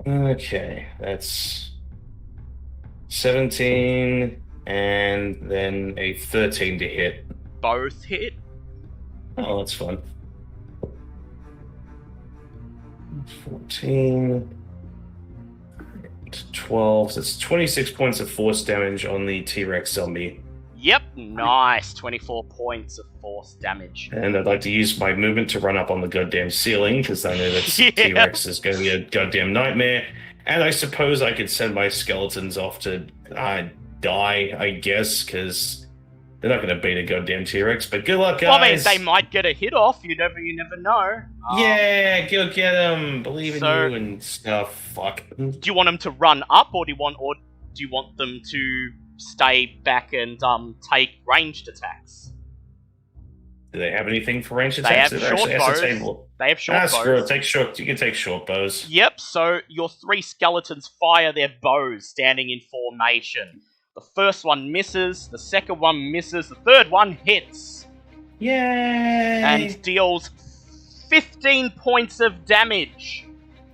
Okay, that's 17, and then a 13 to hit. Both hit? Oh, that's fun. 14, 12, so it's 26 points of force damage on the T-Rex zombie. Yep, nice. 24 points of force damage. And I'd like to use my movement to run up on the goddamn ceiling, because I know that T-Rex is going to be a goddamn nightmare. And I suppose I could send my skeletons off to die, I guess, because they're not going to beat a goddamn T-Rex. But good luck, guys. Well, I mean, they might get a hit off. You never know. Yeah, go get them. Believe in you and stuff. Fuck. Do you want them to run up, or do you want them to stay back and take ranged attacks? Do they have anything for ranged attacks? They have short bows. They have short bows. Screw it. You can take short bows. Yep, so your 3 skeletons fire their bows standing in formation. The first one misses, the second one misses, the third one hits. Yay! And deals 15 points of damage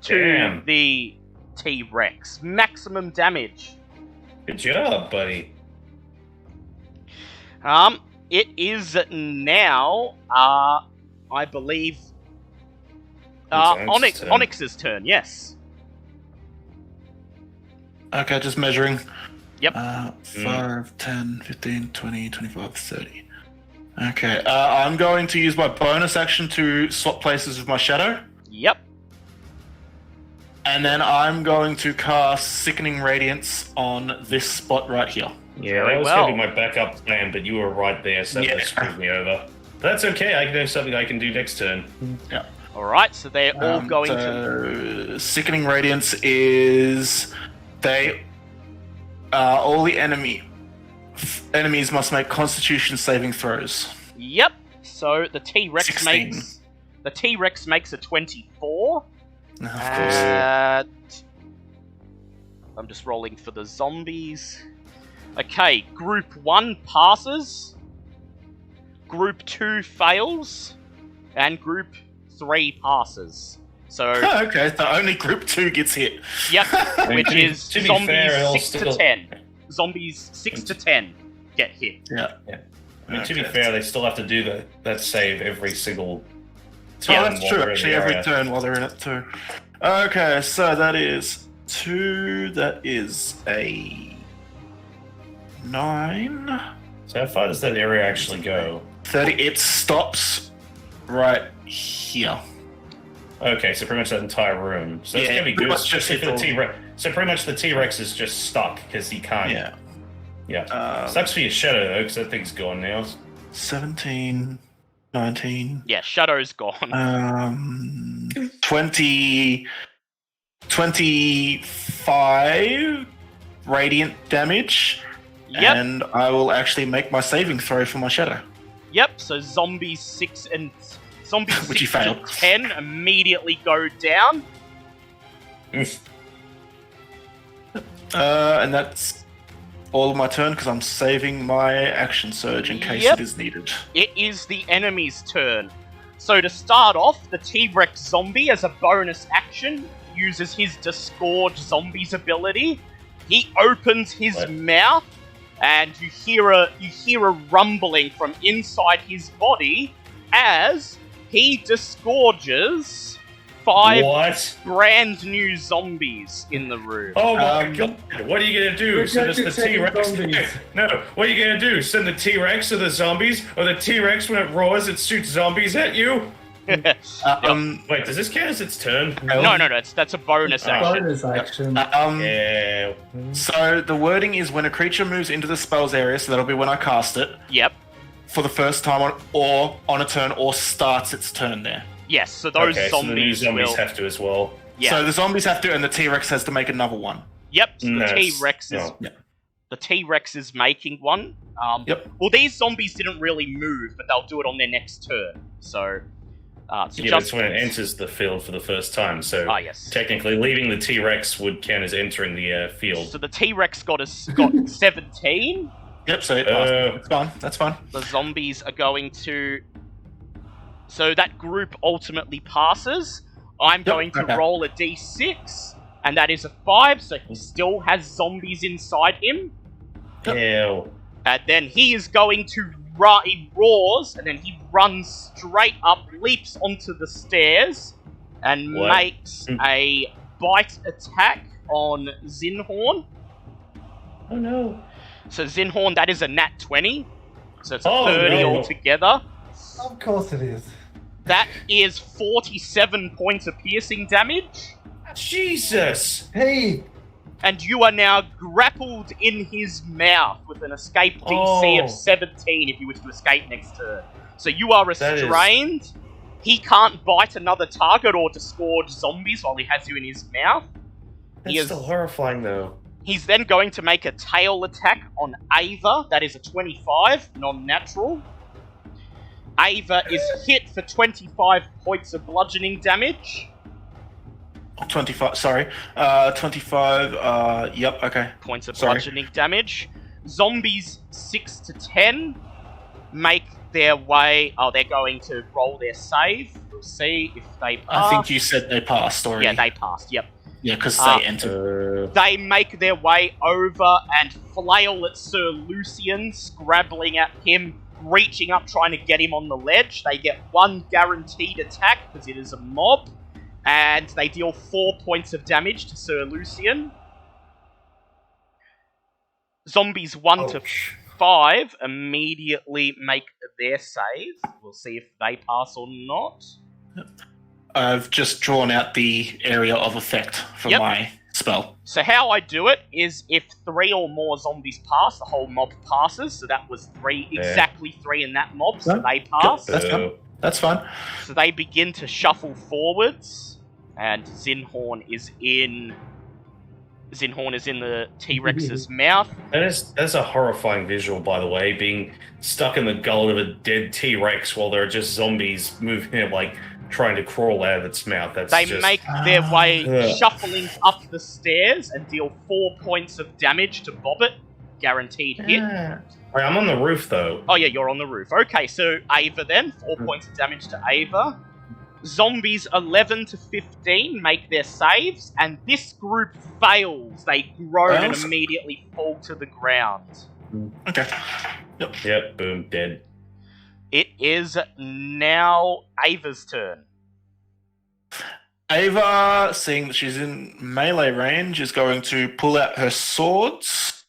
to the T-Rex. Maximum damage. Good job, buddy. It is now, I believe, Onyx's turn, yes. Okay, just measuring. Yep. 5, 10, 15, 20, 25, 30. Okay, I'm going to use my bonus action to swap places with my shadow. Yep. And then I'm going to cast Sickening Radiance on this spot right here. Yeah, that was going to be my backup plan, but you were right there, so that screwed me over. But that's okay, I can have something I can do next turn. Yeah. Alright, so they're all going to... Sickening Radiance is... all the enemies must make Constitution saving throws. Yep, so the T-Rex 16. makes a 24. Of course. I'm just rolling for the zombies. Okay, Group 1 passes. Group 2 fails. And Group 3 passes. So... Oh, okay, so only Group 2 gets hit. Yep, which is to be zombies fair, 6 still... to 10. Zombies 6 to 10 get hit. Yeah. I mean, to be fair, they still have to do that save every single turn. Oh, that's true, actually, every turn while they're in it, too. Okay, so that is 2, that is a 9. So how far does that area actually go? 30, it stops right here. Okay, so pretty much that entire room. So that's gonna be good. Just hit the T-Rex. So pretty much the T-Rex is just stuck because he can't. Yeah. Sucks for your shadow though, because that thing's gone now. 17, 19. Yeah, Shadow's gone. 25 radiant damage. Yep. And I will actually make my saving throw for my shadow. Yep, so zombies 6 to failed. 10 immediately go down. And that's all of my turn because I'm saving my action surge in case it is needed. It is the enemy's turn. So to start off, the T-Rex zombie, as a bonus action, uses his Disgorge Zombies ability. He opens his mouth, and you hear a rumbling from inside his body as he disgorges 5 brand new zombies in the room. Oh my god! What are you gonna do? Send us the T-Rex? No, what are you gonna do? Send the T-Rex to the zombies, or the T-Rex when it roars, it shoots zombies at you? Wait, does this count as its turn? No, that's a bonus action. Bonus action. Yeah. So the wording is when a creature moves into the spell's area, so that'll be when I cast it. Yep. For the first time on a turn, or starts its turn there. Yes, so those zombies, so the new zombies have to as well. Yeah. So the zombies have to, and the T-Rex has to make another one. Yep. So the T-Rex is making one. Yep. Well, these zombies didn't really move, but they'll do it on their next turn. So. That's when it enters the field for the first time. So technically, leaving the T-Rex would count as entering the field. So the T-Rex got 17. Yep. So it's fine. That's fine. The zombies are going to. So that group ultimately passes. I'm going to roll a d6, and that is a 5. So he still has zombies inside him. Ew. And then he is going to. He roars, and then he runs straight up, leaps onto the stairs, and makes a bite attack on Zinhorn. Oh no. So Zinhorn, that is a nat 20. So it's a 30 altogether. Of course it is. That is 47 points of piercing damage. Jesus! Hey! And you are now grappled in his mouth with an escape DC of 17 if you were to escape next turn. So you are restrained. He can't bite another target or disgorge zombies while he has you in his mouth. That's still horrifying, though. He's then going to make a tail attack on Ava. That is a 25, non-natural. Ava is hit for 25 points of bludgeoning damage. 25, sorry. 25, yep, okay. Points of bludgeoning damage. Zombies 6 to 10 make their way... Oh, they're going to roll their save. We'll see if they pass. I think you said they passed already. Yeah, they passed, yep. Yeah, because they entered. They make their way over and flail at Sir Lucian, scrabbling at him, reaching up, trying to get him on the ledge. They get 1 guaranteed attack, because it is a mob. And they deal 4 points of damage to Sir Lucian. Zombies 1 to 5 immediately make their save. We'll see if they pass or not. I've just drawn out the area of effect for my spell. So how I do it is if 3 or more zombies pass, the whole mob passes. So that was 3, exactly 3 in that mob, so they pass. That's fine. That's fine. So they begin to shuffle forwards, and Zinhorn is in the T-Rex's mouth. That's a horrifying visual, by the way, being stuck in the gullet of a dead T-Rex while there are just zombies moving, like, trying to crawl out of its mouth. They make their way shuffling up the stairs and deal 4 points of damage to Bobbit. Guaranteed hit. Wait, I'm on the roof, though. Oh yeah, you're on the roof. Okay, so Ava then. 4 points of damage to Ava. Zombies 11 to 15 make their saves, and this group fails. They groan and immediately fall to the ground. Okay. Yep, boom, dead. It is now Ava's turn. Ava, seeing that she's in melee range, is going to pull out her swords.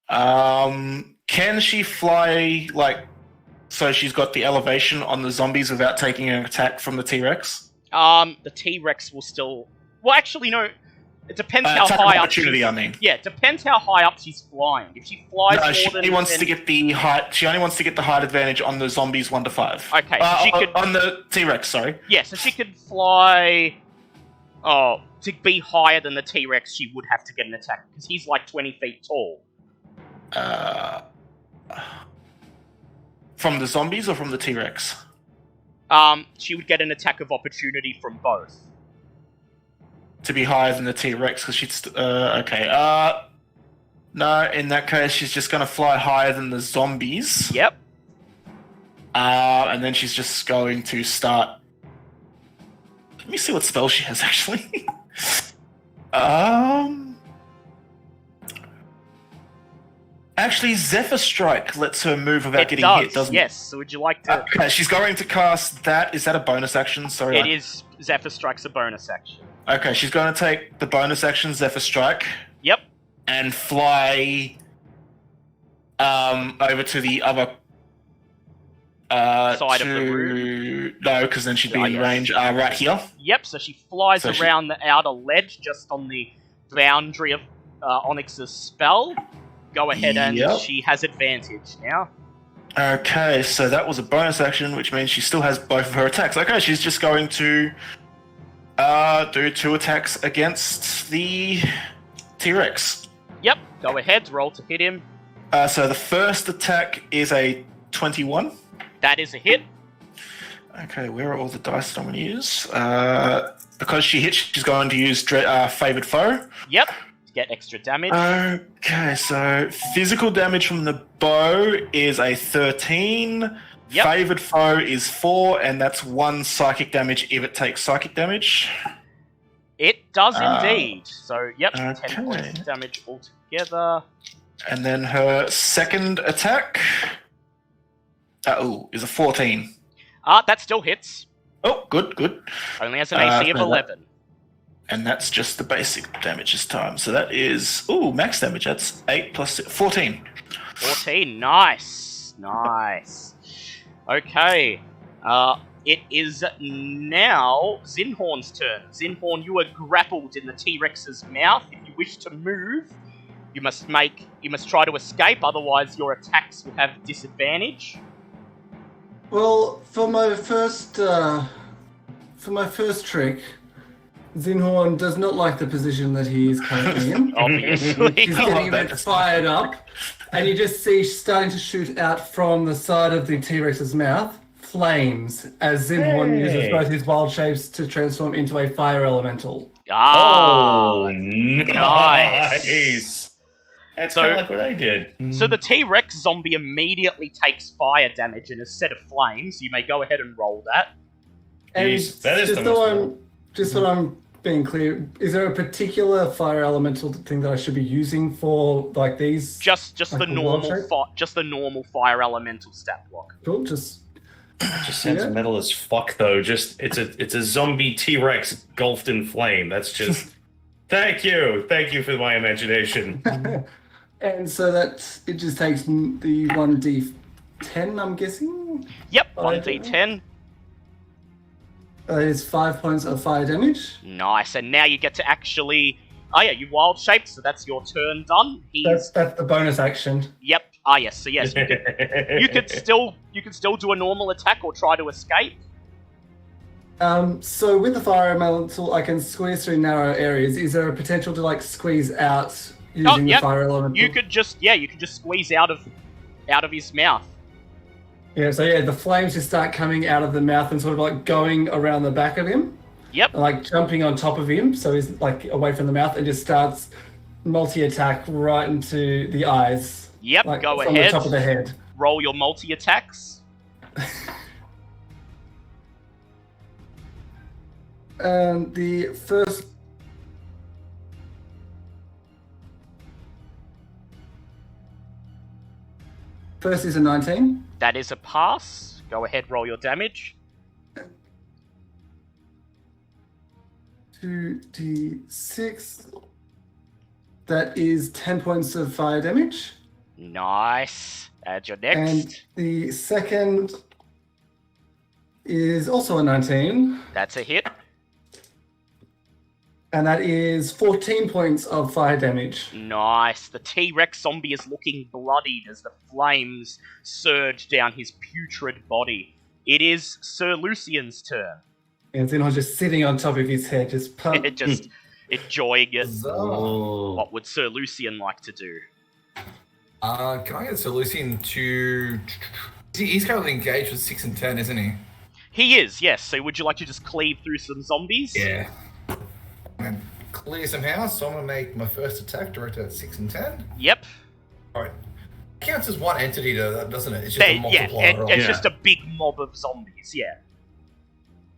Can she fly, like, so she's got the elevation on the zombies without taking an attack from the T-Rex? The T-Rex will still... Well, actually, no. It depends how high up opportunity, I mean. Yeah, it depends how high up she's flying. If she flies more she than... only wants to get the height. She only wants to get the height advantage on the zombies 1 to 5. Okay, so she could... On the T-Rex, sorry. Yeah, so she could fly... Oh, to be higher than the T-Rex, she would have to get an attack, because he's like 20 feet tall. From the zombies or from the T-Rex? She would get an attack of opportunity from both. To be higher than the T-Rex, because she'd... okay. No, in that case, she's just going to fly higher than the zombies. Yep. And then she's just going to start... Let me see what spell she has, actually. Actually, Zephyr Strike lets her move without getting hit, doesn't it? Yes. So would you like to... Okay, she's going to cast that. Is that a bonus action? Sorry. It is. Zephyr Strike's a bonus action. Okay, she's going to take the bonus action, Zephyr Strike. Yep. And fly over to the other side of the room. No, because then she'd be in range right here. Yep, so she flies around the outer ledge just on the boundary of Onyx's spell. Go ahead and she has advantage now. Okay, so that was a bonus action, which means she still has both of her attacks. Okay, she's just going to do 2 attacks against the T-Rex. Yep, go ahead, roll to hit him. So the first attack is a 21. That is a hit. Okay, where are all the dice that I'm going to use? Because she hits, she's going to use Favored Foe. Yep, to get extra damage. Okay, so physical damage from the bow is a 13. Yep. Favored Foe is 4, and that's 1 psychic damage if it takes psychic damage. It does indeed. So, yep, 10 points of damage altogether. And then her second attack is a 14. That still hits. Oh, good. Only has an AC of 11. And that's just the basic damage this time. So that is, max damage. That's 8 plus 6, 14. 14, nice. Okay. It is now Zinhorn's turn. Zinhorn, you are grappled in the T-Rex's mouth. If you wish to move, you must try to escape, otherwise your attacks will have disadvantage. Well, for my first trick, Zinhorn does not like the position that he is currently in. Obviously. He's getting a bit fired up, and you just see starting to shoot out from the side of the T-Rex's mouth flames as Zinhorn uses both his wild shapes to transform into a fire elemental. Nice. That's kind of like what I did. So the T-Rex zombie immediately takes fire damage in a set of flames. You may go ahead and roll that. And just so I'm being clear, is there a particular fire elemental thing that I should be using for like these? Just the normal fire elemental stat block. Cool. Just sentimental as fuck though. Just it's a zombie T-Rex engulfed in flame. That's just thank you for my imagination. And so that it just takes the 1d10, I'm guessing? Yep, 1d10. That is 5 points of fire damage. Nice, and now you get to actually... Oh yeah, you wild shape, so that's your turn done. That's the bonus action. Yep. Ah yes, so yes, you could still do a normal attack or try to escape. So with the fire elemental, I can squeeze through narrow areas. Is there a potential to like squeeze out using the fire elemental? You could just squeeze out of his mouth. Yeah, so the flames just start coming out of the mouth and sort of like going around the back of him. Yep. And, like jumping on top of him, so he's like away from the mouth, and just starts multi-attack right into the eyes. Yep, like, go from ahead. the top of the head. Roll your multi-attacks. And the first... First is a 19. That is a pass. Go ahead, roll your damage. 2d6. That is 10 points of fire damage. Nice. Add your next. And the second is also a 19. That's a hit. And that is 14 points of fire damage. Nice. The T-Rex zombie is looking bloodied as the flames surge down his putrid body. It is Sir Lucian's turn. And Zinhorn's just sitting on top of his head, just just enjoying it. Oh. What would Sir Lucian like to do? Can I get Sir Lucian to... He's currently engaged with 6 and 10, isn't he? He is, yes. So would you like to just cleave through some zombies? Yeah. And clear some house, so I'm going to make my first attack directed at 6 and 10. Yep. Alright. Counts as one entity, though, doesn't it? It's just a multiplier. It's just a big mob of zombies, yeah.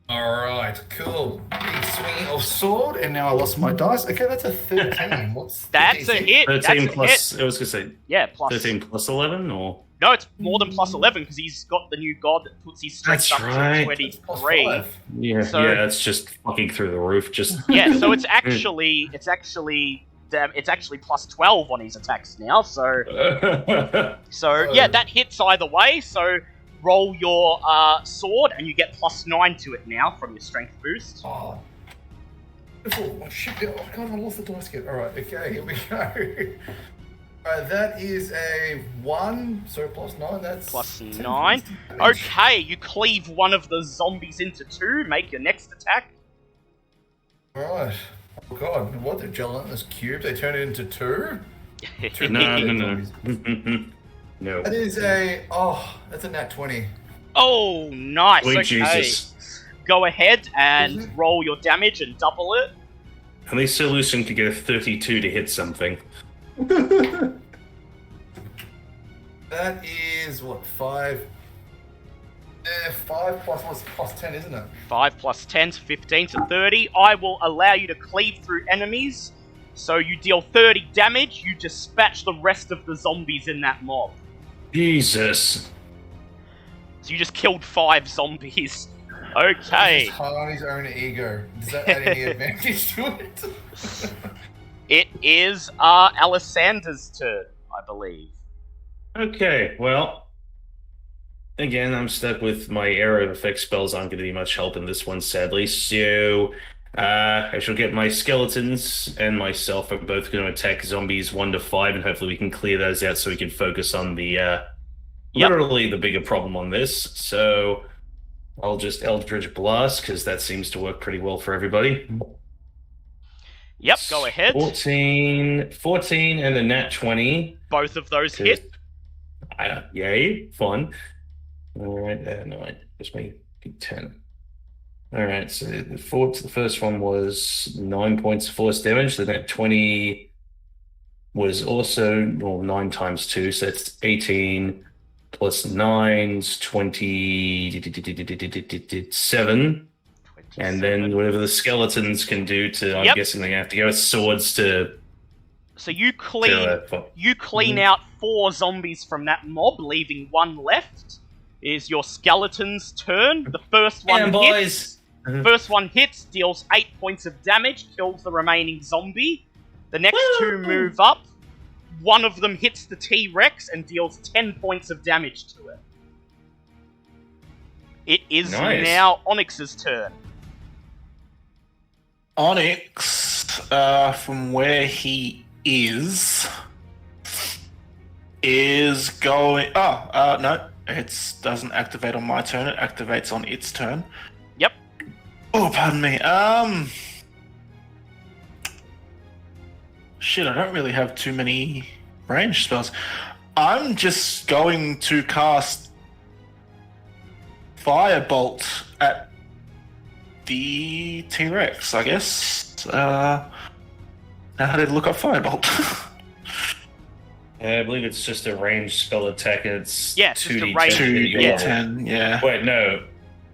Alright, cool. Big swing of sword, and now I lost my dice. Okay, that's a 13. What's That's a hit. 13 That's plus, a hit. I was going to say, Yeah, plus... 13 plus 11, or? No, it's more than plus 11, because he's got the new god that puts his strength That's up right. to That's plus 23. 5. Yeah, So- yeah, it's just fucking through the roof, just... Yeah, so it's actually plus 12 on his attacks now, so yeah, that hits either way, so roll your sword and you get plus 9 to it now from your strength boost. Oh. Oh, shit. Oh, God, I lost the dice again. Alright, okay, here we go. Alright, that is a 1, so plus 9, that's... Plus 9. Okay, you cleave one of the zombies into 2, make your next attack. Alright. Oh God, what, they're gelatinous cubes? They turn it into 2? No. No. That is that's a nat 20. Oh, nice, Sweet okay. Jesus. Go ahead and roll your damage and double it. At least Sir Lucian could get a 32 to hit something. That is, what, 5? 5 plus 10, isn't it? 5 plus 10 to 15 to 30. I will allow you to cleave through enemies. So you deal 30 damage, you dispatch the rest of the zombies in that mob. Jesus. So you just killed 5 zombies. Okay. He's high on his own ego. Does that add any advantage to it? It is Alessandra's turn, I believe. Okay, well... Again, I'm stuck with my area of effect spells aren't going to be much help in this one, sadly. So, I shall get my skeletons and myself are both going to attack zombies 1 to 5, and hopefully we can clear those out so we can focus on the, literally the bigger problem on this. So, I'll just Eldritch Blast, because that seems to work pretty well for everybody. Yep, go ahead. 14 and a nat 20. Both of those hit. Yay, fun. Alright, no, just make it 10. Alright, so the first one was 9 points of force damage. The net 20 was also 9 times 2, so that's 18 plus 9's 27. And then whatever the skeletons can do to, I'm guessing they're going to have to go with swords to... So you clean out 4 zombies from that mob, leaving 1 left. Is your skeleton's turn. The first one hits. First one hits, deals 8 points of damage, kills the remaining zombie. The next 2 move up. one of them hits the T-Rex and deals 10 points of damage to it. It is now Onyx's turn. Onyx, from where he is going... no. It doesn't activate on my turn. It activates on its turn. Yep. Oh, pardon me. Shit, I don't really have too many range spells. I'm just going to cast Firebolt at the T-Rex, I guess. Now how did I look up Firebolt? I believe it's just a ranged spell attack, and it's Yeah, it's just a 2d10. range- 2d10, yeah. Wait, no.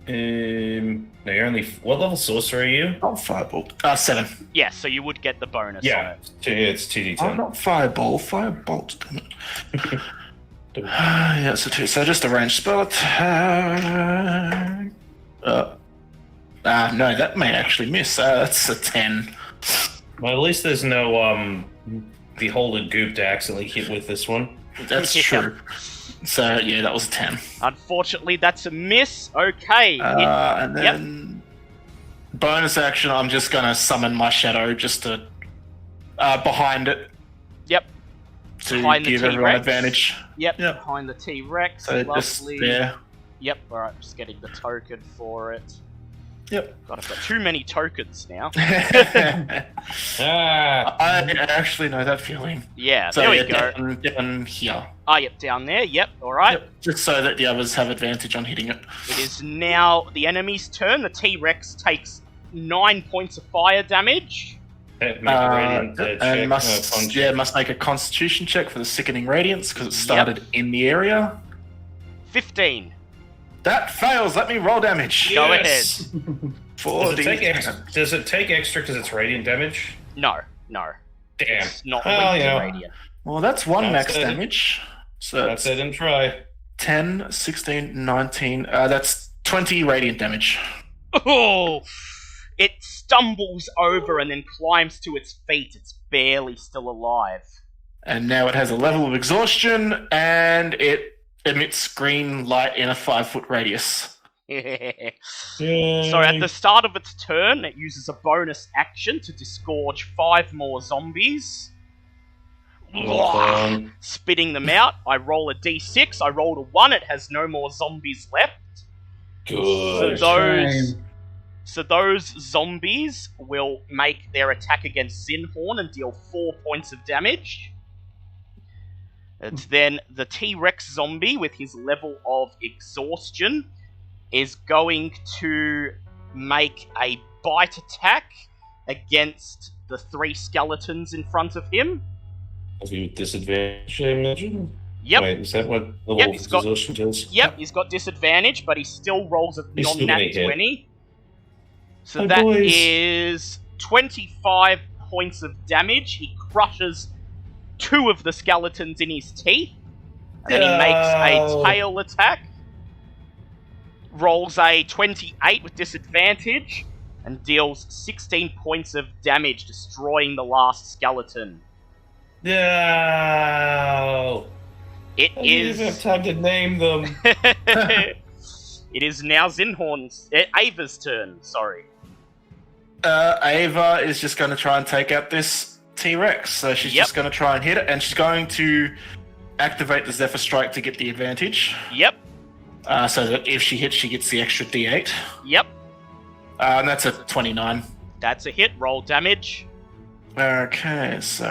No, you're only... What level sorcerer are you? Not Firebolt. 7. Yeah, so you would get the bonus on Yeah, it. it's 2d10. Oh, not Fireball. Firebolt, damn it. Yeah, so 2. So just a ranged spell attack. No, that may actually miss. That's a 10. Well, at least there's no beholden goop to accidentally hit with this one. That's Yeah. true. So, yeah, that was a 10. Unfortunately, that's a miss. Okay. And then bonus action, I'm just going to summon my shadow just to behind it Yep. to Behind the give everyone T-Rex. advantage. Yep. Yep. Behind the T-Rex. So just Lovely. there. Yep. Alright, just getting the token for it. Yep. God, I've got too many tokens now. I Ah! actually know that feeling. Yeah, So there we yeah, go. down here. Ah, yep, down there. Yep, alright. Yep, just so that the others have advantage on hitting it. It is now the enemy's turn. The T-Rex takes 9 points of fire damage. Make a radiant check. And must make a Constitution check for the Sickening Radiance because it started in the area. 15. That fails. Let me roll damage. Go Yes. ahead. Does it take extra because it's radiant damage? No. Damn. It's not Well, linked you to know. radiant. Well, that's one That's max it. damage. So That's it and try. 10, 16, 19. That's 20 radiant damage. Oh! It stumbles over and then climbs to its feet. It's barely still alive. And now it has a level of exhaustion and it emits green light in a 5-foot radius. So at the start of its turn, it uses a bonus action to disgorge 5 more zombies. Well done. Spitting them out. I roll a d6. I rolled a 1. It has no more zombies left. Good. So those zombies will make their attack against Zinhorn and deal 4 points of damage. It's then the T-Rex zombie with his level of exhaustion is going to make a bite attack against the 3 skeletons in front of him. Have you disadvantage, I imagine? Yep. Wait, is that what the Yep, level he's of got- exhaustion does? Yep, he's got disadvantage, but he still rolls a He's still non-nat gonna hit. 20. So Hi, that boys. is 25 points of damage. He crushes 2 of the skeletons in his teeth. And then he makes a tail attack. Rolls a 28 with disadvantage. And deals 16 points of damage, destroying the last skeleton. No! It I didn't even have is... time to name them. It is now Zinhorn's... Ava's turn, sorry. Ava is just going to try and take out this T-Rex. So she's Yep. just going to try and hit it, and she's going to activate the Zephyr Strike to get the advantage. Yep, So that if she hits, she gets the extra D8. yep. And that's a 29. That's a hit. Roll damage. Okay, so...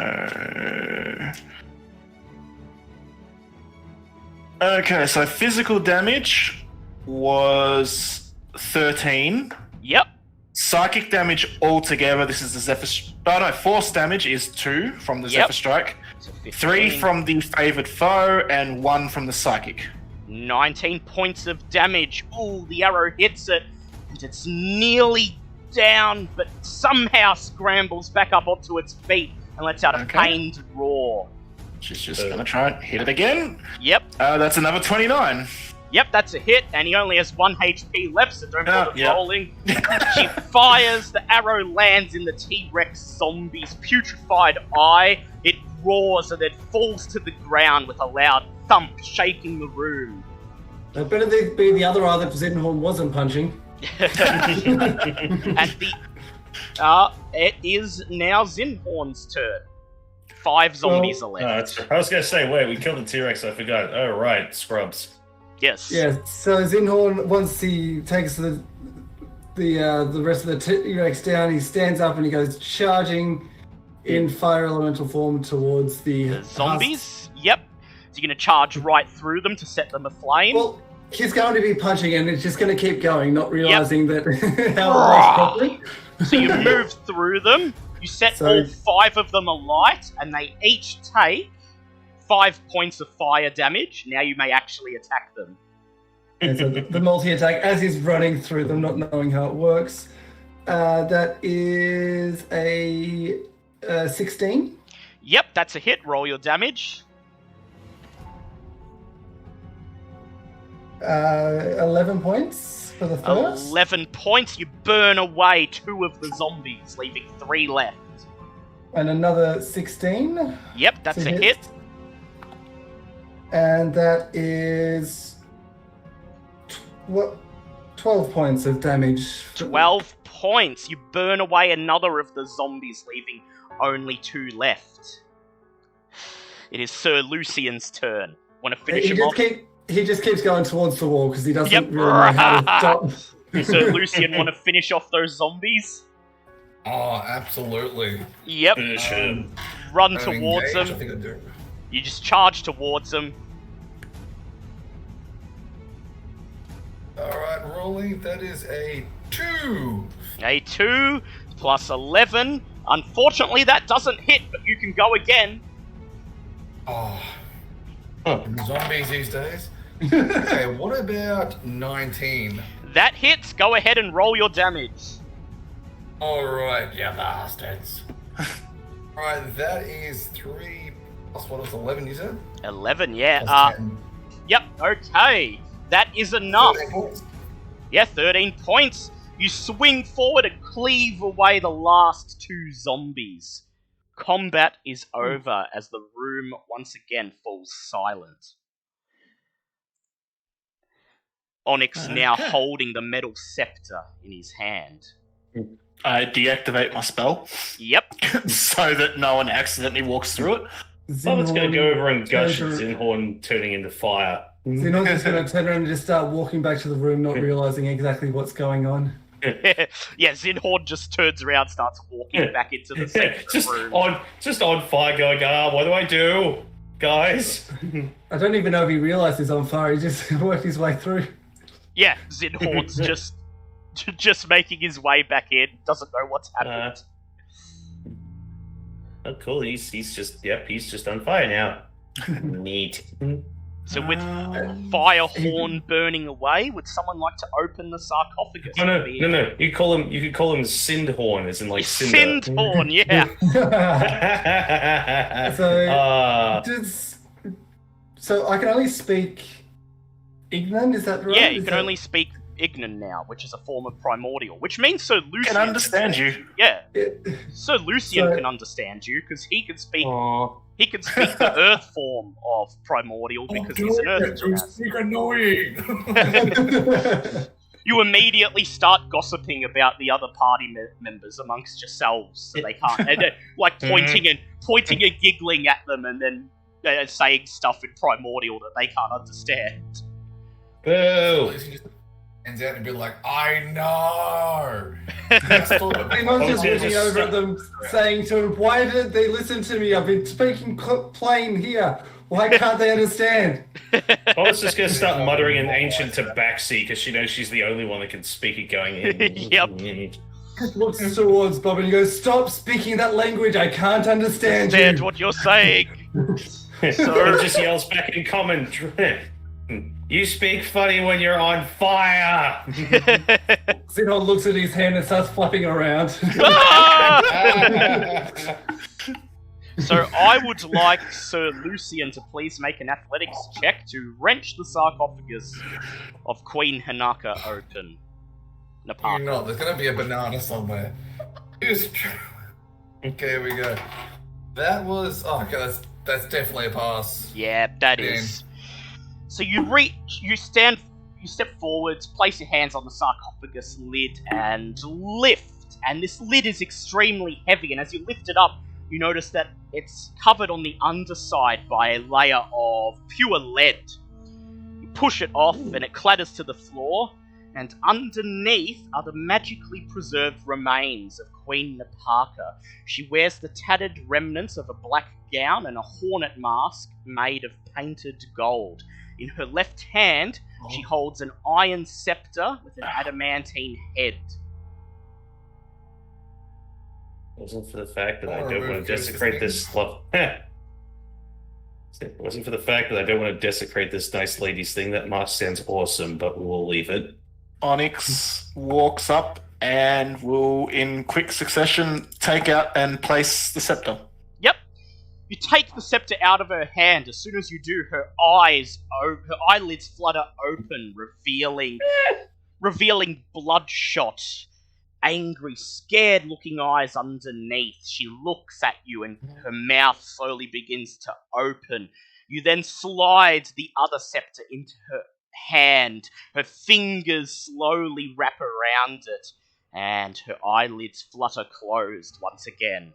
Okay, so physical damage was 13. Yep. Psychic damage altogether, this is the Zephyr... force damage is 2 from the Yep. Zephyr Strike. So 15. 3 from the favored foe, and 1 from the psychic. 19 points of damage. Ooh, the arrow hits it, and it's nearly down, but somehow scrambles back up onto its feet and lets out a Okay. pained roar. She's just gonna try and hit it again. Yep, That's another 29. yep, that's a hit, and he only has 1 HP left, so don't bother yeah. rolling. She fires, the arrow lands in the T-Rex zombie's putrefied eye. It roars and then falls to the ground with a loud thump, shaking the room. That better be the other eye that Zinhorn wasn't punching. And it is now Zinhorn's turn. 5 zombies are left. I was going to say, wait, we killed the T-Rex, I forgot. Oh, right, scrubs. Yes. Yeah, so Zinhorn, once he takes the rest of the T-Rex down, he stands up and he goes charging in fire elemental form towards the zombies? Yep. So you're going to charge right through them to set them aflame? Well, he's going to be punching and it's just going to keep going, not realizing that how it works properly. So you move through them, you set all 5 of them alight, and they each take 5 points of fire damage. Now you may actually attack them. And so the multi-attack, as he's running through them, not knowing how it works, that is a 16. Yep, that's a hit. Roll your damage. 11 points for the first. 11 points. You burn away 2 of the zombies, leaving 3 left. And another 16. Yep, that's a hit. And that is 12 points of damage. 12 points. You burn away another of the zombies, leaving only 2 left. It is Sir Lucian's turn. Want to finish him off? He just keeps going towards the wall because he doesn't really know how to stop. So Lucian, want to finish off those zombies? Oh, absolutely. Yep. Run towards engage, them. I think I do. You just charge towards them. Alright, rolling. That is a 2. A 2 plus 11. Unfortunately, that doesn't hit, but you can go again. Oh. Zombies these days. Okay, what about 19? That hits. Go ahead and roll your damage. Alright, you bastards. Alright, that is 3 plus what was 11, you said? 11, yeah. Plus 10. Yep, okay. That is enough. 13 points. Yeah, 13 points. You swing forward and cleave away the last 2 zombies. Combat is over as the room once again falls silent. Onyx now holding the metal scepter in his hand. I deactivate my spell Yep. so that no one accidentally walks through it. Someone's going to go over and gush at Zinhorn turning into fire. Zinhorn's just going to turn around and just start walking back to the room, not realizing exactly what's going on. Yeah, Zinhorn just turns around, starts walking back into the second room. Just on fire, going, what do I do, guys? I don't even know if he realized he's on fire. He just worked his way through. Yeah, Zinhorn's just making his way back in. Doesn't know what's happened. Oh, cool. He's just on fire now. Neat. So with fire horn burning away, would someone like to open the sarcophagus? No. You could call him Sindhorn, as in like cinder. Sindhorn, yeah. So I can only speak Ignan, is that right? Yeah, you can only speak Ignan now, which is a form of primordial, which means Sir Lucian can understand you. Yeah, Sir Lucian can understand you because he can speak. He can speak the Earth form of primordial because he's an Earth. You speak annoying. You immediately start gossiping about the other party members amongst yourselves, so they can't, and like pointing and giggling at them, and then saying stuff in primordial that they can't understand. Boo! Hands out and be like, I know. Zinhorn's just looking over at them, saying to him, "Why didn't they listen to me? I've been speaking plain here. Why can't they understand?" I was just going to start muttering in ancient tabaxi because she knows she's the only one that can speak it going in. Yep. Looks towards Bob and he goes, "Stop speaking that language. I can't understand you." What you're saying. So just yells back in common. You speak funny when you're on fire. Zinhorn looks at his hand and starts flapping around. So I would like Sir Lucian to please make an athletics check to wrench the sarcophagus of Queen Hanaka open. You're not. There's going to be a banana somewhere. Okay, here we go. That was... Oh, okay, that's definitely a pass. Yeah, that is. So you step forwards, place your hands on the sarcophagus lid, and lift. And this lid is extremely heavy, and as you lift it up, you notice that it's covered on the underside by a layer of pure lead. You push it off, and it clatters to the floor, and underneath are the magically preserved remains of Queen Napaka. She wears the tattered remnants of a black gown and a hornet mask made of painted gold. In her left hand, she holds an iron scepter with an adamantine head. Wasn't for the fact that I don't want to desecrate this It wasn't for the fact that I don't want to desecrate this nice lady's thing. That mask sounds awesome, but we'll leave it. Onyx walks up and will, in quick succession, take out and place the scepter. Yep. You take the scepter out of her hand. As soon as you do, her eyelids flutter open, revealing bloodshot, angry, scared-looking eyes underneath. She looks at you, and her mouth slowly begins to open. You then slide the other scepter into her hand. Her fingers slowly wrap around it, and her eyelids flutter closed once again.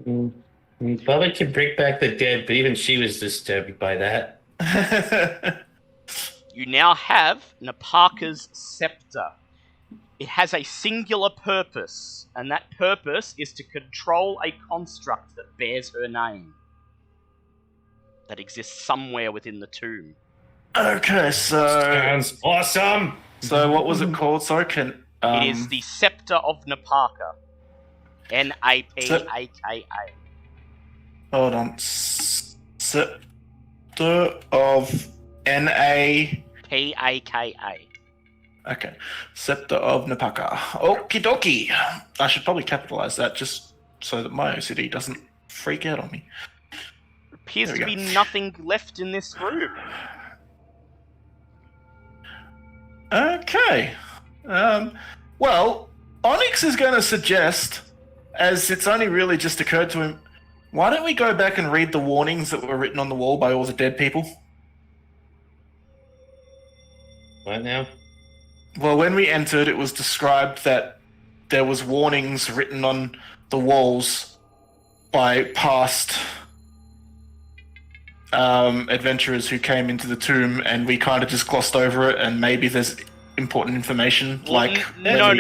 Bubba can bring back the dead, but even she was disturbed by that. You now have Napaka's scepter. It has a singular purpose, and that purpose is to control a construct that bears her name, that exists somewhere within the tomb. Okay, so... Sounds awesome! So what was it called? Sorry, It is the Scepter of Napaka. Napaka. Hold on. Scepter of N-A... Paka. Okay. Scepter of Napaka. Okie dokie. I should probably capitalize that just so that my OCD doesn't freak out on me. Appears to be nothing left in this room. Okay. Well, Onyx is going to suggest, as it's only really just occurred to him, why don't we go back and read the warnings that were written on the wall by all the dead people? What now? Well, when we entered, it was described that there was warnings written on the walls by past adventurers who came into the tomb, and we kind of just glossed over it, and maybe there's important information, like... No.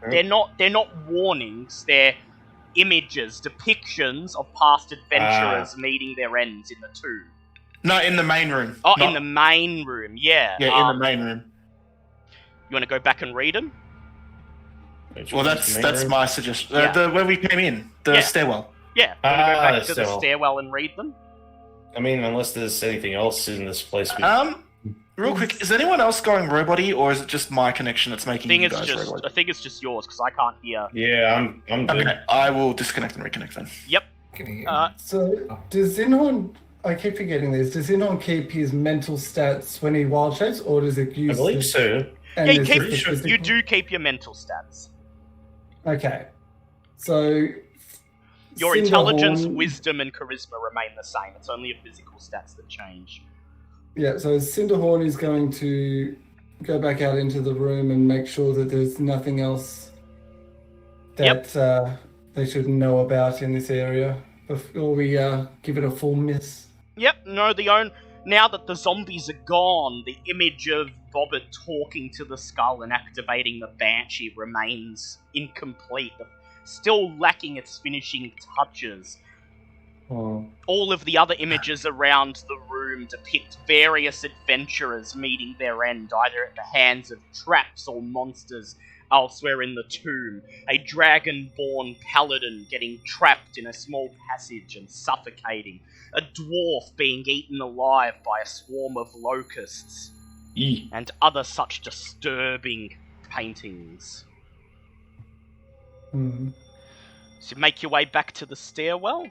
They're not warnings. They're images, depictions of past adventurers meeting their ends in the tomb. No, in the main room. Oh, in the main room, yeah. Yeah, in the main room. You want to go back and read them? Well, that's my suggestion. Yeah. Where we came in, the stairwell. Yeah, you want to go back to the stairwell and read them? I mean, unless there's anything else in this place. Real quick, is anyone else going robot-y, or is it just my connection that's making you guys robot-y? I think it's just yours, because I can't hear. Yeah, I'm good. Okay, I will disconnect and reconnect then. Yep. So, does Zinhorn... I keep forgetting this. Does Zinhorn keep his mental stats when he wild shapes, or does it use... I believe so. Yeah, you do keep your mental stats. Okay. So... Your intelligence, wisdom, and charisma remain the same. It's only your physical stats that change. Yeah, so Cinderhorn is going to go back out into the room and make sure that there's nothing else that they should know about in this area before we give it a full miss. Yep, no, now that the zombies are gone, the image of Bobbert talking to the skull and activating the Banshee remains incomplete, still lacking its finishing touches. Oh. All of the other images around the room depict various adventurers meeting their end, either at the hands of traps or monsters elsewhere in the tomb. A dragon-born paladin getting trapped in a small passage and suffocating. A dwarf being eaten alive by a swarm of locusts. And other such disturbing paintings. Mm-hmm. So make your way back to the stairwell.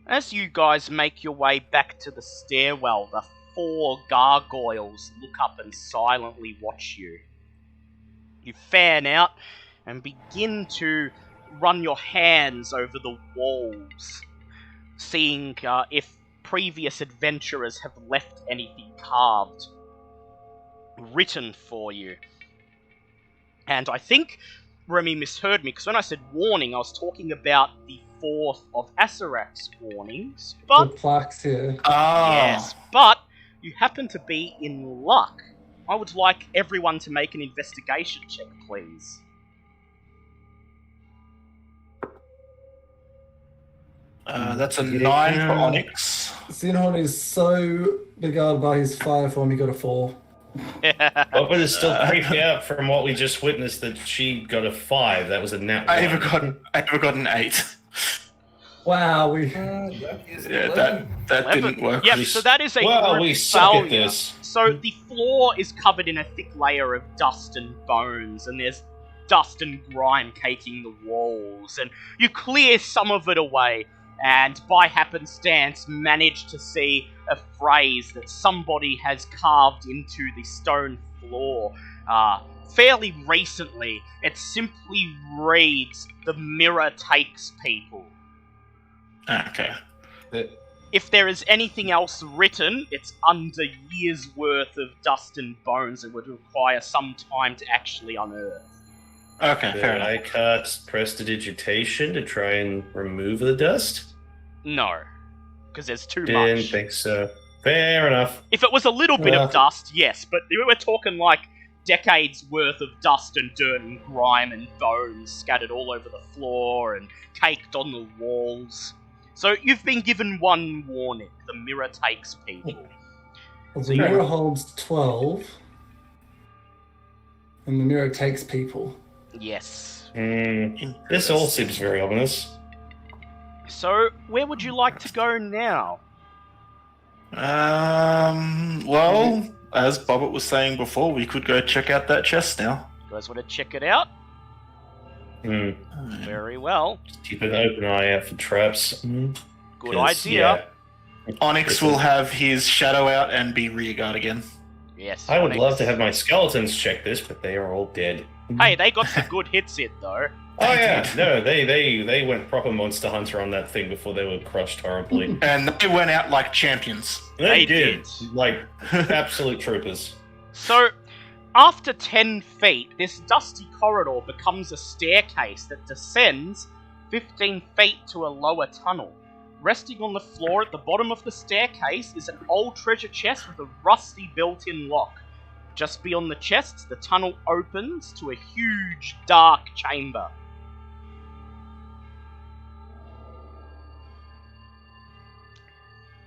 As you guys make your way back to the stairwell, the four gargoyles look up and silently watch you. You fan out and begin to run your hands over the walls, seeing if previous adventurers have left anything carved, written for you. And I think Remy misheard me, because when I said warning, I was talking about the 4th of Asarak's warnings, The but plaques here. yes, but you happen to be in luck. I would like everyone to make an investigation check, please. That's a 9 for Onyx. Zinhorn is so beguiled by his fire form, he got a 4. Bubba is still creeped out from what we just witnessed that she got a 5. That was a nat 1. Ava got an 8. Wow, we... That is Yeah, 11. that didn't work. Yep, so that is a Well, group we suck failure. at this. So the floor is covered in a thick layer of dust and bones, and there's dust and grime caking the walls, and you clear some of it away, and by happenstance manage to see a phrase that somebody has carved into the stone floor fairly recently. It simply reads, "The mirror takes people." Okay. If there is anything else written, it's under years' worth of dust and bones. It would require some time to actually unearth. Okay, fair enough. I cast prestidigitation to try and remove the dust? No, because there's too Didn't much. think so. Fair enough. If it was a little bit Well- of dust, yes, but we're talking like decades worth of dust and dirt and grime and bones scattered all over the floor and caked on the walls. So you've been given one warning. The mirror takes people. Well, the mirror holds 12, and the mirror takes people. Yes. This all seems very ominous. So, where would you like to go now? Well, as Bobbert was saying before, we could go check out that chest now. You guys want to check it out? Hmm. Very well. Keep an open eye out for traps. Good 'Cause, idea. yeah, Onyx will have his shadow out and be rearguard again. Yes. I would Onyx. love to have my skeletons check this, but they are all dead. Hey, they got some good hits in though. Oh yeah, no, they went proper Monster Hunter on that thing before they were crushed horribly. And they went out like champions. They did. Like, absolute troopers. So, after 10 feet, this dusty corridor becomes a staircase that descends 15 feet to a lower tunnel. Resting on the floor at the bottom of the staircase is an old treasure chest with a rusty built-in lock. Just beyond the chest, the tunnel opens to a huge, dark chamber.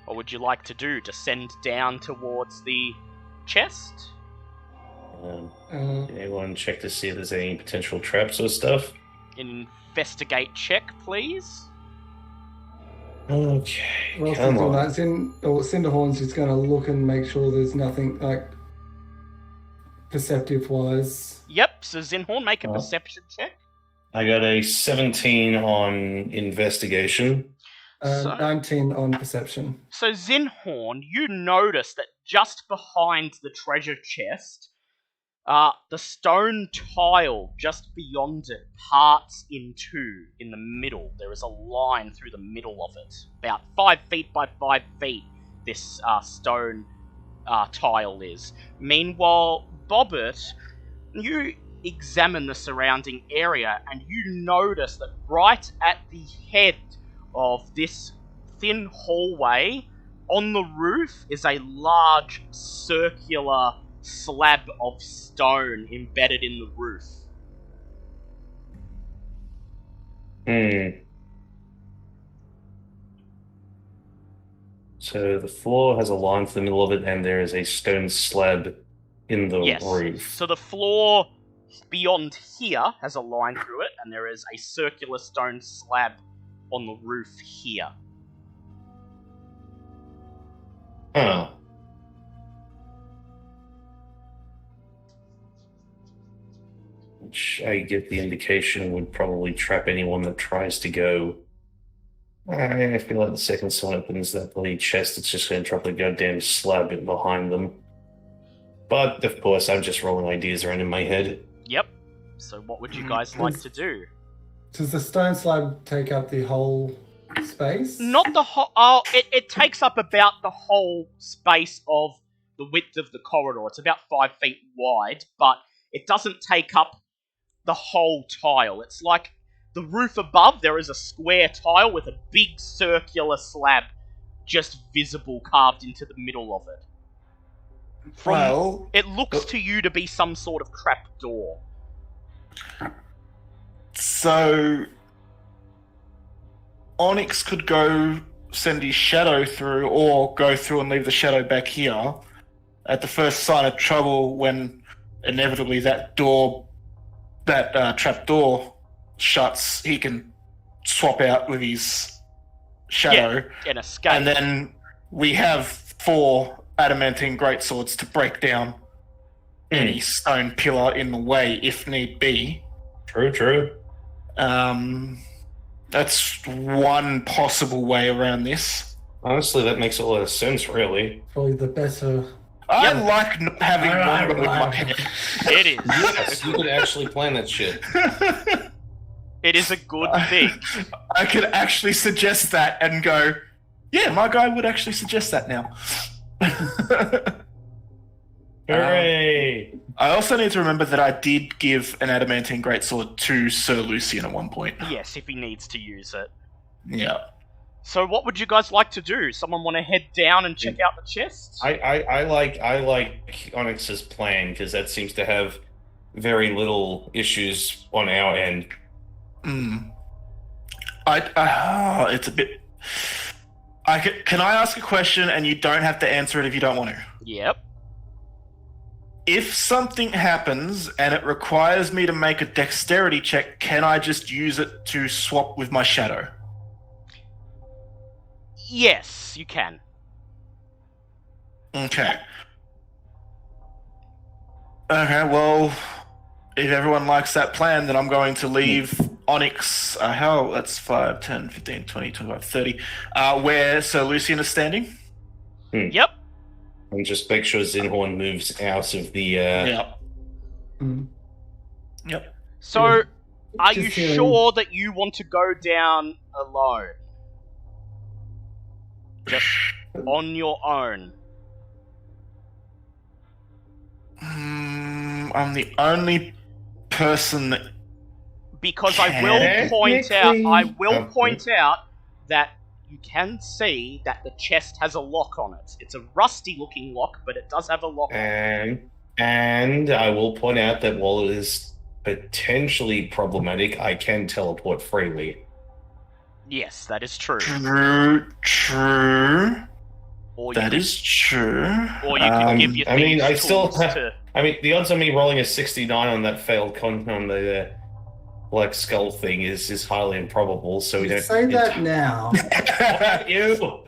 What would you like to do? Descend down towards the chest? Anyone check to see if there's any potential traps or stuff? Investigate check, please. Okay, Well, come on. Cinderhorn's just going to look and make sure there's nothing, like, perceptive-wise. Yep, so Zinhorn, make a perception check. I got a 17 on investigation. 19 on perception. So Zinhorn, you notice that just behind the treasure chest, the stone tile just beyond it parts in two in the middle. There is a line through the middle of it. About 5 feet by 5 feet, this stone tile is. Meanwhile, Bobbert, you examine the surrounding area and you notice that right at the head of this thin hallway, on the roof is a large circular slab of stone embedded in the roof. So the floor has a line through the middle of it, and there is a stone slab in the Yes. roof. So the floor beyond here has a line through it, and there is a circular stone slab on the roof here. Huh. Which I get the indication would probably trap anyone that tries to go. I feel like the second someone opens that bloody chest, it's just going to drop the goddamn slab in behind them. But, of course, I'm just rolling ideas around in my head. Yep. So what would you guys like to do? Does the stone slab take up the whole space? Not the whole. Oh, it takes up about the whole space of the width of the corridor. It's about 5 feet wide, but it doesn't take up the whole tile. It's like the roof above, there is a square tile with a big circular slab just visible carved into the middle of it. It looks to you to be some sort of trap door. So Onyx could go send his shadow through, or go through and leave the shadow back here. At the first sign of trouble, when inevitably that trap door shuts, he can swap out with his shadow and escape. And then we have 4 adamantine greatswords to break down any stone pillar in the way if need be. True. That's one possible way around this. Honestly, that makes a lot of sense, really. Probably the better. I like having longer with my head. It is. Yes, you could actually plan that shit. It is a good thing. I could actually suggest that and go, yeah, my guy would actually suggest that now. Hooray! I also need to remember that I did give an adamantine greatsword to Sir Lucian at one point. Yes, if he needs to use it. Yeah. So what would you guys like to do? Someone want to head down and check out the chest? I like Onyx's plan, because that seems to have very little issues on our end. It's a bit... Can I ask a question and you don't have to answer it if you don't want to? Yep. If something happens and it requires me to make a dexterity check, can I just use it to swap with my shadow? Yes, you can. Okay, well, if everyone likes that plan, then I'm going to leave Onyx, that's 5, 10, 15, 20, 25, 30, where Sir Lucian is standing. Yep. And just make sure Zinhorn moves out of the... Yep. So, are you sure that you want to go down alone? Just on your own? I'm the only person that... Because I will point out that you can see that the chest has a lock on it. It's a rusty-looking lock, but it does have a lock on it. And I will point out that while it is potentially problematic, I can teleport freely. Yes, that is true. True. That is true. Or you can give your thieves tools to... the odds of me rolling a 69 on that failed on the Black Skull thing is highly improbable, so we don't... Say that now. You!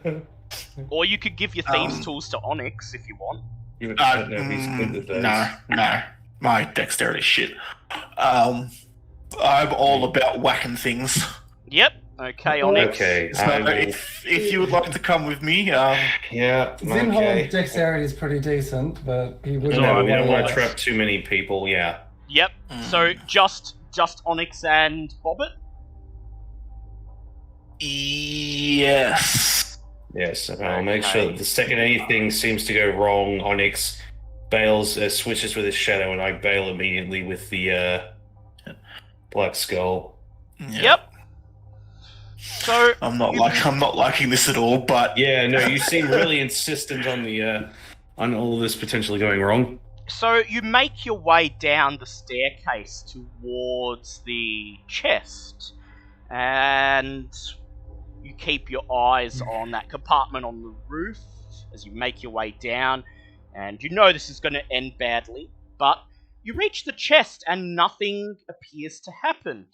Or you could give your thieves tools to Onyx if you want. You don't know he's good at those. No. My dexterity shit. I'm all about whacking things. Yep. Okay, Onyx. Okay. So if you would like to come with me, yeah. Zinhorn's dexterity is pretty decent, but he wouldn't. No, we don't want to trap too many people. Yeah. Yep. So just Onyx and Bobbit. Yes. Yes. I'll make sure that the second anything seems to go wrong, Onyx bails, switches with his shadow, and I bail immediately with the Black Skull. Yep. So I'm not liking this at all, but yeah, no, you seem really insistent on the on all of this potentially going wrong. So you make your way down the staircase towards the chest, and you keep your eyes on that compartment on the roof as you make your way down, and you know this is going to end badly, but you reach the chest and nothing appears to happen.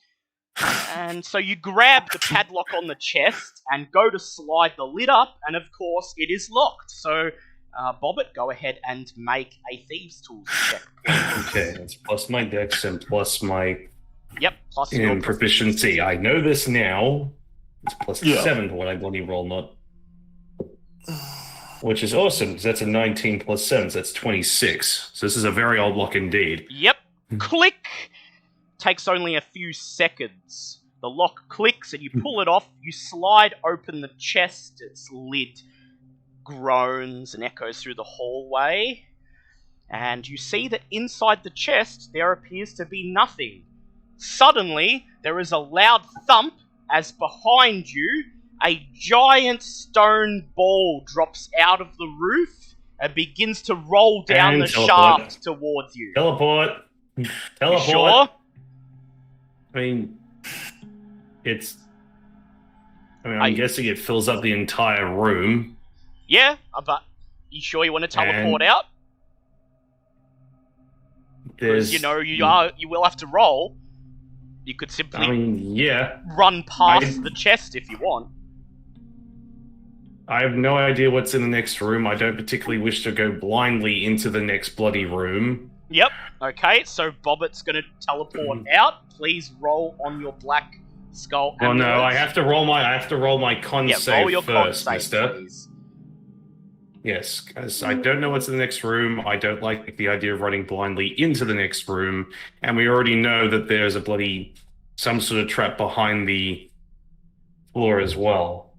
And so you grab the padlock on the chest and go to slide the lid up, and of course it is locked. So, Bobbit, go ahead and make a Thieves' Tools check. Okay, that's plus my dex and plus my plus your proficiency. I know this now. It's plus 7 to what I bloody roll, not... Which is awesome, because that's a 19 plus 7, so that's 26. So this is a very old lock indeed. Yep. Click! Takes only a few seconds. The lock clicks and you pull it off. You slide open the chest. Its lid groans and echoes through the hallway. And you see that inside the chest there appears to be nothing. Suddenly, there is a loud thump as behind you, a giant stone ball drops out of the roof and begins to roll down And the teleport. shaft towards you. Teleport. You Teleport. sure? I mean, I'm guessing it fills up the entire room. Yeah, but you sure you want to teleport out? Because, you will have to roll. You could simply Yeah. run past the chest if you want. I have no idea what's in the next room. I don't particularly wish to go blindly into the next bloody room. Yep. Okay, so Bobbitt's going to teleport out. Please roll on your black skull. Well, no, I amulets. have to roll my con Yeah, save roll your con first, save, mister. please. Yes, because I don't know what's in the next room. I don't like the idea of running blindly into the next room, and we already know that there's some sort of trap behind the floor as well.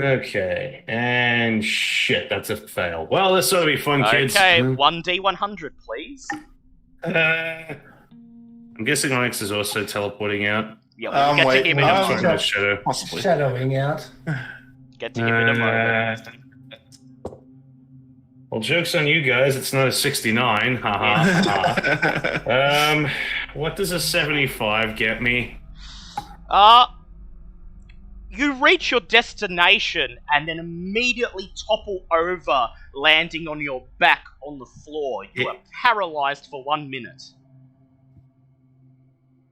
Okay, and shit, that's a fail. Well, this ought to be fun, kids. Okay, 1d100, please. I'm guessing Onyx is also teleporting out. Yeah, we'll get to him in a wait. moment. Shadow. Possibly. Shadowing out. Get to him in a moment. Well, joke's on you guys. It's not a 69. Haha. What does a 75 get me? You reach your destination and then immediately topple over, landing on your back on the floor. You are paralyzed for 1 minute.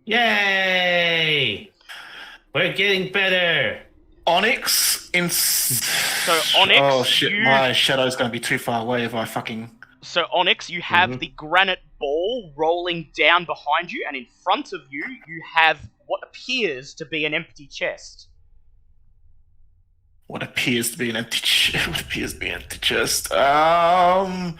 Yay! We're getting better. Onyx So Onyx, oh shit, my shadow's going to be too far away if I fucking... So Onyx, you have the granite ball rolling down behind you, and in front of you, you have what appears to be an empty chest. What appears to be an empty chest. I'm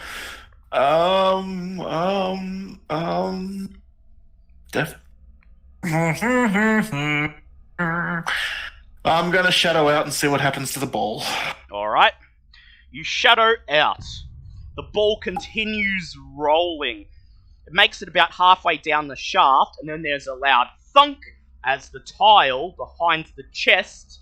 gonna shadow out and see what happens to the ball. Alright. You shadow out. The ball continues rolling. It makes it about halfway down the shaft, and then there's a loud thunk as the tile behind the chest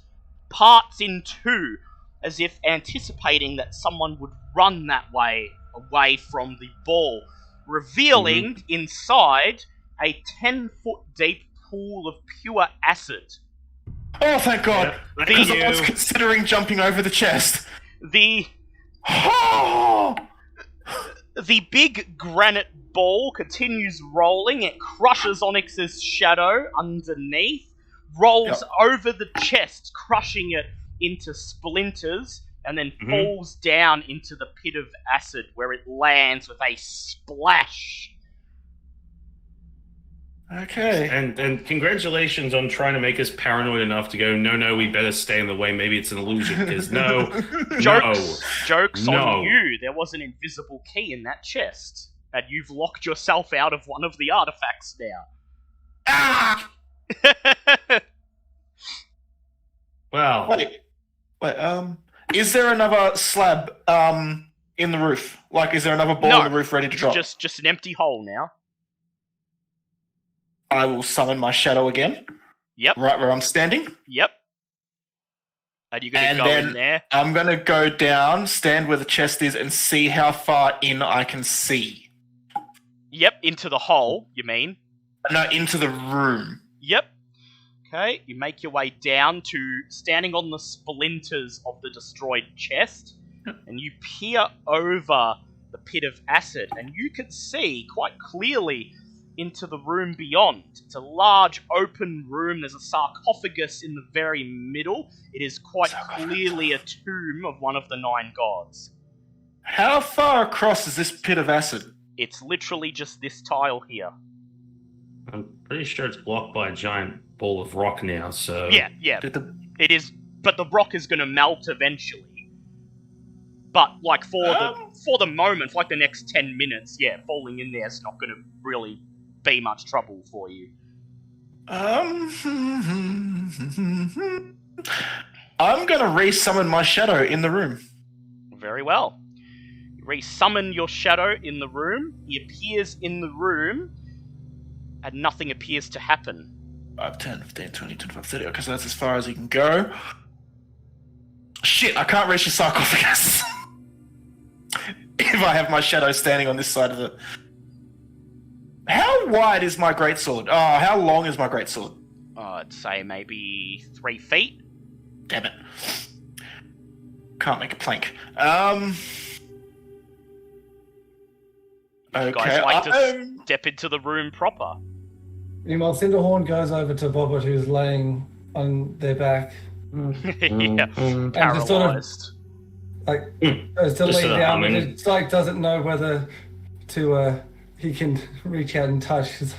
parts in two, as if anticipating that someone would run that way, away from the ball, revealing inside a 10-foot deep pool of pure acid. Oh, thank God! Yeah, Because I was considering jumping over the chest. The big granite ball continues rolling. It crushes Onyx's shadow underneath, rolls over the chest, crushing it into splinters, and then falls down into the pit of acid, where it lands with a splash. Okay. And congratulations on trying to make us paranoid enough to go, no, we better stay in the way. Maybe it's an illusion. Because Jokes No. on you. There was an invisible key in that chest, and you've locked yourself out of one of the artifacts now. Ah! Well, Wait. Is there another slab in the roof? Like, is there another ball in the roof ready to drop? Just an empty hole now. I will summon my shadow again. Yep. Right where I'm standing. Yep. And you're going to go in there? I'm going to go down, stand where the chest is, and see how far in I can see. Yep, into the hole, you mean? No, into the room. Yep. Okay, you make your way down to standing on the splinters of the destroyed chest, and you peer over the pit of acid, and you can see quite clearly into the room beyond. It's a large open room. There's a sarcophagus in the very middle. It is quite clearly a tomb of one of the 9 gods. How far across is this pit of acid? It's literally just this tile here. I'm pretty sure it's blocked by a giant ball of rock now, so... Yeah. It is, but the rock is going to melt eventually. But, like, for the moment, for like the next 10 minutes, falling in there is not going to really be much trouble for you. I'm gonna re-summon my shadow in the room. Very well. You re-summon your shadow in the room. He appears in the room, and nothing appears to happen. 5, 10, 15, 20, 25, 30. Okay, so that's as far as he can go. Shit, I can't reach the sarcophagus. If I have my shadow standing on this side of it. How wide is my greatsword? Oh, how long is my greatsword? I'd say maybe 3 feet. Damn it. Can't make a plank. Okay. You guys like to step into the room proper. Meanwhile, Zinhorn goes over to Bobbert, who's laying on their back. Yeah, just sort of, paralyzed. like, goes to lay down, but it's like doesn't know whether to he can reach out and touch. He's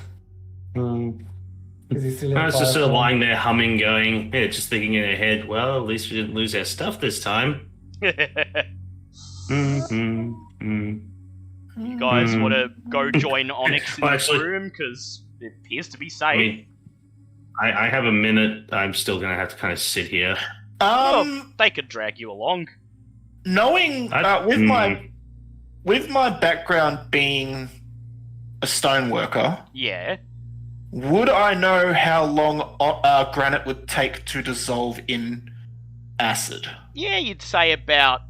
still in I was just sort of fire. lying there humming, going, yeah, just thinking in her head, well, at least we didn't lose our stuff this time. You guys want to go join Onyx in the room? Because it appears to be safe. I mean, I have a minute. I'm still going to have to kind of sit here. Well, they could drag you along. Knowing with my background being a stoneworker, Yeah. would I know how long granite would take to dissolve in acid? Yeah, you'd say about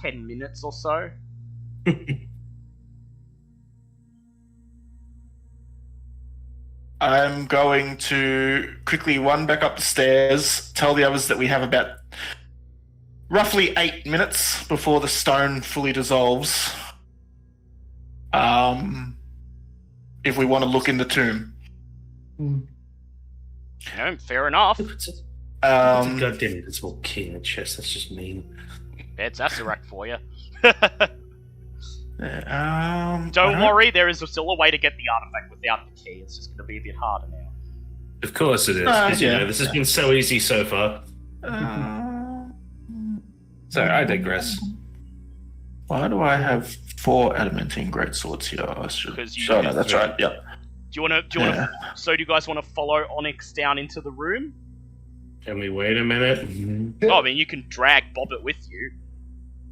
10 minutes or so. I'm going to quickly run back up the stairs, tell the others that we have about roughly 8 minutes before the stone fully dissolves. If we want to look in the tomb. No, fair enough. Goddamn invisible key in the chest. That's just mean. It's Acerak for you. Don't Don't worry, there is still a way to get the artifact without the key. It's just going to be a bit harder now. Of course it is. 'Cause, you know, this has been so easy so far. Sorry, I digress. Why do I have 4 adamantine greatswords here? Because you no, that's right. Yep. Do you want to? So, do you guys want to follow Onyx down into the room? Can we wait a minute? Oh, I mean, you can drag Bobbert with you.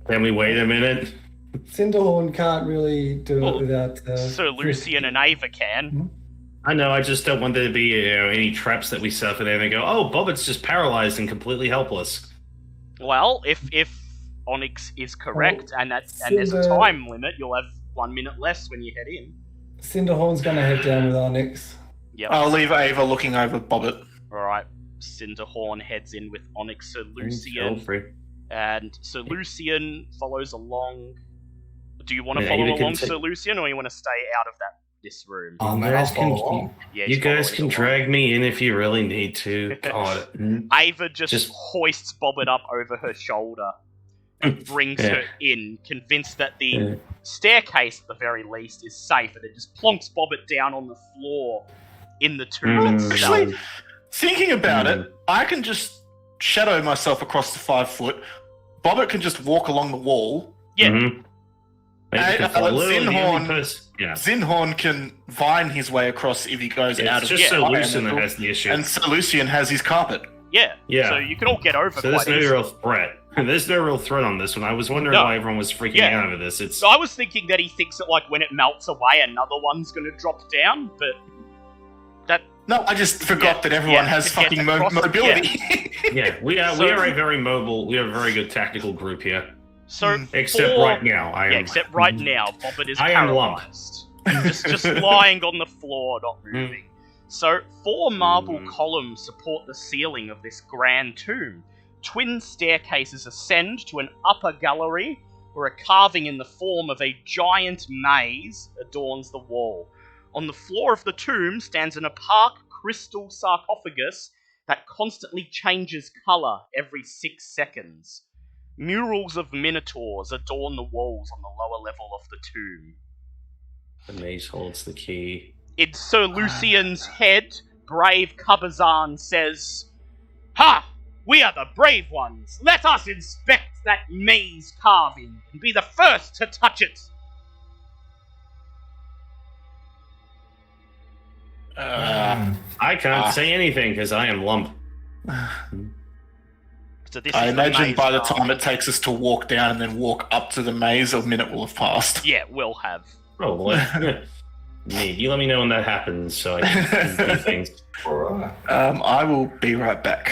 Can we wait a minute? Cinderhorn can't really do it without. So Lucian and Ava can. I know. I just don't want there to be any traps that we suffer there. And they go, oh, Bobbitt's just paralyzed and completely helpless. Well, if Onyx is correct, and there's a time limit, you'll have 1 minute less when you head in. Cinderhorn's going to head down with Onyx. Yep. I'll leave Ava looking over Bobbert. Alright, Cinderhorn heads in with Onyx, so Lucian. And so Lucian follows along. Do you want to follow along, Sir Lucian, or you want to stay out of this room? You guys can drag me in if you really need to. God. Ava just hoists Bobbert up over her shoulder and brings her in, convinced that the staircase, at the very least, is safe, and it just plonks Bobbert down on the floor in the tomb itself. Actually, thinking about it, I can just shadow myself across the 5 foot. Bobbert can just walk along the wall. Yeah. Zinhorn can vine his way across if he goes out of the It's just Sir Lucian that has the issue. And Sir Lucian has his carpet. Yeah. So you can all get over so quite there's easily. no real threat. There's no real threat on this one. I was wondering why everyone was freaking out over this. So I was thinking that he thinks that, like, when it melts away, another one's going to drop down, but that... No, I just forgot that everyone has fucking mobility. We are a very mobile, we are a very good tactical group here. So except right now, except right now, Bobbert is I am lump. paralyzed. just lying on the floor, not moving. So 4 marble columns support the ceiling of this grand tomb. Twin staircases ascend to an upper gallery, where a carving in the form of a giant maze adorns the wall. On the floor of the tomb stands an opaque crystal sarcophagus that constantly changes colour every 6 seconds. Murals of minotaurs adorn the walls on the lower level of the tomb. The maze holds the key. In Sir Lucian's head, brave Kabazan says, "Ha! We are the brave ones! Let us inspect that maze carving and be the first to touch it!" I can't say anything because I am lump. So this I is imagine by the maze time it takes us to walk down and then walk up to the maze, a minute will have passed. Yeah, we'll have. Probably. Neat. You let me know when that happens so I can do things. Alright. I will be right back.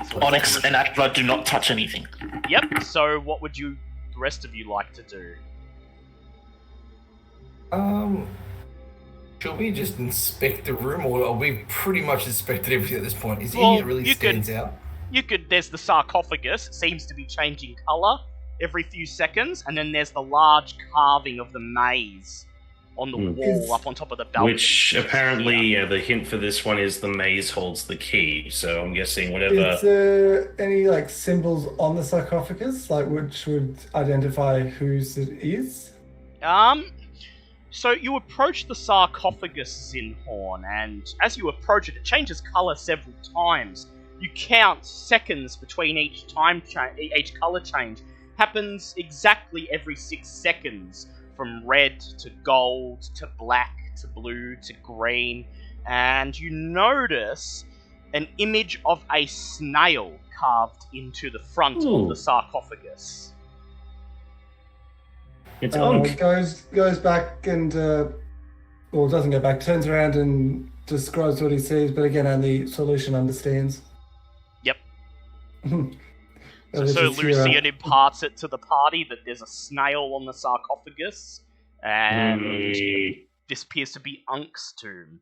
So Onyx and Atla do not touch anything. Yep, so what would the rest of you like to do? Should we just inspect the room, or are we pretty much inspected everything at this point? Is Well, any that really you stands out? There's the sarcophagus, it seems to be changing colour every few seconds, and then there's the large carving of the maze on the wall up on top of the balcony. Which apparently, the hint for this one is the maze holds the key. So I'm guessing whatever. Is there any like symbols on the sarcophagus, like which would identify whose it is? So you approach the sarcophagus, Zinhorn, and as you approach it, it changes colour several times. You count seconds between each each colour change. Happens exactly every 6 seconds, from red to gold to black to blue to green, and you notice an image of a snail carved into the front of the sarcophagus. It's Unk. Goes back and well, doesn't go back. Turns around and describes what he sees, but again, only Solution understands. Yep. So So Lucian imparts it to the party that there's a snail on the sarcophagus, and this appears to be Unk's tomb.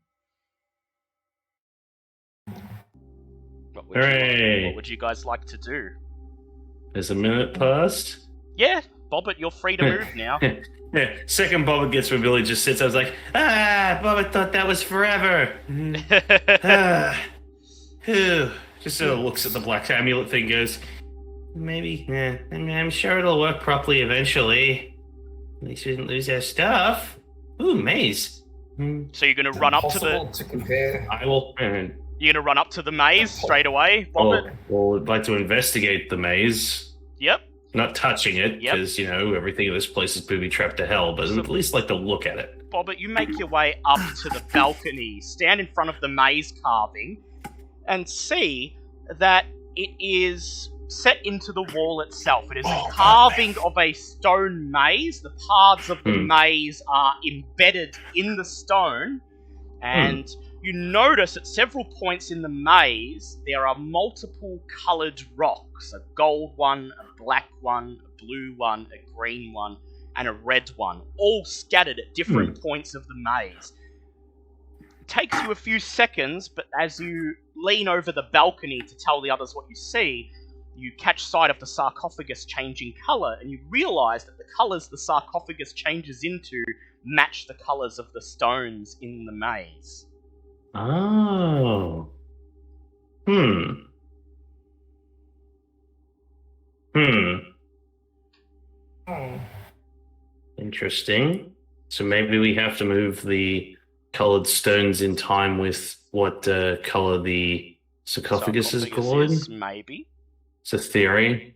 What would you guys like to do? There's a minute passed. Yeah, Bobbit, you're free to move now. Yeah, second Bobbit gets where Billy just sits. I was like, Bobbit thought that was forever. Just sort of looks at the black amulet thing, goes, maybe, I'm sure it'll work properly eventually. At least we didn't lose our stuff. Ooh, maze. So you're gonna run up to the. To compare. I will. You're gonna run up to the maze straight away, Bobbit. Well, I'd like to investigate the maze. Yep. Not touching it, because, everything in this place is booby-trapped to hell, but at least like to look at it. Bobbit, you make your way up to the balcony, stand in front of the maze carving, and see that it is set into the wall itself. It is a carving of a stone maze. The paths of the maze are embedded in the stone, and you notice at several points in the maze there are multiple coloured rocks. A gold one, a black one, a blue one, a green one, and a red one, all scattered at different points of the maze. It takes you a few seconds, but as you lean over the balcony to tell the others what you see, you catch sight of the sarcophagus changing colour, and you realise that the colours the sarcophagus changes into match the colours of the stones in the maze. Oh. Interesting. So maybe we have to move the coloured stones in time with what colour the sarcophagus is glowing? Maybe. It's a theory.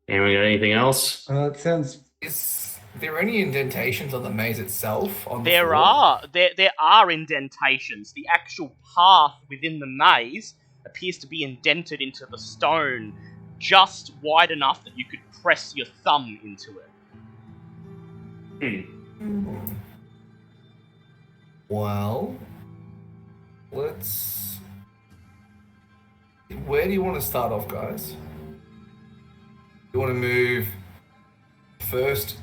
Anyone got anything else? It sounds. Is there any indentations on the maze itself? There are indentations. The actual path within the maze appears to be indented into the stone just wide enough that you could press your thumb into it. Well, let's... Where do you want to start off, guys? You want to move first?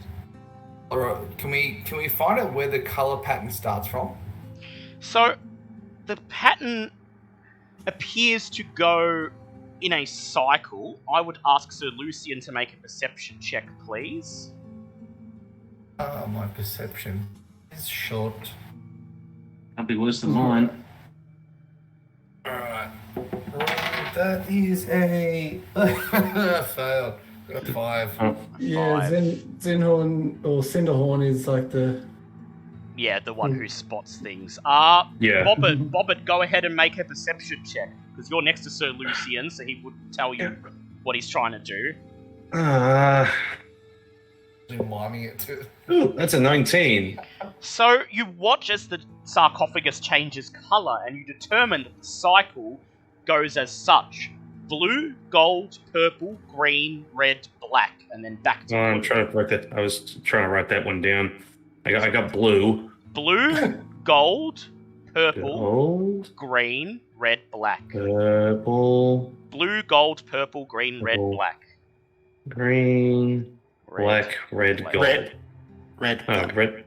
Alright, can we find out where the colour pattern starts from? So, the pattern appears to go in a cycle. I would ask Sir Lucian to make a perception check, please. My perception is short. Can't be worse than mine. Alright. That is a... failed. Got 5. Yeah, Zinhorn or Cinderhorn is like the... Yeah, the one who spots things. Yeah. Bobbit, go ahead and make a perception check, because you're next to Sir Lucian, so he would tell you what he's trying to do. miming it to. Ooh, that's a 19. So you watch as the sarcophagus changes colour, and you determine that the cycle goes as such: blue, gold, purple, green, red, black, and then back to blue. I'm trying to write that. I was trying to write that one down. I got blue. Blue, gold, purple, Gold, green, red, black. purple, Blue, gold, purple, green, red, Purple. black. Green, black, red, black. gold. Red. Red. Red,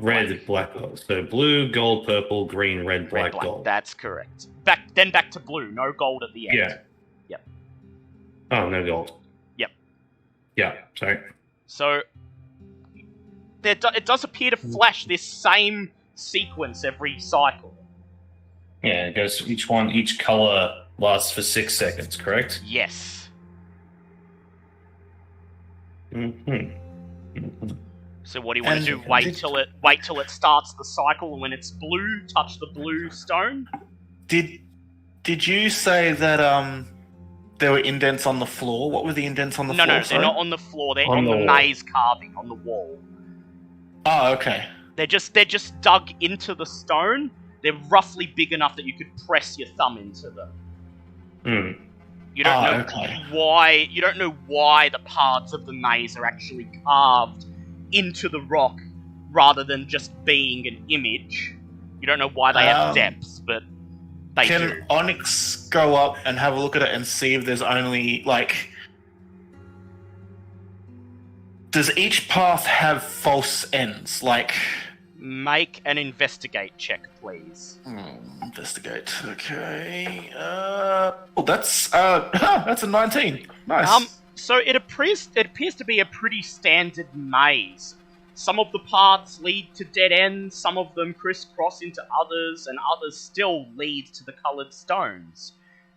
Red, black, gold. So blue, gold, purple, green, red, black, gold. That's correct. Back to blue. No gold at the end. Yeah. Yep. Oh, no gold. Yep. Yeah, sorry. So it does appear to flash this same sequence every cycle. Yeah, it goes each color lasts for 6 seconds, correct? Yes. So what do you want to do? Wait till it starts the cycle, and when it's blue, touch the blue stone? Did you say that there were indents on the floor? What were the indents on the floor? No, they're not on the floor. They're On on the the wall. maze carving on the wall. Oh, okay. They're just dug into the stone. They're roughly big enough that you could press your thumb into them. You don't know why. You don't know why the parts of the maze are actually carved into the rock rather than just being an image. You don't know why they have depths, but they do. Can Onyx go up and have a look at it and see if there's only does each path have false ends? Make an investigate check, please. Investigate. Okay. That's a 19. Nice. So it appears to be a pretty standard maze. Some of the paths lead to dead ends, some of them crisscross into others, and others still lead to the coloured stones.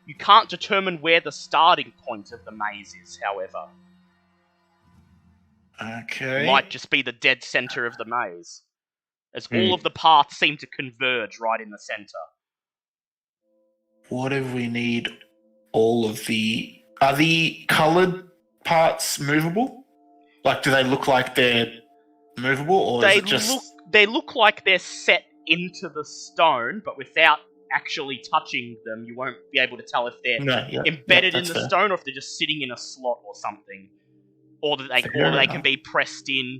You can't determine where the starting point of the maze is, however. Okay. Might just be the dead centre of the maze, as all of the paths seem to converge right in the centre. What if we need all of the... Are the coloured parts movable? Do they look like they're movable, or is it just... They look like they're set into the stone, but without actually touching them, you won't be able to tell if they're embedded in the stone or if they're just sitting in a slot or something. Or that they can be pressed in.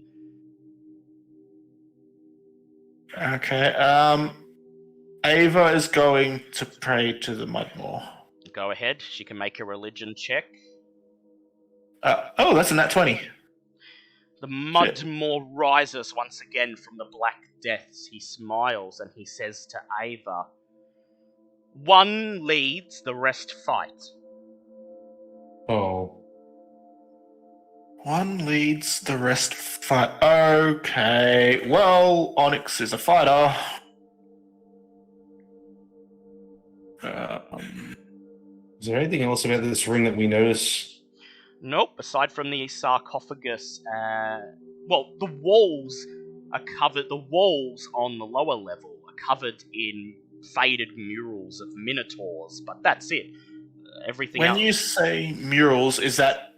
Okay, Ava is going to pray to the Mudmore. Go ahead, she can make a religion check. That's a nat 20. The Mudmore rises once again from the black depths. He smiles and he says to Ava, "One leads, the rest fight." Oh. One leads, the rest fight. Okay, well, Onyx is a fighter. Is there anything else about this ring that we notice? Nope, aside from the sarcophagus, the walls are covered. The walls on the lower level are covered in faded murals of minotaurs, but that's it. Everything else. When you say murals, is that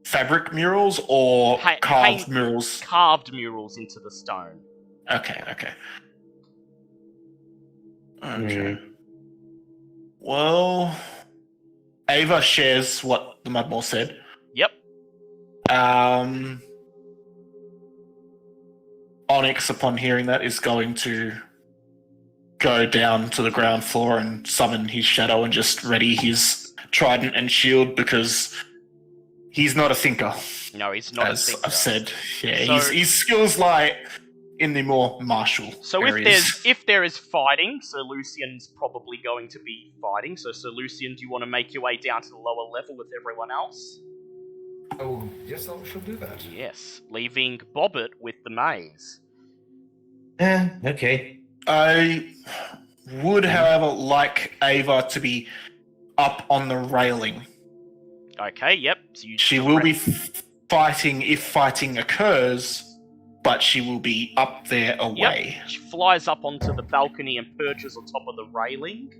fabric murals or carved murals? Carved murals into the stone. Okay. Well, Ava shares what the Mudmore said. Yep. Onyx, upon hearing that, is going to go down to the ground floor and summon his shadow and just ready his trident and shield, because he's not a thinker. No, he's not a thinker. As I've said. Yeah, his skills lie in the more martial areas. if there is fighting, Sir Lucian's probably going to be fighting. So Sir Lucian, do you want to make your way down to the lower level with everyone else? Oh, yes, I shall do that. Yes, leaving Bobbit with the maze. Okay. I would, however, like Ava to be up on the railing. Okay, yep. So she will be fighting if fighting occurs, but she will be up there away. Yep. She flies up onto the balcony and perches on top of the railing.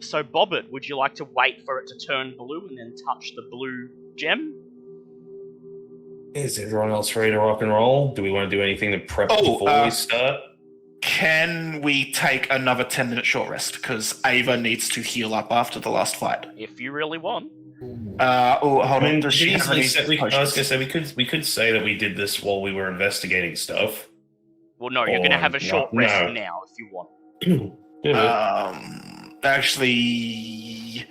So Bobbit, would you like to wait for it to turn blue and then touch the blue gem? Is everyone else ready to rock and roll? Do we want to do anything to prep before we start? Can we take another 10-minute short rest? Because Ava needs to heal up after the last fight. If you really want. Hold on. Does she have any I was gonna say we could say that we did this while we were investigating stuff. Well, no, you're going to have a short rest now if you want. Actually,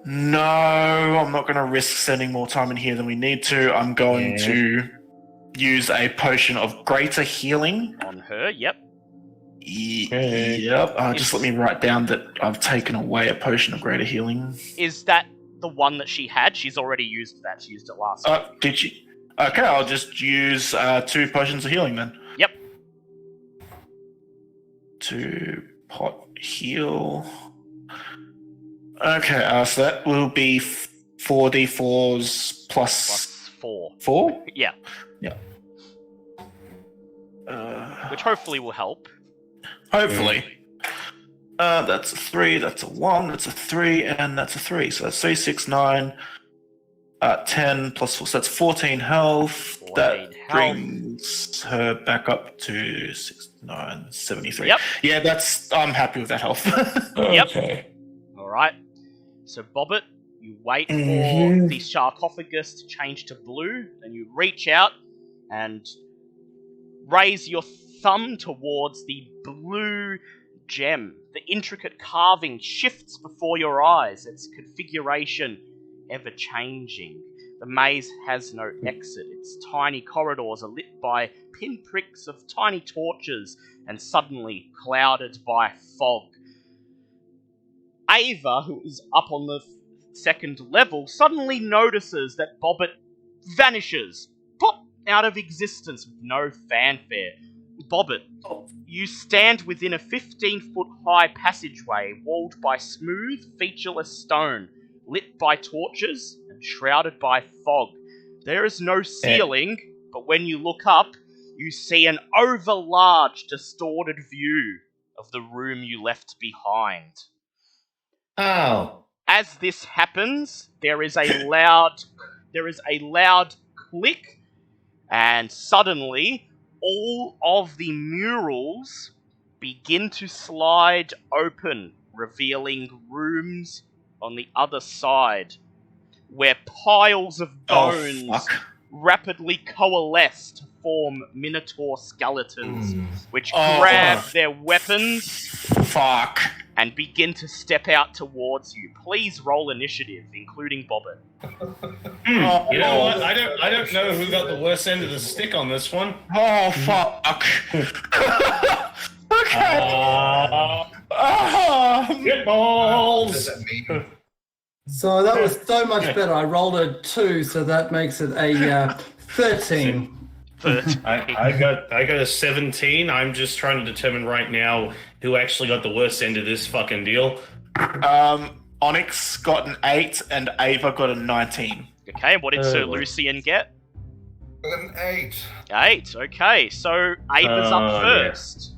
no, I'm not going to risk spending more time in here than we need to. I'm going to use a potion of greater healing. On her, yep. Yep. Just let me write down that I've taken away a potion of greater healing. Is that the one that she had? She's already used that. She used it last week. Did she? Okay, I'll just use 2 potions of healing then. Yep. 2 pot heal. Okay, so that will be 4d4s Plus 4. 4? Yeah. Yeah. Which hopefully will help. Hopefully. That's a 3, that's a 1, that's a 3, and that's a 3. So that's 3, 6, 9, 10 plus 4, so that's 14 health. Brings her back up to 69, 73. Yep. Yeah, I'm happy with that health. Yep. Okay. Alright. So, Bobbit, you wait for the sarcophagus to change to blue, then you reach out and raise your thumb towards the blue gem. The intricate carving shifts before your eyes, its configuration ever-changing. The maze has no exit. Its tiny corridors are lit by pinpricks of tiny torches and suddenly clouded by fog. Ava, who is up on the second level, suddenly notices that Bobbit vanishes, pop out of existence with no fanfare. Bobbit, you stand within a 15-foot-high passageway walled by smooth, featureless stone, lit by torches and shrouded by fog. There is no ceiling, but when you look up, you see an overlarge, distorted view of the room you left behind. Oh. As this happens, there is a loud click, and suddenly all of the murals begin to slide open, revealing rooms on the other side, where piles of bones rapidly coalesce to form minotaur skeletons, which grab their weapons and begin to step out towards you. Please roll initiative, including Bobbit. You know what? I don't know who got the worst end of the stick on this one. Oh, fuck. Okay. Balls. So that was so much better. I rolled a 2, so that makes it a 13. I got a 17. I'm just trying to determine right now who actually got the worst end of this fucking deal. Onyx got an 8 and Ava got a 19. Okay, and what did Sir Lucian get? An 8. 8, okay. So Ava's up first.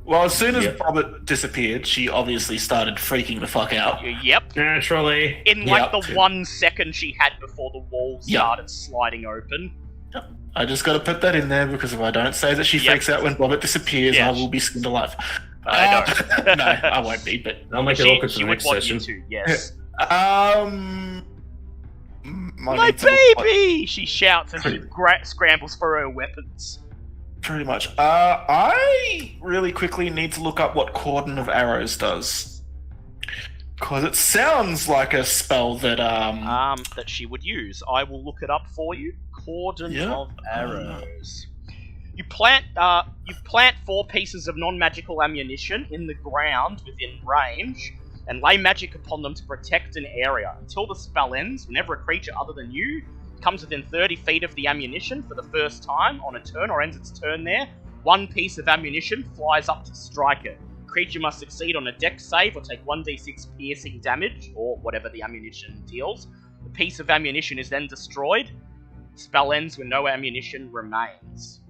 Well, as soon as Bobbit disappeared, she obviously started freaking the fuck out. Yep. Naturally. In the 1 second she had before the walls started sliding open. Yep. I just got to put that in there because if I don't say that she freaks out when Bobbit disappears, I will be skinned alive. I know. No, I won't be, but I'll make it awkward for the next session. You to, yes. My baby! She shouts as she scrambles for her weapons. Pretty much. I really quickly need to look up what Cordon of Arrows does. Because it sounds like a spell that, that she would use. I will look it up for you. Cordon of Arrows. You plant 4 pieces of non-magical ammunition in the ground within range, and lay magic upon them to protect an area. Until the spell ends, whenever a creature other than you comes within 30 feet of the ammunition for the first time on a turn or ends its turn there, 1 piece of ammunition flies up to strike it. The creature must succeed on a dex save or take 1d6 piercing damage, or whatever the ammunition deals. The piece of ammunition is then destroyed. The spell ends when no ammunition remains.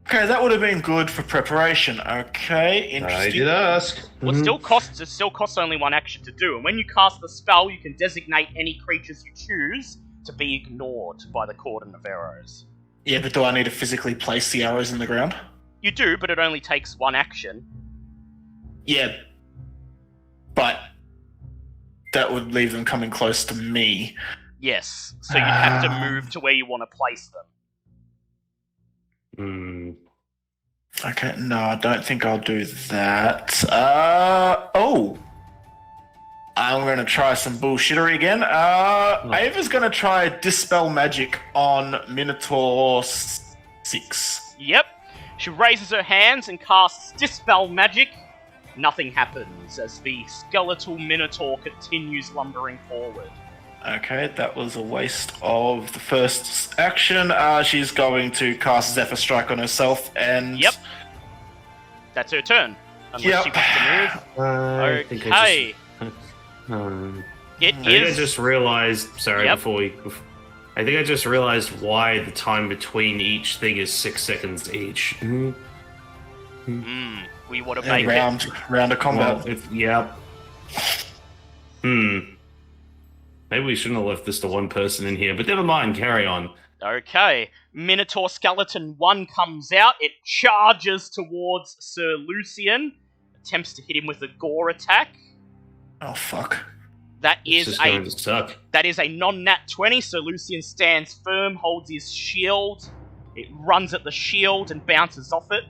Okay, that would have been good for preparation. Okay, interesting. I did ask. Well, it still costs only 1 action to do, and when you cast the spell, you can designate any creatures you choose to be ignored by the Cordon of Arrows. Yeah, but do I need to physically place the arrows in the ground? You do, but it only takes 1 action. Yeah, but that would leave them coming close to me. Yes, so you'd have to move to where you want to place them. Okay, no, I don't think I'll do that. I'm going to try some bullshittery again. Ava's going to try Dispel Magic on Minotaur 6. Yep. She raises her hands and casts Dispel Magic. Nothing happens as the skeletal Minotaur continues lumbering forward. Okay, that was a waste of the first action. She's going to cast Zephyr Strike on herself and... Yep. That's her turn. Unless she wants to move. Okay. I just realized. Sorry, Yep. I think I just realized why the time between each thing is 6 seconds each. We want to and make round of combat. Maybe we shouldn't have left this to one person in here, but never mind, carry on. Okay. Minotaur Skeleton 1 comes out. It charges towards Sir Lucian. Attempts to hit him with a gore attack. Oh, fuck. That This is going to suck. That is a non-nat 20, so Lucian stands firm, holds his shield. It runs at the shield and bounces off it.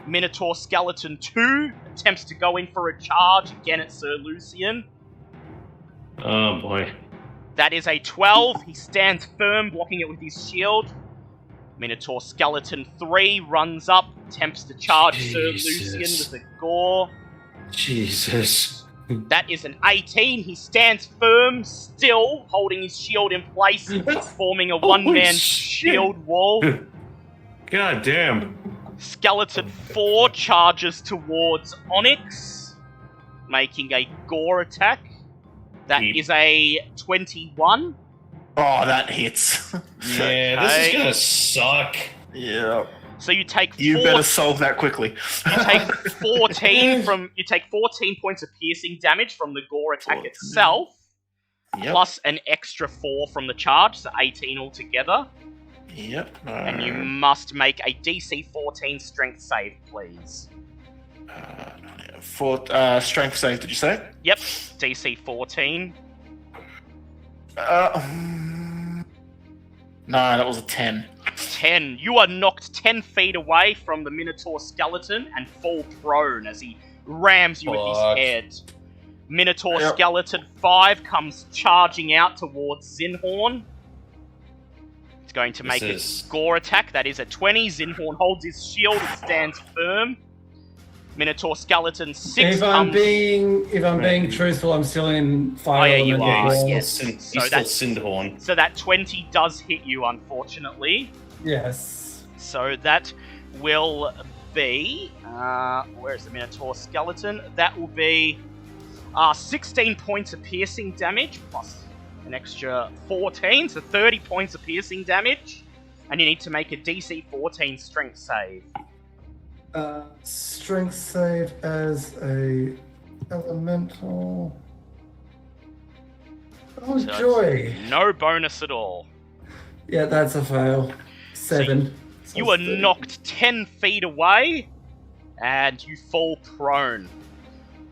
Minotaur Skeleton 2 attempts to go in for a charge again at Sir Lucian. Oh boy. That is a 12. He stands firm, blocking it with his shield. Minotaur Skeleton 3 runs up, attempts to charge Sir Lucian with a gore. Jesus. That is an 18. He stands firm, still holding his shield in place, forming a one-man shield wall. God damn. Skeleton 4 charges towards Onyx, making a gore attack. That is a 21. Oh, that hits. Yeah, this is gonna suck. Yeah. So you take You better solve that quickly. You take 14 points of piercing damage from the gore attack itself, plus an extra 4 from the charge, so 18 altogether. Yep. And you must make a DC 14 strength save, please. Strength save, did you say? Yep, DC 14. No, that was a 10. 10. You are knocked 10 feet away from the Minotaur Skeleton and fall prone as he rams you with his head. Minotaur Skeleton 5 comes charging out towards Zinhorn. It's going to make a gore attack. That is a 20. Zinhorn holds his shield and stands firm. Minotaur Skeleton 6 If I'm being truthful, I'm still in fire. Oh yeah, you are. Yes. Yes. He's still Cinderhorn. So that 20 does hit you, unfortunately. Yes. So that will be... where's the Minotaur Skeleton? That will be 16 points of piercing damage, plus an extra 14, so 30 points of piercing damage. And you need to make a DC 14 strength save. Strength save as a elemental. Oh, So joy! No bonus at all. Yeah, that's a fail. 7. You are knocked 10 feet away, and you fall prone.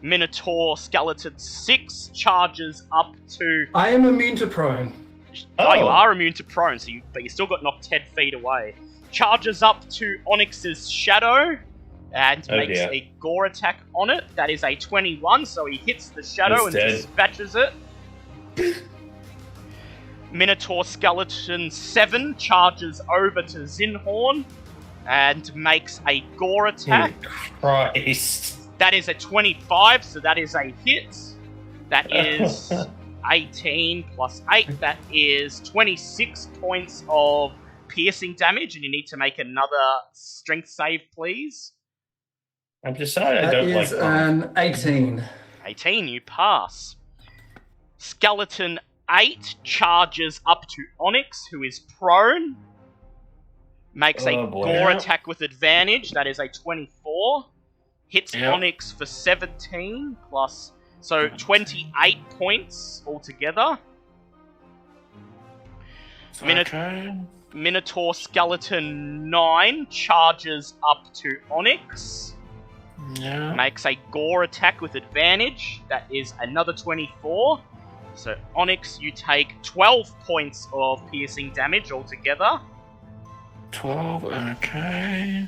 Minotaur Skeleton 6 charges up to... I am immune to prone. Oh, you are immune to prone, but you still got knocked 10 feet away. Charges up to Onyx's shadow, and makes a gore attack on it. That is a 21, so he hits the shadow and dispatches it. Minotaur Skeleton 7 charges over to Zinhorn and makes a gore attack. Christ. That is a 25, so that is a hit. That is 18 plus 8. That is 26 points of piercing damage, and you need to make another strength save, please. I've decided I don't like an 18. 18, you pass. Skeleton 8 charges up to Onyx, who is prone. Makes a boy. gore attack with advantage. That is a 24. Hits Onyx for 17 plus, so 28 points altogether. Minotaur Skeleton 9 charges up to Onyx. Yeah. Makes a gore attack with advantage. That is another 24. So Onyx, you take 12 points of piercing damage altogether. 12, okay.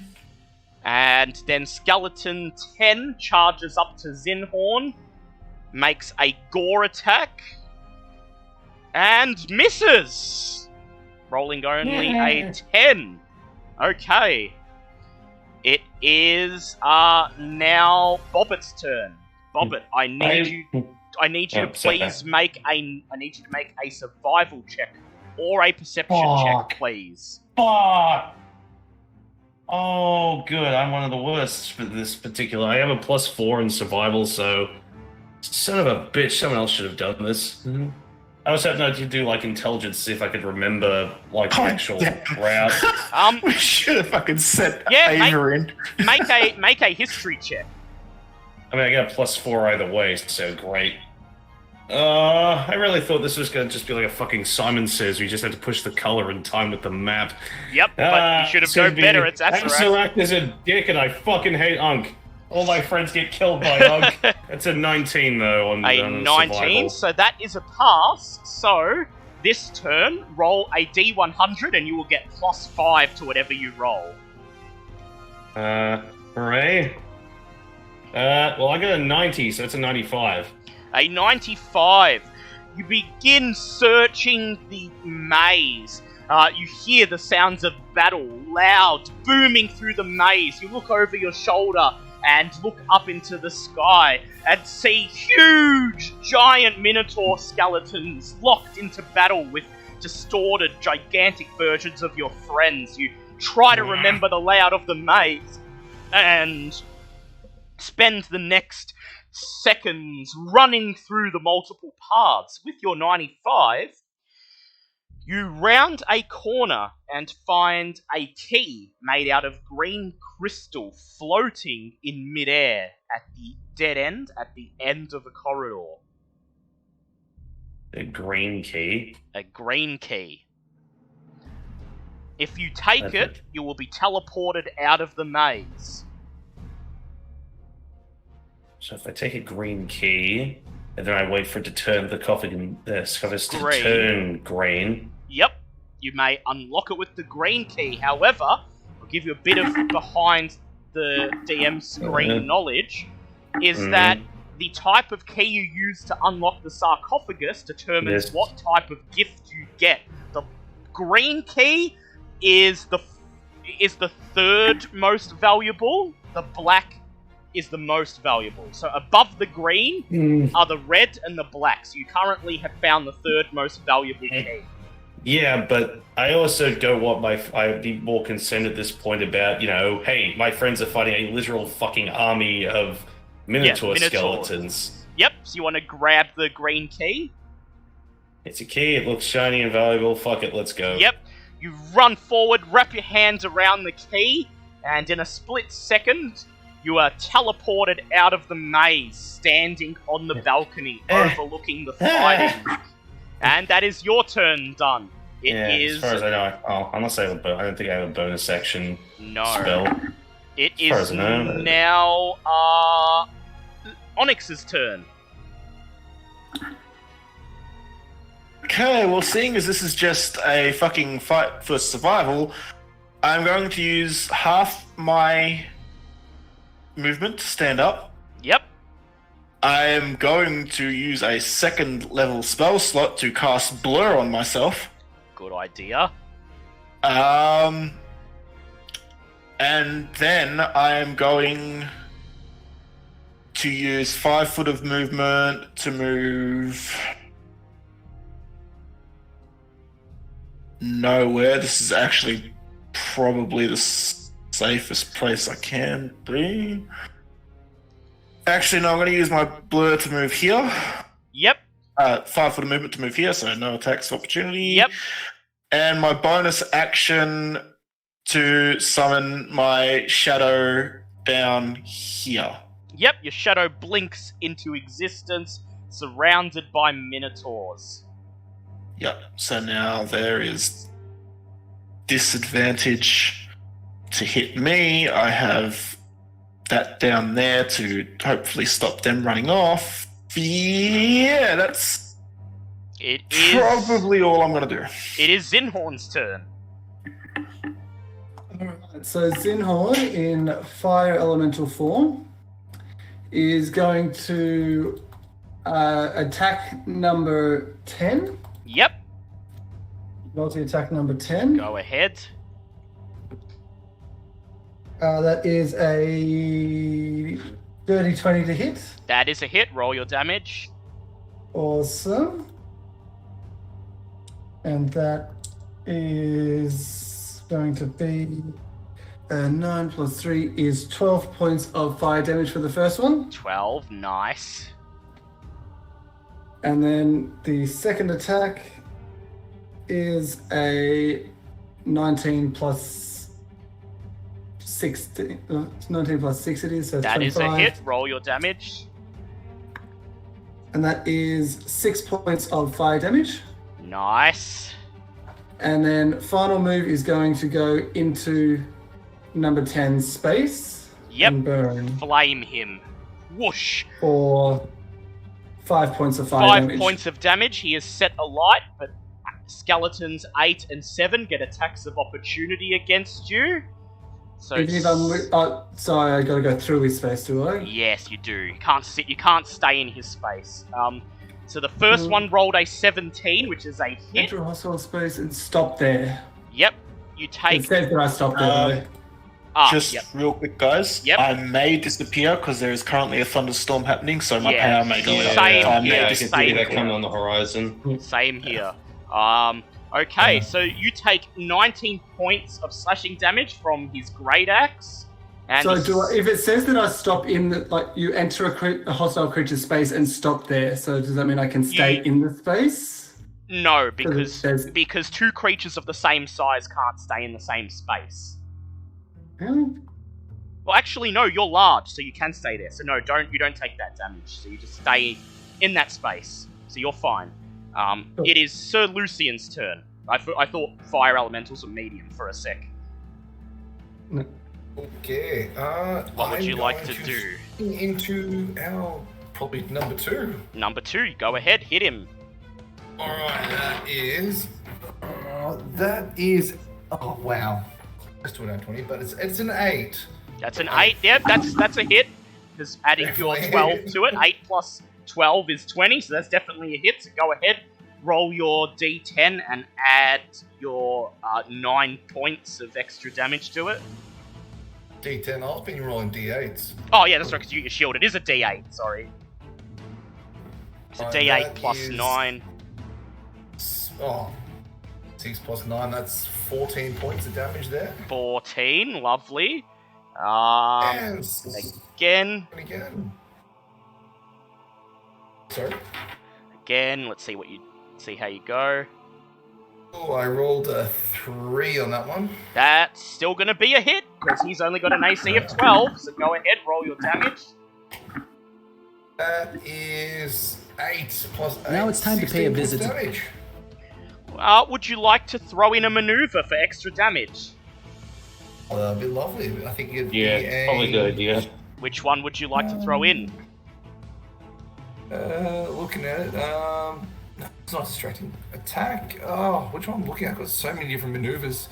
And then Skeleton 10 charges up to Zinhorn. Makes a gore attack. And misses! Rolling only a 10. Okay. It is now Bobbit's turn. Bobbit, I need you to please make a survival check or a perception check, please. Fuck! Oh, good. I'm one of the worst for this particular. I have a +4 in survival, so son of a bitch. Someone else should have done this. Mm-hmm. I was hoping to do like intelligence, see if I could remember like the actual route. We should have fucking sent Ava in. Make a history check. I mean, I got a +4 either way, so great. I really thought this was going to just be like a fucking Simon Says. We just had to push the color in time with the map. Yep, but you should have known better. It's Axelrac is a dick, and I fucking hate Unk. All my friends get killed by Unk. It's a 19 though on a 19. Survival. So that is a pass. So this turn, roll a D100, and you will get +5 to whatever you roll. Hooray! Well, I got a 90, so it's a 95. A 95. You begin searching the maze. You hear the sounds of battle, loud, booming through the maze. You look over your shoulder and look up into the sky and see huge, giant Minotaur skeletons locked into battle with distorted, gigantic versions of your friends. You try to remember the layout of the maze and spend the next seconds running through the multiple paths. With your 95, you round a corner and find a key made out of green crystal floating in midair at the dead end, at the end of the corridor. A green key? A green key. If you take it, you will be teleported out of the maze. So if I take a green key, and then I wait for it to turn the sarcophagus to turn green. Yep, you may unlock it with the green key. However, I'll give you a bit of behind the DM screen knowledge, is that the type of key you use to unlock the sarcophagus determines what type of gift you get. The green key is the third most valuable. The black is the most valuable. So above the green are the red and the black. So you currently have found the third most valuable key. Yeah, but I also don't want I'd be more concerned at this point about, hey, my friends are fighting a literal fucking army of Minotaur skeletons. Yep, so you want to grab the green key? It's a key, it looks shiny and valuable, fuck it, let's go. Yep, you run forward, wrap your hands around the key, and in a split second, you are teleported out of the maze, standing on the balcony, overlooking the fighting. And that is your turn done. It is... as far as I know, unless I don't think I have a bonus action spell. It is now Onyx's turn. Okay, well, seeing as this is just a fucking fight for survival, I'm going to use half my movement to stand up. Yep. I am going to use a second level spell slot to cast Blur on myself. Good idea. And then I am going to use 5 foot of movement to move nowhere. This is actually probably the safest place I can be. Actually, no, I'm going to use my Blur to move here. Yep. 5 foot of movement to move here, so no attacks of opportunity. Yep. And my bonus action to summon my shadow down here. Yep, your shadow blinks into existence, surrounded by minotaurs. Yep, so now there is disadvantage to hit me. I have that down there to hopefully stop them running off. Yeah, that's probably all I'm going to do. It is Zinhorn's turn. Alright, so Zinhorn in fire elemental form is going to attack number 10. Yep, Multi-attack number 10. go ahead. That is a dirty 20 to hit. That is a hit. Roll your damage. Awesome. And that is going to be 9 plus 3 is 12 points of fire damage for the first one. 12, nice. And then the second attack is a 19 plus 16. 19 plus 6 it is, so That 25. is a hit. Roll your damage. And that is 6 points of fire damage. Nice. And then final move is going to go into number 10's space. Yep. And burn Flame him. Whoosh. for 5 points of fire 5 damage. points of damage. He is set alight, but skeletons 8 and 7 get attacks of opportunity against you. So Even if I'm sorry, I gotta go through his space, do I? yes, you do. You can't sit. You can't stay in his space. So the first one rolled a 17, which is a hit. Enter a hostile space and stop there. Yep. You It take. says that I stopped there. Just Yep. real quick, guys. Yep. I may disappear because there is currently a thunderstorm happening, so my Yeah. power may go out. Same I may here, I can disappear. see same that here. coming on the horizon. Same here. Okay, so you take 19 points of slashing damage from his great axe. And So his- if it says that I stop in the, like, you enter a hostile creature's space and stop there, so does that mean I can stay in the space? no, because says- because two creatures of the same size can't stay in the same space. Really? Well, actually, no, you're large, so you can stay there. So no, you don't take that damage. So you just stay in that space. So you're fine. Cool. It is Sir Lucian's turn. I thought fire elementals were medium for a sec. Okay. What would I'm you like going to do? swing into our probably number 2. Number 2, go ahead, hit him. All right, that is. Oh wow. Let's do it at 20, but it's an 8. That's an 8. Yep, that's a hit. Just adding your 12 to it. 8 plus 12 is 20, so that's definitely a hit. So go ahead, roll your d10 and add your 9 points of extra damage to it. D10. I've been rolling D8s. Oh yeah, that's right, because you get your shield. It is a d8, sorry. It's a Right, d8 that plus is- 9. Oh, 6 plus 9. That's 14 points of damage there. 14, lovely. And Again, sorry. let's see how you go. Oh, I rolled a 3 on that one. That's still gonna be a hit, because he's only got an AC of 12, so go ahead, roll your damage. That is 8 plus 8. Now it's time to pay a 16 points visit to- damage. Would you like to throw in a maneuver for extra damage? Oh, that'd be lovely. I think it'd be Yeah, a... probably good idea. Which one would you like to throw in? Looking at it, it's not distracting. Attack. Oh, which one I'm looking at? I've got so many different maneuvers.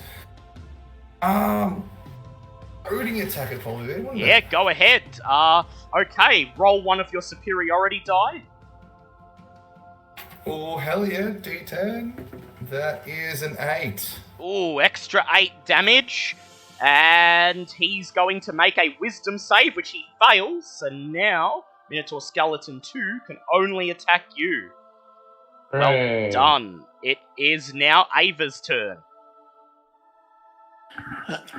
Rooting attack would probably be, wouldn't Yeah, it? go ahead. Okay, roll one of your superiority die. Oh, hell yeah, D10. That is an 8. Ooh, extra 8 damage. And he's going to make a wisdom save, which he fails. And now, Minotaur Skeleton 2 can only attack you. Well Hey. done. It is now Ava's turn.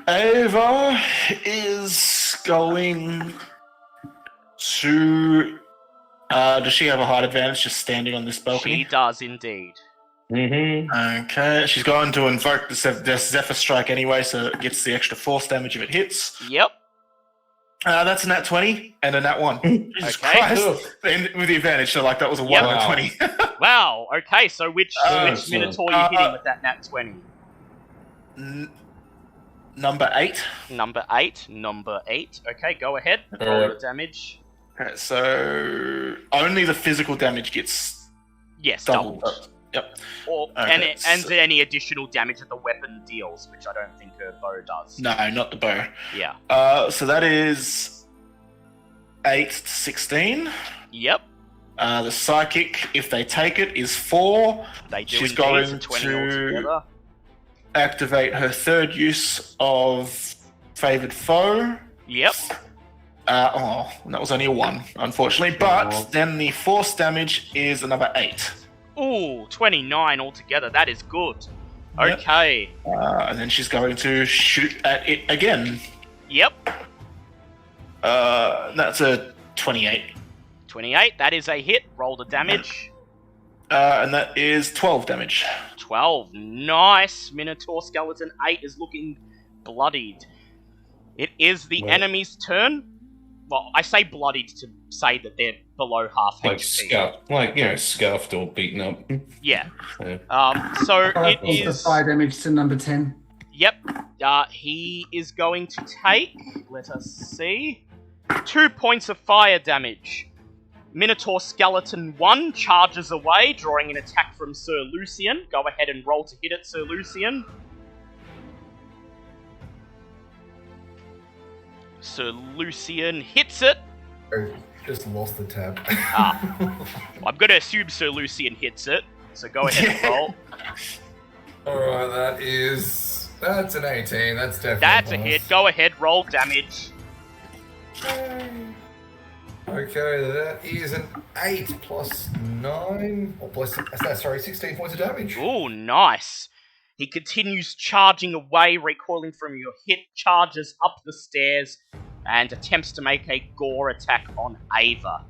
Ava is going to. Does she have a height advantage just standing on this balcony? She does indeed. Mm-hmm. Okay, she's going to invoke the Zephyr Strike anyway, so it gets the extra force damage if it hits. Yep. That's a nat 20 and a nat 1. Jesus Okay. Christ. And with the advantage, so like that was a 1 Yep. and a 20. Wow. Okay, so which Minotaur are you hitting with that nat 20? Number 8. Number 8. Okay, go ahead. Roll the damage. Okay, so only the physical damage gets Yes, doubled. doubled. Yep. Or, Okay, and any additional damage that the weapon deals, which I don't think her bow does. No, not the bow. Yeah. So that is 8 to 16. Yep. The psychic, if they take it, is 4. They do She's indeed, going so 20 to altogether. activate her third use of Favored Foe. Yep. That was only a 1, unfortunately. But then the force damage is another 8. Ooh, 29 altogether. That is good. Yep. Okay. And then she's going to shoot at it again. Yep. That's a 28. 28. That is a hit. Roll the damage. And that is 12 damage. 12. Nice. Minotaur Skeleton 8 is looking bloodied. It is the enemy's turn. Well, I say bloodied to say that they're below half HP. Scuffed or beaten up. Yeah. Yeah. So it is... Fire damage to number 10. Yep. He is going to take... Let us see... 2 points of fire damage. Minotaur Skeleton 1 charges away, drawing an attack from Sir Lucian. Go ahead and roll to hit it, Sir Lucian. Sir Lucian hits it. I just lost the tab. I'm going to assume Sir Lucian hits it, so go ahead and roll. Alright, that's an 18. That's definitely That's a hit. Go ahead, roll damage. Okay, that is an 8 plus 9. Or plus, 16 points of damage. Ooh, nice. He continues charging away, recoiling from your hit, charges up the stairs, and attempts to make a gore attack on Ava.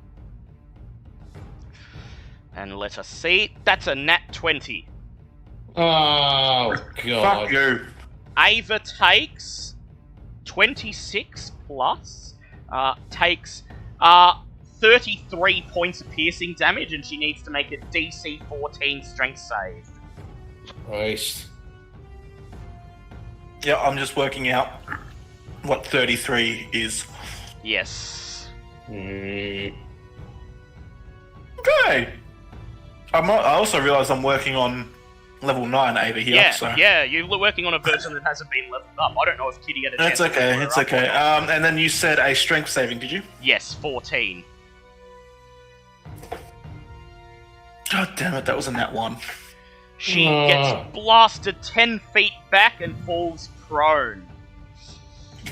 And let us see. That's a nat 20. Oh, God. Fuck you. Ava takes 26 plus, takes 33 points of piercing damage, and she needs to make a DC 14 strength save. Christ. Yeah, I'm just working out what 33 is. Yes. Okay. I also realise I'm working on level 9 Ava here. Yeah, so. yeah, you're working on a version that hasn't been leveled up. I don't know if Kitty had a chance. It's okay, it's okay. Up. And then you said a strength saving, did you? Yes, 14. God damn it, that was a nat 1. She gets blasted 10 feet back and falls prone.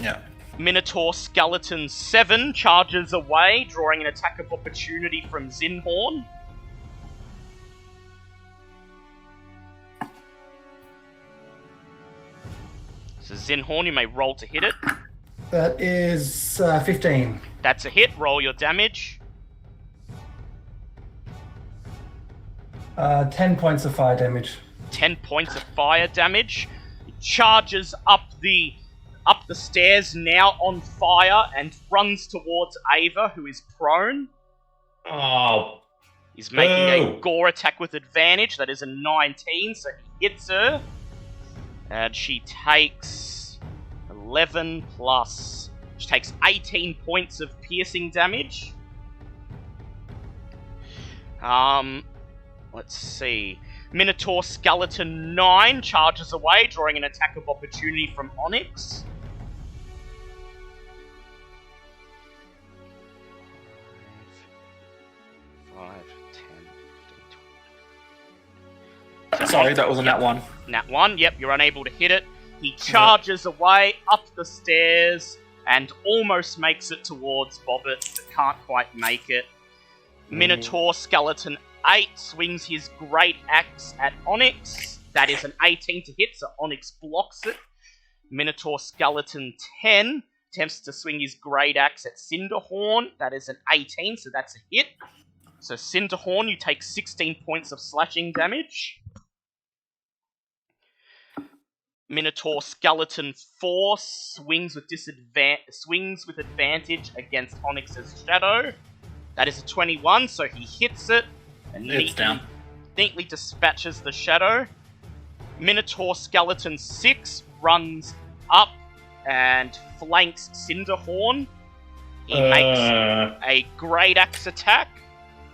Yeah. Minotaur Skeleton 7 charges away, drawing an attack of opportunity from Zinhorn. So Zinhorn, you may roll to hit it. That is 15. That's a hit. Roll your damage. 10 points of fire damage. 10 points of fire damage. It charges up the stairs, now on fire, and runs towards Ava, who is prone. Oh. He's making a gore attack with advantage. That is a 19, so he hits her. And she takes 11 plus... She takes 18 points of piercing damage. Let's see. Minotaur Skeleton 9 charges away, drawing an attack of opportunity from Onyx. Sorry, that was a nat 1. Nat 1, yep, you're unable to hit it. He charges away up the stairs and almost makes it towards Bobbit, but can't quite make it. Minotaur Skeleton 8 swings his great axe at Onyx. That is an 18 to hit, so Onyx blocks it. Minotaur Skeleton 10 attempts to swing his great axe at Cinderhorn. That is an 18, so that's a hit. So Cinderhorn, you take 16 points of slashing damage. Minotaur Skeleton 4 swings with advantage against Onyx's Shadow. That is a 21, so he hits it and neatly dispatches the Shadow. Minotaur Skeleton 6 runs up and flanks Zinhorn. He makes a Great Axe attack.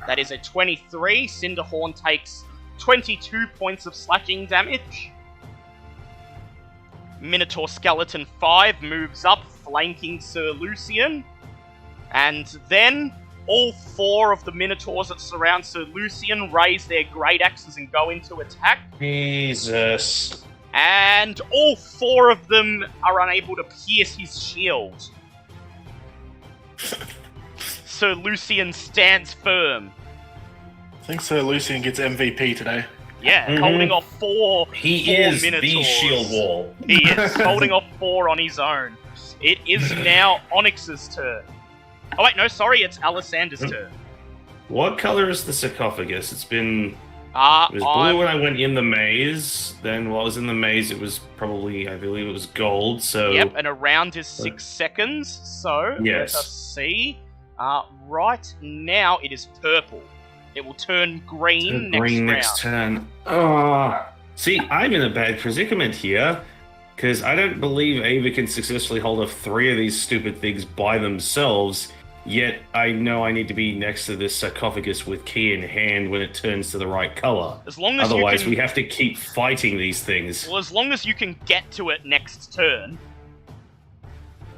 That is a 23. Zinhorn takes 22 points of slashing damage. Minotaur Skeleton 5 moves up, flanking Sir Lucian. And then all 4 of the Minotaurs that surround Sir Lucian raise their Great Axes and go into attack. Jesus. And all 4 of them are unable to pierce his shield. Sir Lucian stands firm. I think Sir Lucian gets MVP today. Yeah, holding off 4 He is Minotaurs. the shield wall. He is holding off 4 on his own. It is now Onyx's turn. Oh wait, no, sorry, it's Alisander's turn. What color is the sarcophagus? It was blue when I went in the maze. Then while I was in the maze, it was probably, I believe it was gold, so... Yep, and a round is 6 seconds, so yes. Let us see. Right now, it is purple. It will turn green next turn. Oh. See, I'm in a bad predicament here, because I don't believe Ava can successfully hold off 3 of these stupid things by themselves, yet I know I need to be next to this sarcophagus with key in hand when it turns to the right color. Otherwise, we have to keep fighting these things. Well, as long as you can get to it next turn.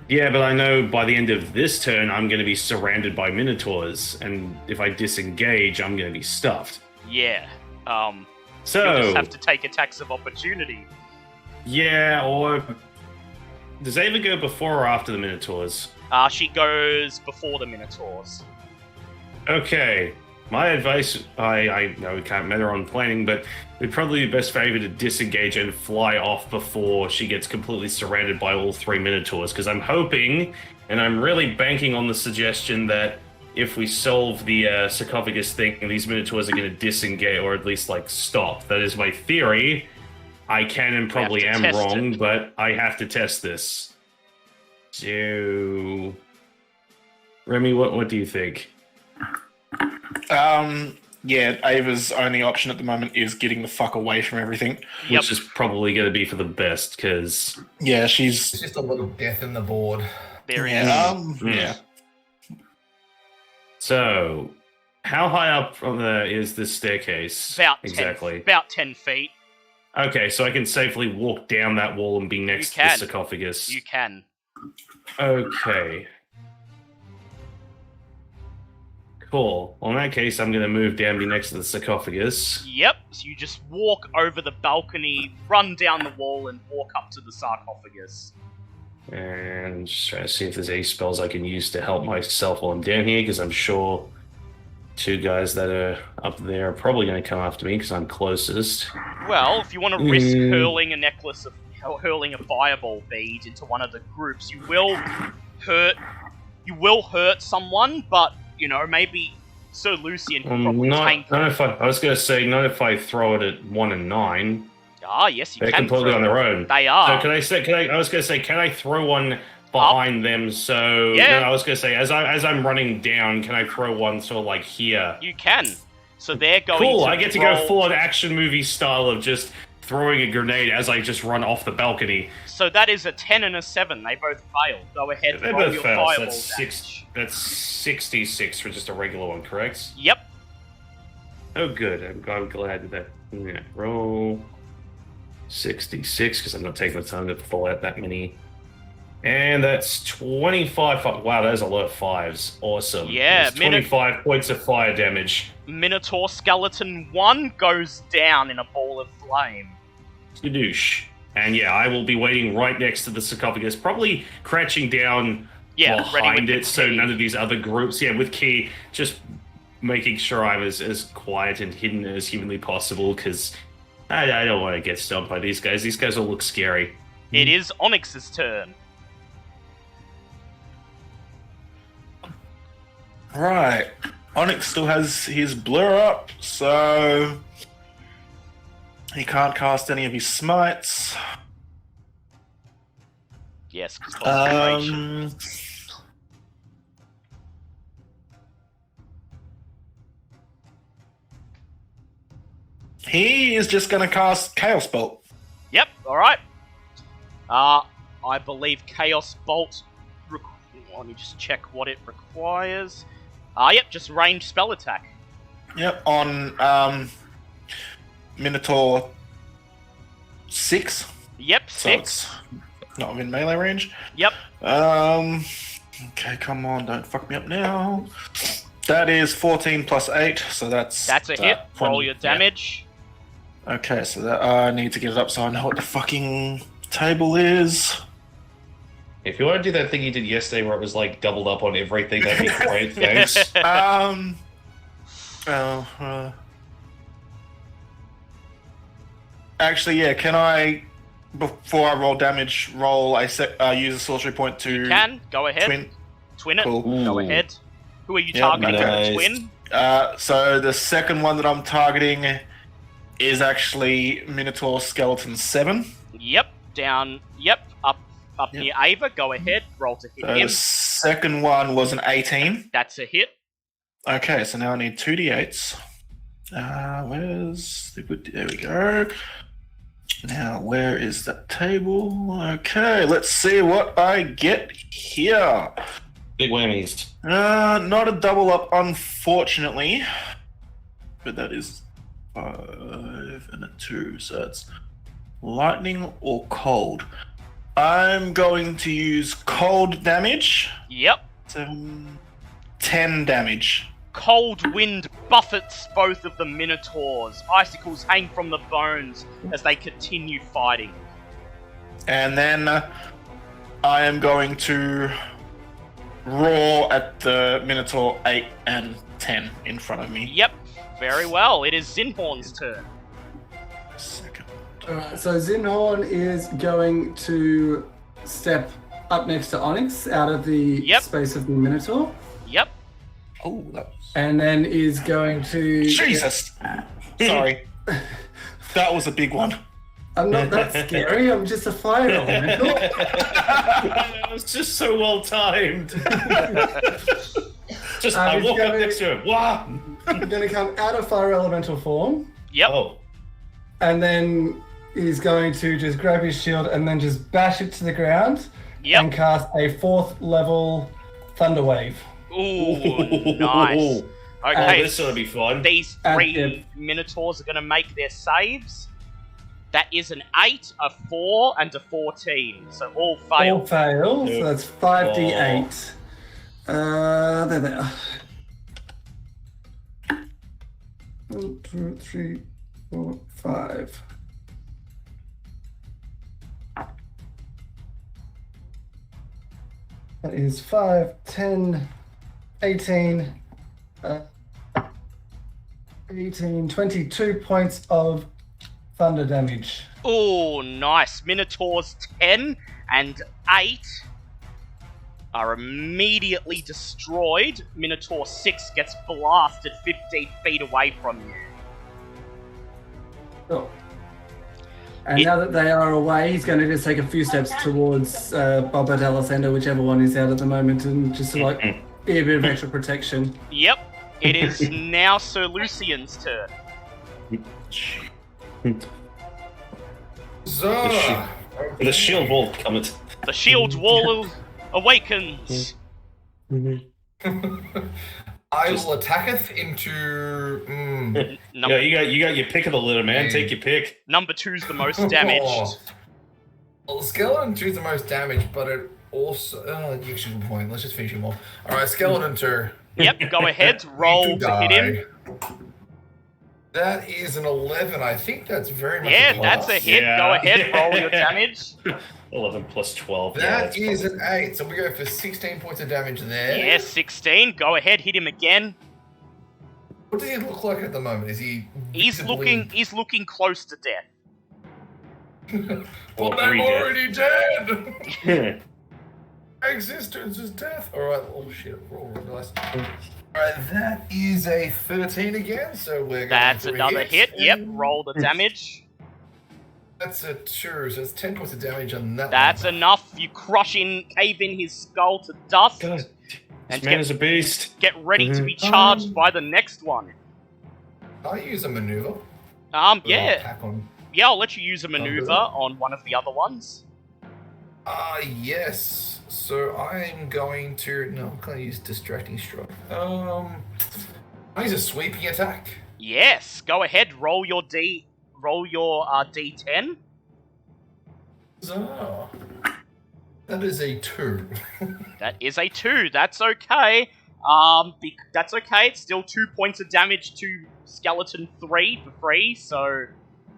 Yeah, but I know by the end of this turn, I'm going to be surrounded by Minotaurs, and if I disengage, I'm going to be stuffed. Yeah. So you'll just have to take attacks of opportunity. Yeah, or does Ava go before or after the Minotaurs? She goes before the Minotaurs. Okay. My advice, I know we can't met her on planning, but it'd probably be best for Ava to disengage and fly off before she gets completely surrounded by all 3 Minotaurs, because I'm hoping, and I'm really banking on the suggestion that if we solve the sarcophagus thing, these Minotaurs are going to disengage, or at least, stop. That is my theory. I can and probably am wrong, but I have to test this. So... Remy, what do you think? Yeah, Ava's only option at the moment is getting the fuck away from everything. Yep. Which is probably going to be for the best, because... Yeah, It's just a little death in the board. There is. Yeah. So, how high up is this staircase? About 10 feet. Okay, so I can safely walk down that wall and be next to the sarcophagus. You can. Okay. Cool. Well, in that case, I'm going to move down and be next to the sarcophagus. Yep, so you just walk over the balcony, run down the wall, and walk up to the sarcophagus. And just try to see if there's any spells I can use to help myself while I'm down here, because I'm sure 2 guys that are up there are probably going to come after me, because I'm closest. Well, if you want to risk hurling a fireball bead into one of the groups, you will hurt someone, but maybe Sir Lucian can probably tank it. I was going to say, not if I throw it at 1 and 9. Ah, yes, you They're can. They're completely on their own. They are. So I was going to say, can I throw one behind them? So yeah. No, I was going to say, as I'm running down, can I throw one sort of here? You can. So they're going. Cool. To I get to go full on action movie style of just throwing a grenade as I just run off the balcony. So that is a 10 and a 7. They both fail. Go ahead. They roll both your fail. Fireball So that's 66 for just a regular one, correct? Yep. Oh, good. I'm glad that. Yeah. Roll 66 because I'm not taking the time to pull out that many. And that's 25. Wow, there's a lot of 5s. Awesome. Yeah, 25 points of fire damage. Minotaur Skeleton 1 goes down in a ball of flame. Skadoosh. And yeah, I will be waiting right next to the sarcophagus, probably crouching down behind it, so none of these other groups, with Key, just making sure I'm as quiet and hidden as humanly possible, because I don't want to get stomped by these guys. These guys all look scary. It is Onyx's turn. Right. Onyx still has his blur up, so he can't cast any of his smites. Yes, concentration. He is just going to cast Chaos Bolt. Yep, alright. I believe Chaos Bolt... Let me just check what it requires. Yep, just ranged spell attack. Yep, on Minotaur 6. Yep, So 6. it's not within melee range. Yep. Okay, come on, don't fuck me up now. That is 14 plus 8, so that's a hit. Roll your damage. Yeah. Okay, so that I need to get it up so I know what the fucking table is. If you want to do that thing you did yesterday where it was like doubled up on everything, that'd be great, thanks. Actually, yeah, can I, before I roll damage, use a sorcery point to... You can, go ahead. Twin it, Cool. go ahead. Who are you targeting with the twin? So the second one that I'm targeting is actually Minotaur Skeleton 7. Yep, down, yep, up near Ava, go ahead, roll to hit him. The second one was an 18. That's a hit. Okay, so now I need 2d8s. Where's the good... There we go. Now, where is that table? Okay, let's see what I get here. Big whammies. Not a double up, unfortunately. But that is 5 and a 2, so it's lightning or cold. I'm going to use cold damage. Yep. 10 damage. Cold wind buffets both of the Minotaurs. Icicles hang from the bones as they continue fighting. And then I am going to roar at the Minotaur 8 and 10 in front of me. Yep, very well. It is Zinhorn's turn. Alright, so Zinhorn is going to step up next to Onyx out of the space of the Minotaur. Yep. Oh, that was... And then is going to... Jesus! Sorry. That was a big one. I'm not that scary, I'm just a fire elemental. It was just so well timed. I walk up next to him. Wow! I'm going to come out of fire elemental form. Yep. Oh. And then he's going to just grab his shield and then just bash it to the ground. Yep. And cast a 4th level Thunder Wave. Ooh, nice. Okay, this ought to be fun. These 3 Minotaurs are going to make their saves. That is an 8, a 4, and a 14. So all fail. All fail, so that's 5d8. There they are. 1, 2, 3, 4, 5. That is 5, 10, 18, 22 points of thunder damage. Oh, nice. Minotaurs 10 and 8 are immediately destroyed. Minotaur 6 gets blasted 15 feet away from you. Oh. And now that they are away, he's going to just take a few steps towards Bob and Alessandro, whichever one is out at the moment, and just be a bit of extra protection. Yep. It is now Sir Lucian's turn. So, The shield wall cometh. The shield wall awakens. I will attacketh into. Yeah, you got your pick of the litter, man. Take your pick. Number 2's the most damaged. Well, Skeleton 2 is the most damaged, but it also. You should good point. Let's just finish him off. Alright, Skeleton 2. Yep, go ahead. Roll to hit him. That is an 11. I think that's very much Yeah, that's a hit. Yeah. Go ahead, roll your damage. 11 plus 12. That is an 8. So we go for 16 points of damage there. Yeah, 16. Go ahead, hit him again. What does he look like at the moment? Is he? He's looking close to death. Well, I'm already dead. Existence is death. Alright, oh shit, roll dice. Alright, that is a 13 again, so we're going That's to another hit. Yep, roll the damage. That's a sure. So it's 10 points of damage on that. That's one. enough. You cave in his skull to dust. God, and this man is a beast. Get ready to be charged by the next one. Can I use a maneuver? Yeah. Attack on... Yeah, I'll let you use a maneuver on one of the other ones. Yes. So I'm going to... No, I'm going to use Distracting Strike. I use a sweeping attack. Yes, go ahead. Roll your D10. So, that is a 2. That is a 2. That's okay. That's okay. It's still 2 points of damage to Skeleton 3 for free. So,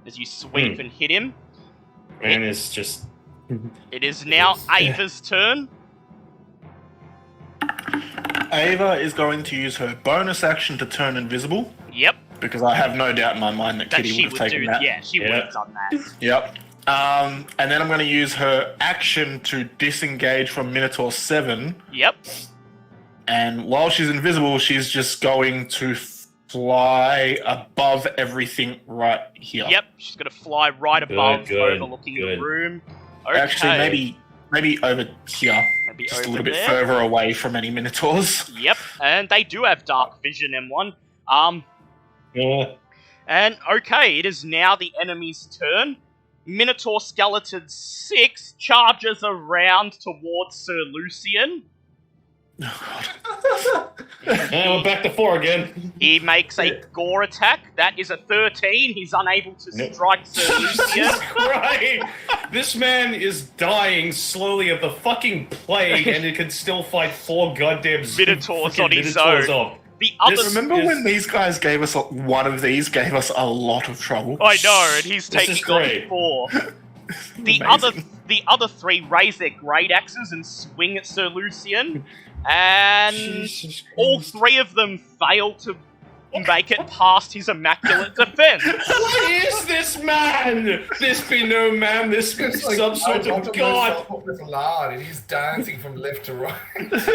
as you sweep and hit him, Man is just. it is now Ava's turn. Ava is going to use her bonus action to turn invisible. Yep. Because I have no doubt in my mind that Kitty would have taken that. Yeah, she would have done that. Yep. And then I'm going to use her action to disengage from Minotaur 7. Yep. And while she's invisible, she's just going to fly above everything right here. Yep, she's going to fly right above, overlooking the room. Okay. Actually, maybe over here. Maybe just over a little bit there. further away from any Minotaurs. Yep, and they do have dark vision, M1. Yeah. And okay, it is now the enemy's turn. Minotaur Skeleton 6 charges around towards Sir Lucian. And we're back to 4 again. He makes a gore attack. That is a 13. He's unable to strike Sir Lucian. Right. This man is dying slowly of the fucking plague, and he can still fight 4 goddamn Minotaurs on his Minotaurs own. off. The other Remember when these guys gave us one of these gave us a lot of trouble? I know, and he's This taking is great. on 4. The Amazing. other 3 raise their great axes and swing at Sir Lucian, and Jesus all Christ. 3 of them fail to make it past his immaculate defense. What is this man? This be no man. This be It's like, some sort of god. With lard, and he's dancing from left to right.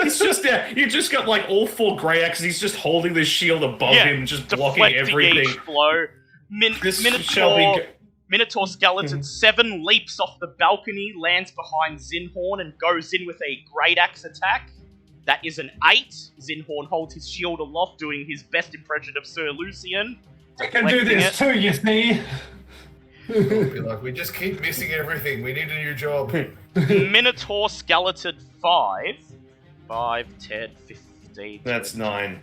He's just there. You just got like all 4 grey axes. He's just holding the shield above him, just blocking deflecting everything. each blow. This shall be. Minotaur Skeleton 7 leaps off the balcony, lands behind Zinhorn, and goes in with a great axe attack. That is an 8. Zinhorn holds his shield aloft, doing his best impression of Sir Lucian. I can do this too, you see. Be like, we just keep missing everything. We need a new job. Minotaur Skeleton 5. 5, 10, 15. That's 9.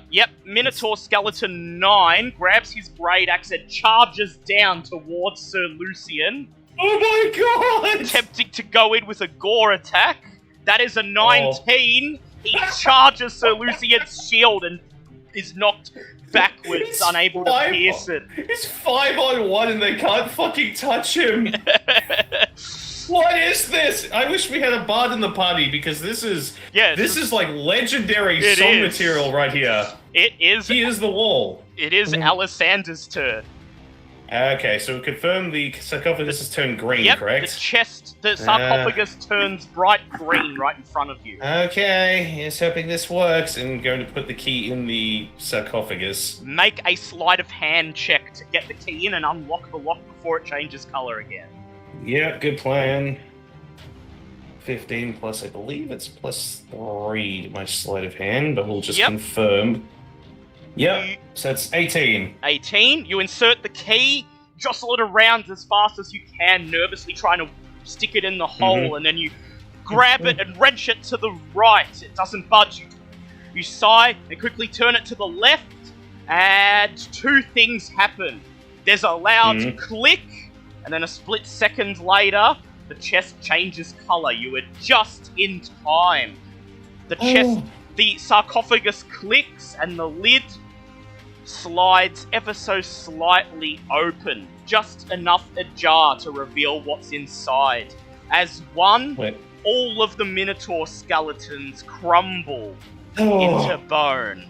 Yep, Minotaur Skeleton 9 grabs his great axe and charges down towards Sir Lucian, Oh my god! attempting to go in with a gore attack. That is a 19. He charges Sir Lucian's shield and is knocked backwards, He's unable to pierce it. He's 5-on-1 and they can't fucking touch him. What is this? I wish we had a bard in the party because this is like legendary song material right here. It is. He is the wall. It is Alisander's turn. Okay, so we confirm the sarcophagus has turned green, Yep, correct? the sarcophagus turns bright green right in front of you. Okay, here's hoping this works. And going to put the key in the sarcophagus. Make a sleight of hand check to get the key in and unlock the lock before it changes color again. Yeah, good plan. 15 plus, I believe it's plus 3 to my sleight of hand, but we'll just confirm. Yep, so it's 18. 18. You insert the key, jostle it around as fast as you can, nervously trying to stick it in the hole, and then you grab it and wrench it to the right. It doesn't budge. You sigh and quickly turn it to the left, and 2 things happen. There's a loud click, and then a split second later, the chest changes color. You are just in time. The sarcophagus clicks, and the lid slides ever so slightly open, just enough ajar to reveal what's inside. As all of the Minotaur skeletons crumble into bone.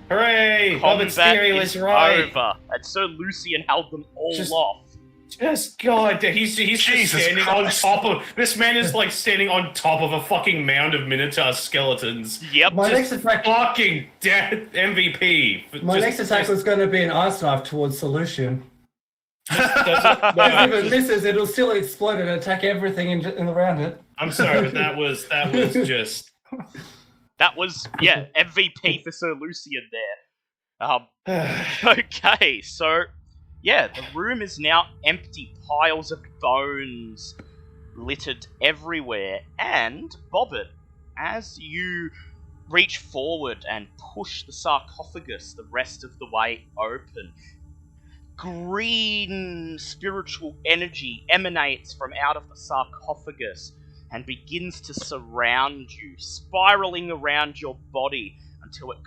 Hooray! Hobbit's theory was right. Over, and Sir Lucian held them all off. Just God, he's just standing on top of. This man is like standing on top of a fucking mound of Minotaur skeletons. Yep. My next attack, fucking dead MVP. My next attack was going to be an ice knife towards Solution. If it misses, it'll still explode and attack everything in around it. I'm sorry, but that was just. That was, MVP for Sir Lucian there. Okay, so, the room is now empty. Piles of bones littered everywhere. And, Bobbit, as you reach forward and push the sarcophagus the rest of the way open, green spiritual energy emanates from out of the sarcophagus and begins to surround you, spiraling around your body until it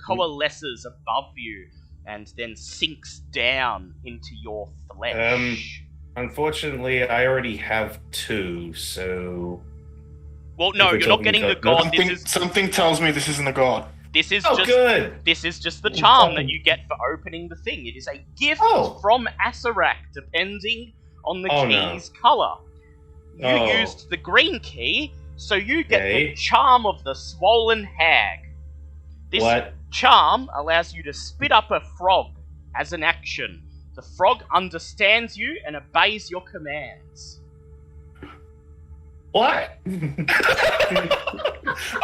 coalesces above you and then sinks down into your flesh. Unfortunately, I already have 2, so... Well, no, you're not getting the god. Something tells me this isn't the god. This is good. This is just the charm that you get for opening the thing. It is a gift from Asarak, depending on the key's color. You used the green key, so you get the charm of the Swollen Hag. This charm allows you to spit up a frog as an action. The frog understands you and obeys your commands. What?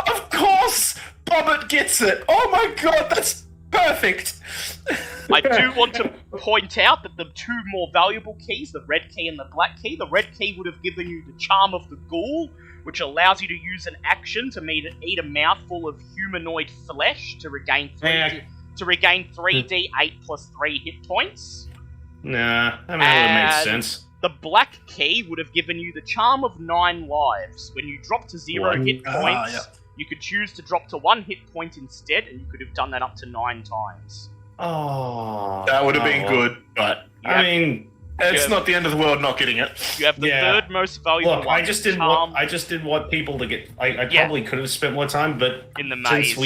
Of course! Bobbit gets it! Oh my god, that's perfect! I do want to point out that the 2 more valuable keys, the red key and the black key, the red key would have given you the charm of the ghoul, which allows you to use an action to eat a mouthful of humanoid flesh to regain 3d8 plus 3 hit points. Nah, that makes sense. The black key would have given you the charm of 9 lives. When you drop to 0 hit points, you could choose to drop to 1 hit point instead, and you could have done that up to 9 times. Oh, that would have been good, but it's not the end of the world not getting it. You have the third most valuable one. I just didn't want people to get. I probably could have spent more time, but in the maze,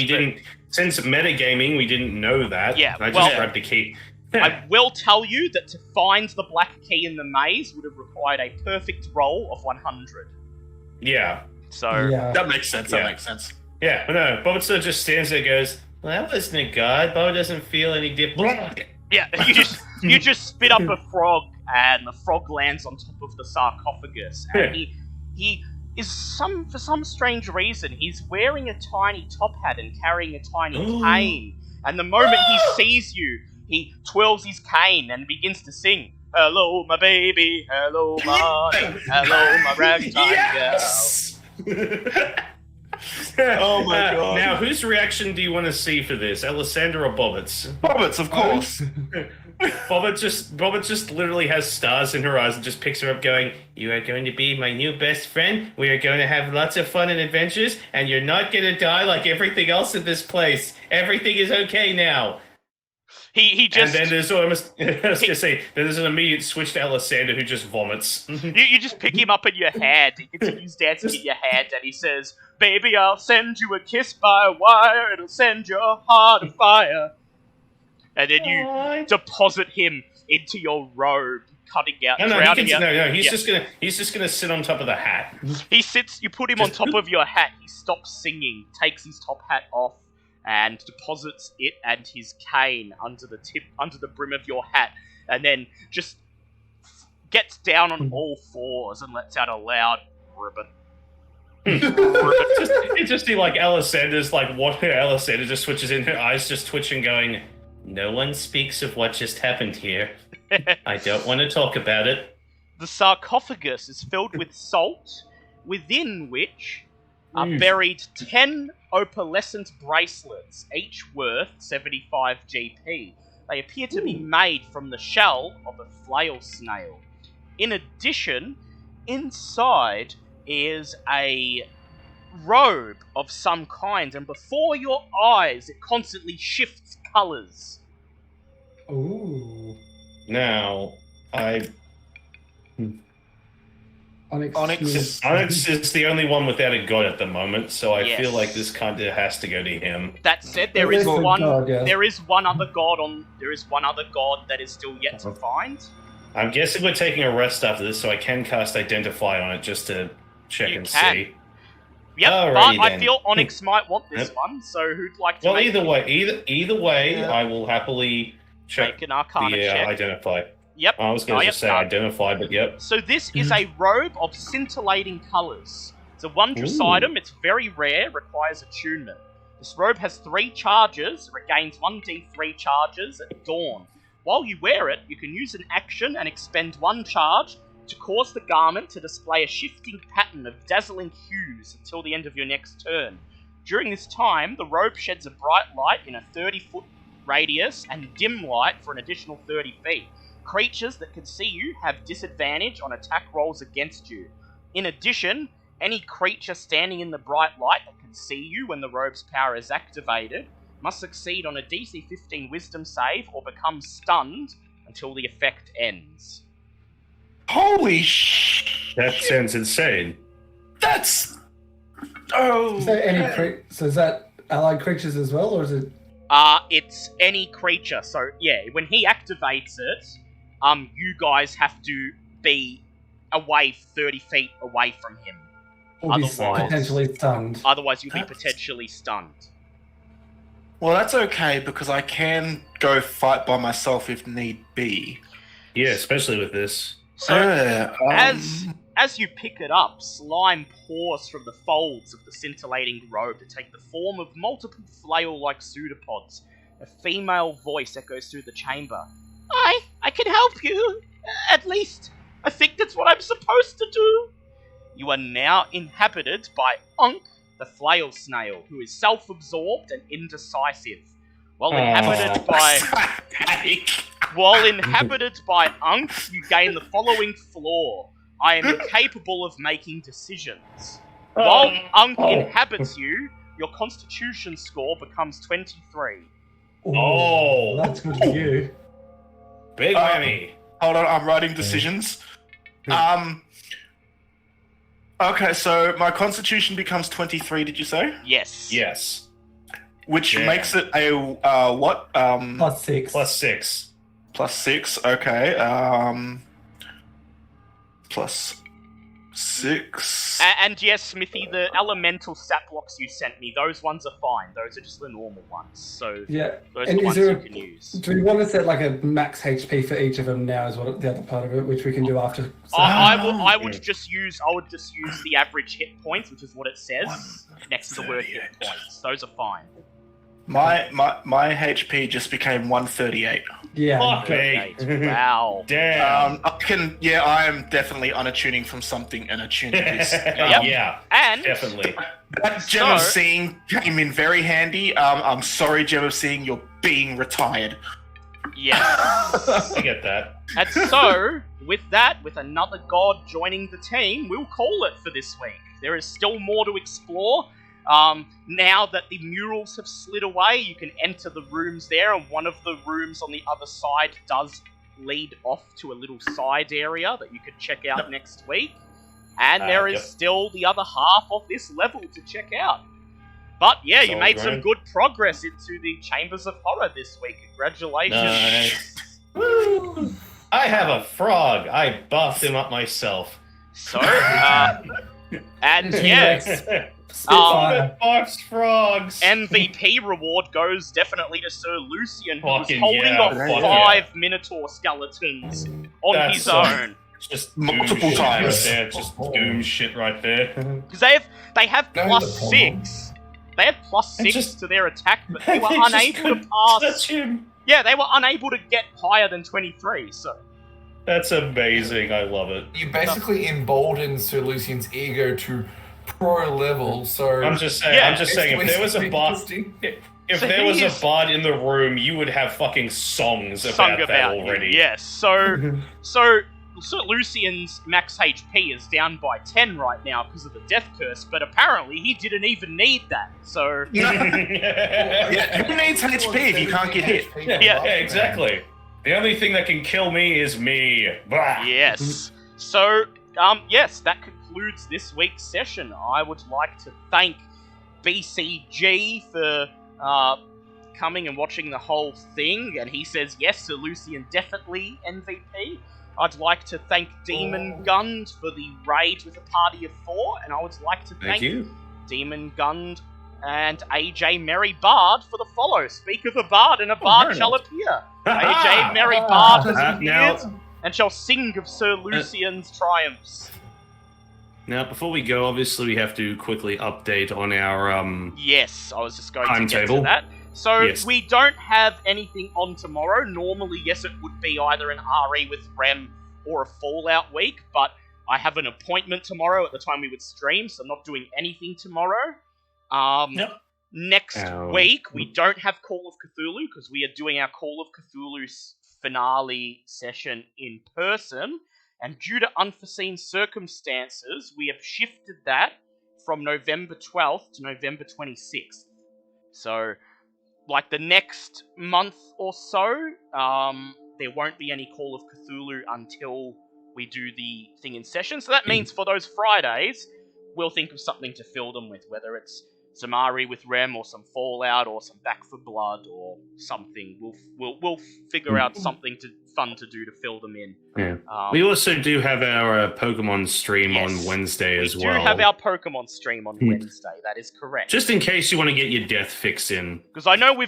since metagaming, we didn't know that. Yeah, I just grabbed the key. I will tell you that to find the black key in the maze would have required a perfect roll of 100. Yeah. So that makes sense. That makes sense. Yeah, but no, Bobbit still just stands there and goes, well, that wasn't a god. Bobbit doesn't feel any different. Yeah, you just spit up a frog, and the frog lands on top of the sarcophagus. And he is for some strange reason, he's wearing a tiny top hat and carrying a tiny cane. And the moment he sees you, he twirls his cane and begins to sing, "Hello, my baby. Hello, my ragtime girl." Oh my god. Now, whose reaction do you want to see for this? Alessander or Bobbit's? Bobbit's, of course. Bobbit just literally has stars in her eyes and just picks her up going, you are going to be my new best friend. We are going to have lots of fun and adventures, and you're not going to die like everything else in this place. Everything is okay now. He just... And then there's almost... I was going to say, there's an immediate switch to Alessander who just vomits. You just pick him up in your hand. He continues dancing in your hand, and he says, "Baby, I'll send you a kiss by wire. It'll send your heart afire." And then you deposit him into your robe, cutting out, drowning out. He's just gonna sit on top of the hat. He sits. You put him on top of your hat. He stops singing, takes his top hat off, and deposits it and his cane under the brim of your hat, and then just gets down on all fours and lets out a loud ribbon. It's just like Alessander's Alessander just switches in, her eyes just twitching, going, no one speaks of what just happened here. I don't want to talk about it. The sarcophagus is filled with salt, within which are buried 10 opalescent bracelets, each worth 75 GP. They appear to be made from the shell of a flail snail. In addition, inside is a robe of some kind, and before your eyes it constantly shifts colours. Ooh. Now, Onyx is the only one without a god at the moment, so I feel like this kind of has to go to him. That said, there is one other god that is still yet to find. I'm guessing we're taking a rest after this, so I can cast Identify on it just to check and see. Yep, Alrighty but I then. feel Onyx might want this one, so who'd like to either way, I will happily check make an Arcana check. Identify. Yep. I was going to say identified, but yep. So this is a robe of scintillating colours. It's a wondrous item. It's very rare. Requires attunement. This robe has 3 charges. It regains 1d3 charges at dawn. While you wear it, you can use an action and expend 1 charge to cause the garment to display a shifting pattern of dazzling hues until the end of your next turn. During this time, the robe sheds a bright light in a 30-foot radius and dim light for an additional 30 feet. Creatures that can see you have disadvantage on attack rolls against you. In addition, any creature standing in the bright light that can see you when the robe's power is activated must succeed on a DC 15 Wisdom save or become stunned until the effect ends. Holy sh! That sounds insane. That's... Oh... So is that allied creatures as well, or is it... It's any creature. So, yeah, when he activates it, you guys have to be away 30 feet away from him. Or be potentially stunned. Otherwise, you'll be potentially stunned. Well, that's okay, because I can go fight by myself if need be. Yeah, especially with this. So, as you pick it up, slime pours from the folds of the scintillating robe to take the form of multiple flail-like pseudopods. A female voice echoes through the chamber. I can help you. At least, I think that's what I'm supposed to do. You are now inhabited by Unk, the flail snail, who is self-absorbed and indecisive. While inhabited by Unk, you gain the following flaw. I am incapable of making decisions. While Unk inhabits you, your constitution score becomes 23. Oh, that's good for you. Big whammy. Hold on, I'm writing decisions. Okay, so my constitution becomes 23, did you say? Yes. Yes. Which makes it a, what? +6. +6. +6, okay. +6. And yes, Smithy, the elemental stat blocks you sent me, those ones are fine. Those are just the normal ones. So those are the ones you can use. Do we want to set like a max HP for each of them now is what the other part of it, which we can do after? I would just use the average hit points, which is what it says next to the word hit points. Those are fine. My HP just became 138. Yeah. Okay. Wow. Damn. I am definitely unattuning from something and attuning this. Yeah. And definitely. That gem of seeing came in very handy. I'm sorry, gem of seeing, you're being retired. Yes. I get that. And so, with that, with another god joining the team, we'll call it for this week. There is still more to explore. Now that the murals have slid away, you can enter the rooms there, and one of the rooms on the other side does lead off to a little side area that you could check out next week. And there is still the other half of this level to check out. But yeah, you made some good progress into the Chambers of Horror this week. Congratulations. Nice. Woo! I have a frog. I buffed him up myself. So, and yes. Buffs frogs. MVP reward goes definitely to Sir Lucian, who was holding off 5 Minotaur skeletons on his own. Just multiple times. Right there. Just doom shit right there. Because they have +6. They have +6 to their attack, but they were unable to pass. Yeah, they were unable to get higher than 23. So that's amazing. I love it. You basically emboldened Sir Lucian's ego to pro level. So I'm just saying. If there was a bard, if there was a bard in the room, you would have fucking songs about that already. Yes. So Sir Lucian's max HP is down by 10 right now because of the death curse, but apparently he didn't even need that. So who needs HP if you can't get hit? Yeah, exactly. The only thing that can kill me is me. Blah. Yes. So yes, that concludes this week's session. I would like to thank BCG for coming and watching the whole thing, and he says yes, Sir Lucian definitely MVP. I'd like to thank Demon Gund for the raid with a party of 4, and I would like to thank Demon Gund and AJ Merry Bard for the follow. Speak of a bard, and a bard shall appear. AJ Merry Bard has appeared. and shall sing of Sir Lucian's triumphs. Now, before we go, obviously we have to quickly update on our Yes, I was just going to get timetable. to that. So Yes. we don't have anything on tomorrow. Normally, yes, it would be either an RE with Rem or a Fallout week, but I have an appointment tomorrow at the time we would stream, so I'm not doing anything tomorrow. Yep. Next week, we don't have Call of Cthulhu, because we are doing our Call of Cthulhu finale session in person, and due to unforeseen circumstances, we have shifted that from November 12th to November 26th. So, like the next month or so, there won't be any Call of Cthulhu until we do the thing in session. So that means for those Fridays, we'll think of something to fill them with, whether it's some RE with Rem, or some Fallout, or some Back for Blood, or something. We'll figure out something fun to do to fill them in. Yeah. We also do have our Pokemon stream on Wednesday as well. We do have our Pokemon stream on Wednesday. That is correct. Just in case you want to get your death fix in. Because I know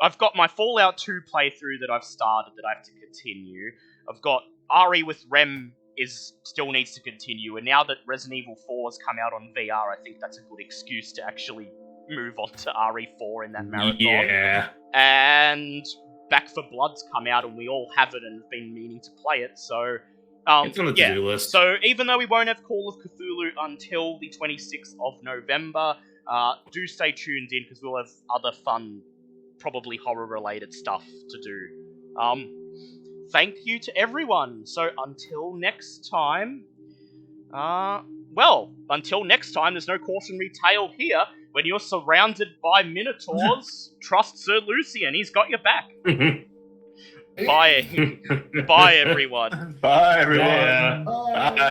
I've got my Fallout 2 playthrough that I've started that I have to continue. I've got RE with Rem still needs to continue, and now that Resident Evil 4 has come out on VR, I think that's a good excuse to actually move on to RE4 in that marathon. Yeah. And Back for Blood's come out, and we all have it and have been meaning to play it, so... it's on the to-do list. So even though we won't have Call of Cthulhu until the 26th of November, do stay tuned in, because we'll have other fun, probably horror-related stuff to do. Thank you to everyone. So until next time, until next time, there's no cautionary tale here. When you're surrounded by minotaurs, trust Sir Lucian. He's got your back. Bye. Bye, everyone. Bye, everyone. Yeah. Bye.